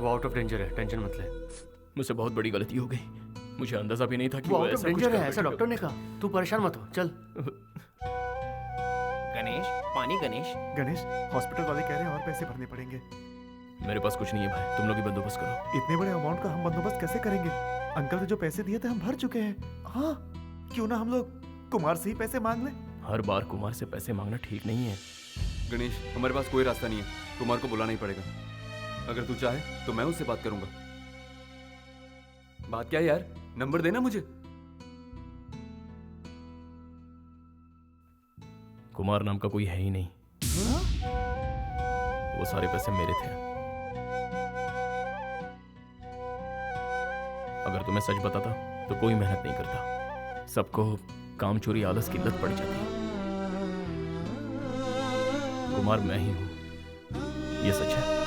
Speaker 6: वो आउट ऑफ डेंजर है, टेंशन मत ले।
Speaker 2: मुझसे बहुत बड़ी गलती हो गई, मुझे अंदाजा भी नहीं था कि
Speaker 6: वो
Speaker 2: वो
Speaker 6: आउट ऑफ
Speaker 2: ऐसा कुछ
Speaker 6: डेंजर है,
Speaker 2: कर
Speaker 6: ऐसा डॉक्टर ने कहा। तू परेशान मत हो, चल।
Speaker 7: गणेश, पानी गणेश।
Speaker 13: गणेश, हॉस्पिटल वाले कह रहे हैं और पैसे भरने पड़ेंगे।
Speaker 2: मेरे पास कुछ नहीं है भाई, तुम लोग ही बंदोबस्त करो।
Speaker 13: इतने बड़े अमाउंट का हम बंदोबस्त कैसे करेंगे? अंकल ने जो पैसे दिए थे हम भर चुके हैं। हाँ, क्यों ना हम लोग कुमार से ही पैसे मांग लें?
Speaker 2: हर बार कुमार से पैसे मांगना ठीक नहीं है।
Speaker 17: गणेश, हमारे पास कोई रास्ता नहीं है, कुमार को बुलाना ही पड़ेगा। अगर तू चाहे तो मैं उससे बात करूंगा। बात क्या है यार, नंबर देना मुझे।
Speaker 2: कुमार नाम का कोई है ही नहीं। वो सारे पैसे मेरे थे। अगर तुम्हें सच बताता तो कोई मेहनत नहीं करता, सबको काम चोरी आलस की लत पड़ जाती। कुमार मैं ही हूं, ये सच है।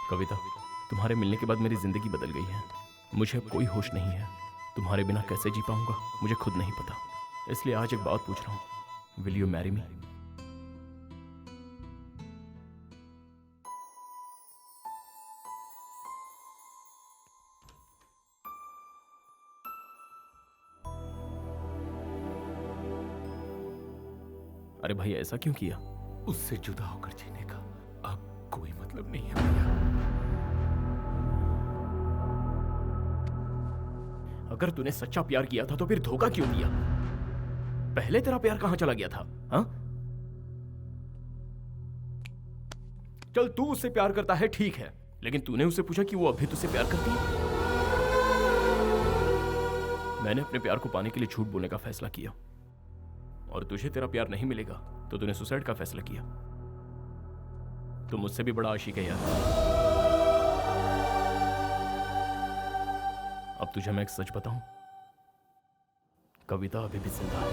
Speaker 2: कविता, तुम्हारे मिलने के बाद मेरी जिंदगी बदल गई है। मुझे अब कोई होश नहीं है। तुम्हारे बिना कैसे जी पाऊंगा मुझे खुद नहीं पता। इसलिए आज एक बात पूछ रहा हूं, विल यू मैरी मी? अरे भाई ऐसा क्यों किया?
Speaker 11: उससे जुदा होकर जीने का अब कोई मतलब नहीं है भैया।
Speaker 2: अगर तूने सच्चा प्यार किया था तो फिर धोखा क्यों दिया? पहले तेरा प्यार कहां चला गया था? हाँ? चल तू उससे प्यार करता है ठीक है, लेकिन तूने उससे पूछा कि वो अभी तुझसे प्यार करती है? मैंने अपने प्यार को पाने के लिए झूठ बोलने का फैसला किया, और तुझे तेरा प्यार नहीं मिलेगा तो तूने सुसाइड का फैसला किया। तू मुझसे भी बड़ा आशिक है यार। अब तुझे मैं एक सच बताऊं, कविता अभी भी जिंदा है।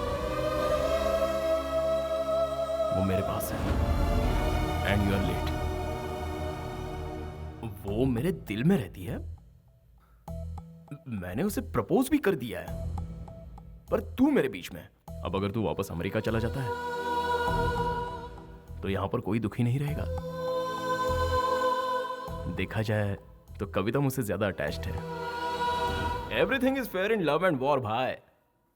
Speaker 2: वो मेरे पास है, एंड यू आर लेट। वो मेरे दिल में रहती है। मैंने उसे प्रपोज भी कर दिया है, पर तू मेरे बीच में। अब अगर तू वापस अमेरिका चला जाता है तो यहां पर कोई दुखी नहीं रहेगा। देखा जाए तो कविता मुझसे ज्यादा अटैच्ड है। Everything is fair in love and war भाई।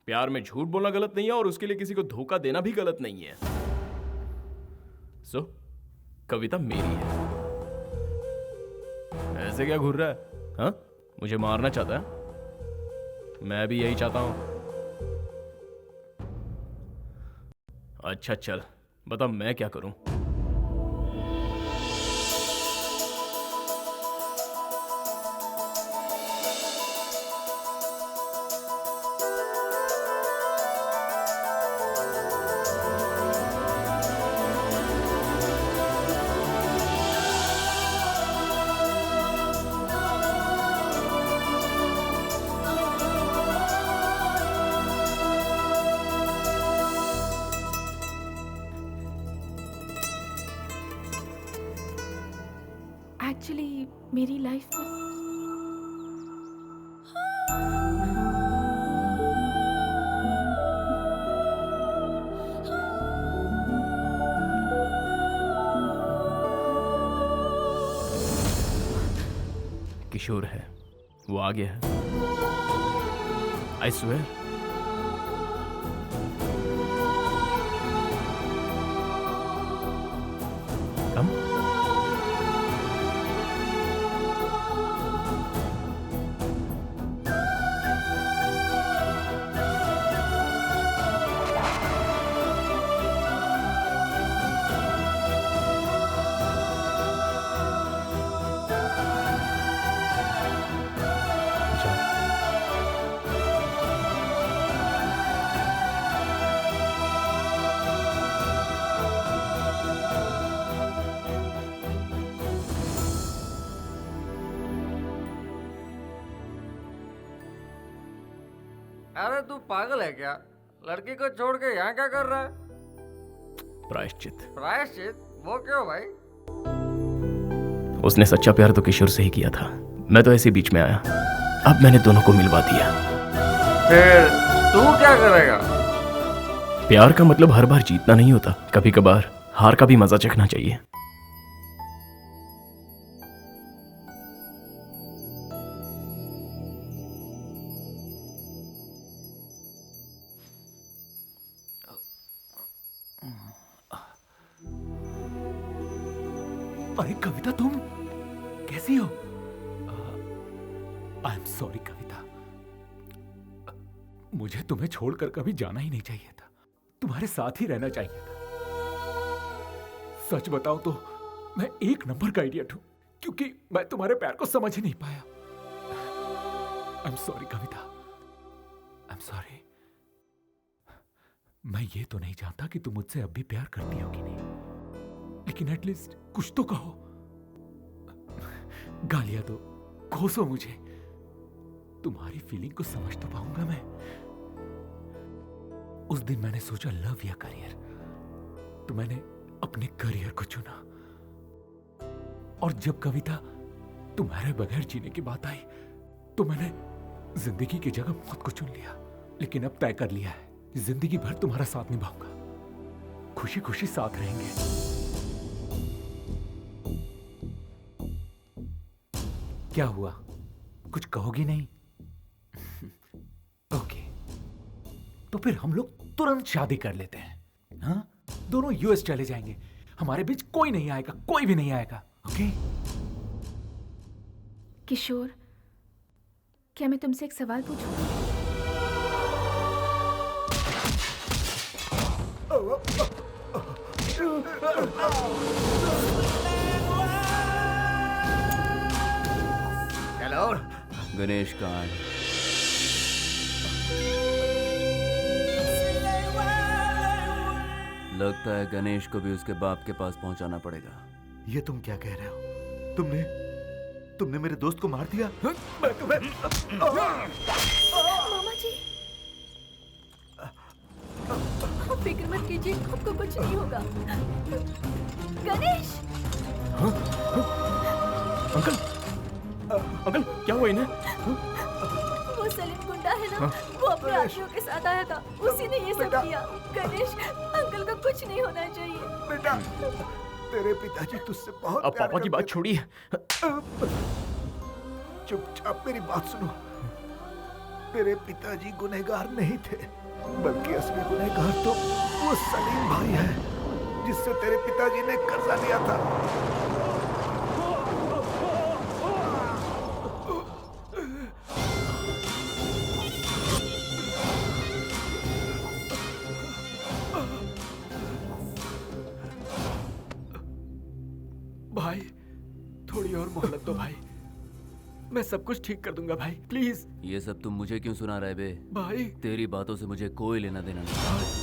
Speaker 2: प्यार में झूठ बोलना गलत नहीं है, और उसके लिए किसी को धोखा देना भी गलत नहीं है। सो कविता मेरी है। ऐसे क्या घूर रहा है? हाँ, मुझे मारना चाहता है? मैं भी यही चाहता हूं। अच्छा चल बता, मैं क्या करूं?
Speaker 5: एक्चुअली मेरी लाइफ में
Speaker 2: किशोर है, वो आ गया है। I swear. कम।
Speaker 10: अरे तू पागल है क्या? लड़की को छोड़ के यहाँ क्या कर रहा है?
Speaker 2: प्रायश्चित।
Speaker 10: प्रायश्चित? वो क्यों भाई?
Speaker 2: उसने सच्चा प्यार तो किशोर से ही किया था, मैं तो ऐसे बीच में आया। अब मैंने दोनों को मिलवा दिया।
Speaker 10: फिर तू क्या करेगा?
Speaker 2: प्यार का मतलब हर बार जीतना नहीं होता, कभी कभार हार का भी मजा चखना चाहिए।
Speaker 11: अरे कविता, तुम कैसी हो? आई एम सॉरी कविता, मुझे तुम्हें छोड़कर कभी जाना ही नहीं चाहिए था, तुम्हारे साथ ही रहना चाहिए था। सच बताओ तो मैं एक नंबर का इडियट हूं, क्योंकि मैं तुम्हारे प्यार को समझ ही नहीं पाया। I am sorry Kavita, I am sorry. मैं ये तो नहीं जानता कि तुम मुझसे अब भी प्यार करती हो कि नहीं, लेकिन एटलीस्ट कुछ तो कहो। गालियां दो, कोसो मुझे, तुम्हारी फीलिंग को समझ तो पाऊंगा मैं। उस दिन मैंने सोचा लव या करियर, तो मैंने अपने करियर को चुना। और जब कविता तुम्हारे बगैर जीने की बात आई, तो मैंने जिंदगी की जगह मौत को चुन लिया। लेकिन अब तय कर लिया है, जिंदगी भर तुम्हारा साथ निभाऊंगा, खुशी खुशी साथ रहेंगे। क्या हुआ, कुछ कहोगी नहीं? ओके, तो फिर हम लोग तुरंत शादी कर लेते हैं। हाँ, दोनों यूएस चले जाएंगे, हमारे बीच कोई नहीं आएगा, कोई भी नहीं आएगा। ओके?
Speaker 5: किशोर, क्या मैं तुमसे एक सवाल पूछूं?
Speaker 3: हेलो,
Speaker 1: गणेश कहाँ है? लगता है गणेश को भी उसके बाप के पास पहुंचाना पड़ेगा।
Speaker 4: ये तुम क्या कह रहे हो? तुमने मेरे दोस्त को मार दिया?
Speaker 11: मैं तुम्हें
Speaker 12: मामा जी, फिक्र मत कीजिए, आपको कुछ नहीं होगा। गणेश!
Speaker 2: अंकल, अंकल क्या हुआ इन्हें?
Speaker 12: वो सलीम गुंडा है ना, वो अपने आदमियों के साथ आया था, उसी ने ये सब किया। गणेश, अंकल को कुछ नहीं होना चाहिए।
Speaker 4: बेटा, तेरे पिताजी तुझसे बहुत
Speaker 2: अब पापा की बात छोड़िए।
Speaker 4: चुपचाप मेरी बात सुनो। तेरे पिताजी गुनहगार नहीं थे, बल्कि असली गुनहगार तो वो सलीम भाई है, जिससे तेरे पिताजी ने कर्जा लिया था।
Speaker 11: भाई, थोड़ी और मोहलत दो भाई, मैं सब कुछ ठीक कर दूंगा भाई, प्लीज।
Speaker 1: ये सब तुम मुझे क्यों सुना रहे बे?
Speaker 11: भाई,
Speaker 1: तेरी बातों से मुझे कोई लेना देना नहीं।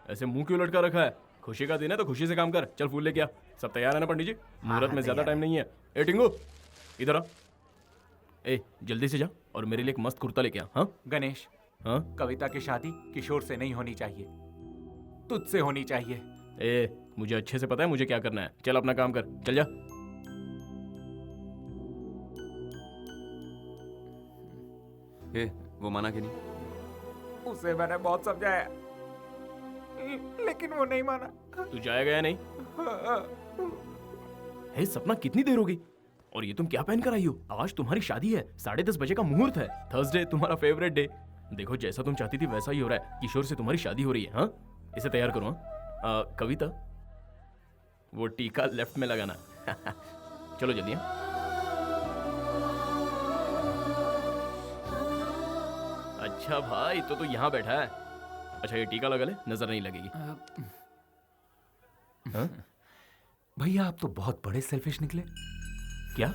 Speaker 2: ऐसे मुंह क्यों लटका रखा है? खुशी का दिन है तो खुशी से काम कर। चल फूल लेके आ। सब तैयार है ना पंडित जी? मुहूर्त में ज्यादा टाइम नहीं है। ए टिंगू इधर आ। ए जल्दी से जा और मेरे लिए एक मस्त कुर्ता लेके आ। हाँ
Speaker 11: गणेश,
Speaker 2: हाँ
Speaker 11: कविता की शादी किशोर से नहीं होनी चाहिए, तुझसे होनी चाहिए।
Speaker 2: ए मुझे अच्छे से पता है मुझे क्या करना है। चल अपना काम कर, चल जा।
Speaker 17: ए, वो माना कि नहीं?
Speaker 11: उसे मैंने बहुत समझाया लेकिन वो नहीं माना।
Speaker 2: तू जाएगा या नहीं? हे सपना, कितनी देर हो गई? और ये तुम क्या पहन कर आई हो? आज तुम्हारी शादी है, 10:30 बजे का मुहूर्त है। थर्सडे तुम्हारा फेवरेट डे। देखो जैसा तुम चाहती थी वैसा ही हो रहा है। किशोर से तुम्हारी शादी हो रही है। हाँ इसे तैयार करो। हाँ कविता, वो टीका लेफ्ट में लगाना। चलो जल्दी। अच्छा भाई, तो तू यहाँ बैठा है। अच्छा ये टीका लगा ले, नजर नहीं लगेगी।
Speaker 11: भैया आप तो बहुत बड़े सेल्फिश निकले।
Speaker 2: क्या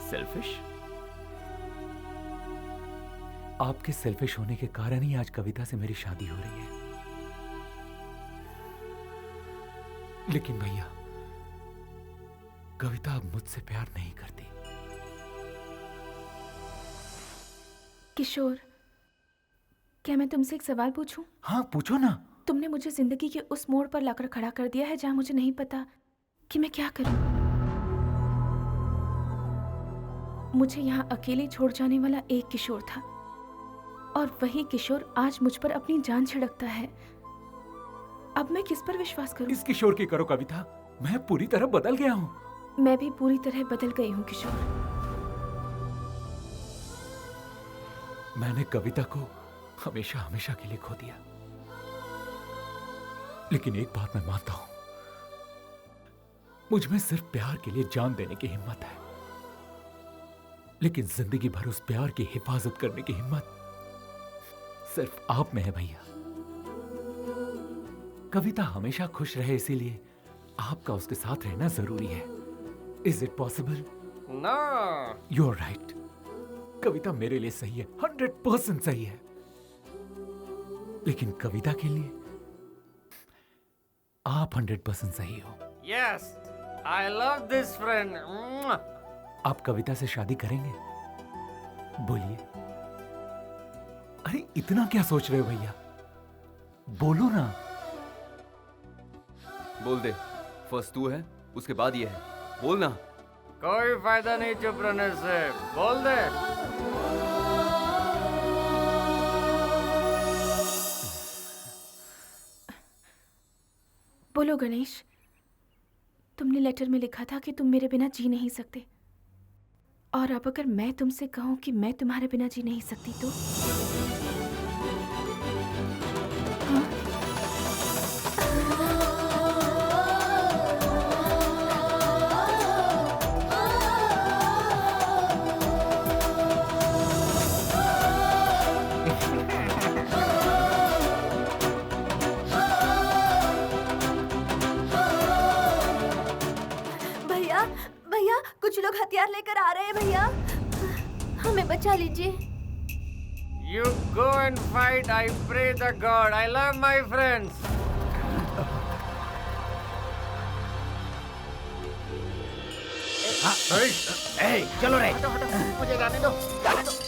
Speaker 2: सेल्फिश?
Speaker 11: आपके सेल्फिश होने के कारण ही आज कविता से मेरी शादी हो रही है। लेकिन भैया, कविता अब मुझसे प्यार नहीं करती।
Speaker 5: किशोर, क्या मैं तुमसे एक सवाल पूछूं?
Speaker 11: हाँ पूछो ना।
Speaker 5: तुमने मुझे जिंदगी के उस मोड़ पर लाकर खड़ा कर दिया है जहां मुझे नहीं पता कि मैं क्या करूं। मुझे यहाँ अकेले छोड़ जाने वाला एक किशोर था और वही किशोर आज मुझ पर अपनी जान छिड़कता है। अब मैं किस पर विश्वास करूं?
Speaker 11: इस किशोर की करो कविता, मैं पूरी तरह बदल गया हूँ।
Speaker 5: मैं भी पूरी तरह बदल गई हूँ किशोर।
Speaker 11: मैंने कविता को हमेशा हमेशा के लिए खो दिया। लेकिन एक बात मैं मानता हूं, मुझ में सिर्फ प्यार के लिए जान देने की हिम्मत है, लेकिन जिंदगी भर उस प्यार की हिफाजत करने की हिम्मत सिर्फ आप में है भैया। कविता हमेशा खुश रहे, इसीलिए आपका उसके साथ रहना जरूरी है। Is it possible?
Speaker 10: No.
Speaker 11: You are right. Kavita मेरे लिए सही है, 100% सही है, लेकिन कविता के लिए आप 100% सही हो।
Speaker 10: Yes, I love this friend.
Speaker 11: आप कविता से शादी करेंगे? बोलिए। अरे इतना क्या सोच रहे हो भैया, बोलो ना।
Speaker 17: बोल दे, फर्स्ट तू है, उसके बाद ये है। बोल ना।
Speaker 10: कोई फायदा नहीं चुप रहने से, बोल दे।
Speaker 5: बोलो गणेश, तुमने लेटर में लिखा था कि तुम मेरे बिना जी नहीं सकते, और अब अगर मैं तुमसे कहूं कि मैं तुम्हारे बिना जी नहीं सकती तो?
Speaker 12: हथियार लेकर आ रहे हैं भैया, हमें बचा लीजिए।
Speaker 10: You go and fight. I pray the God. I love my friends.
Speaker 3: चलो रे।
Speaker 10: मुझे जाने दो, जाने दो।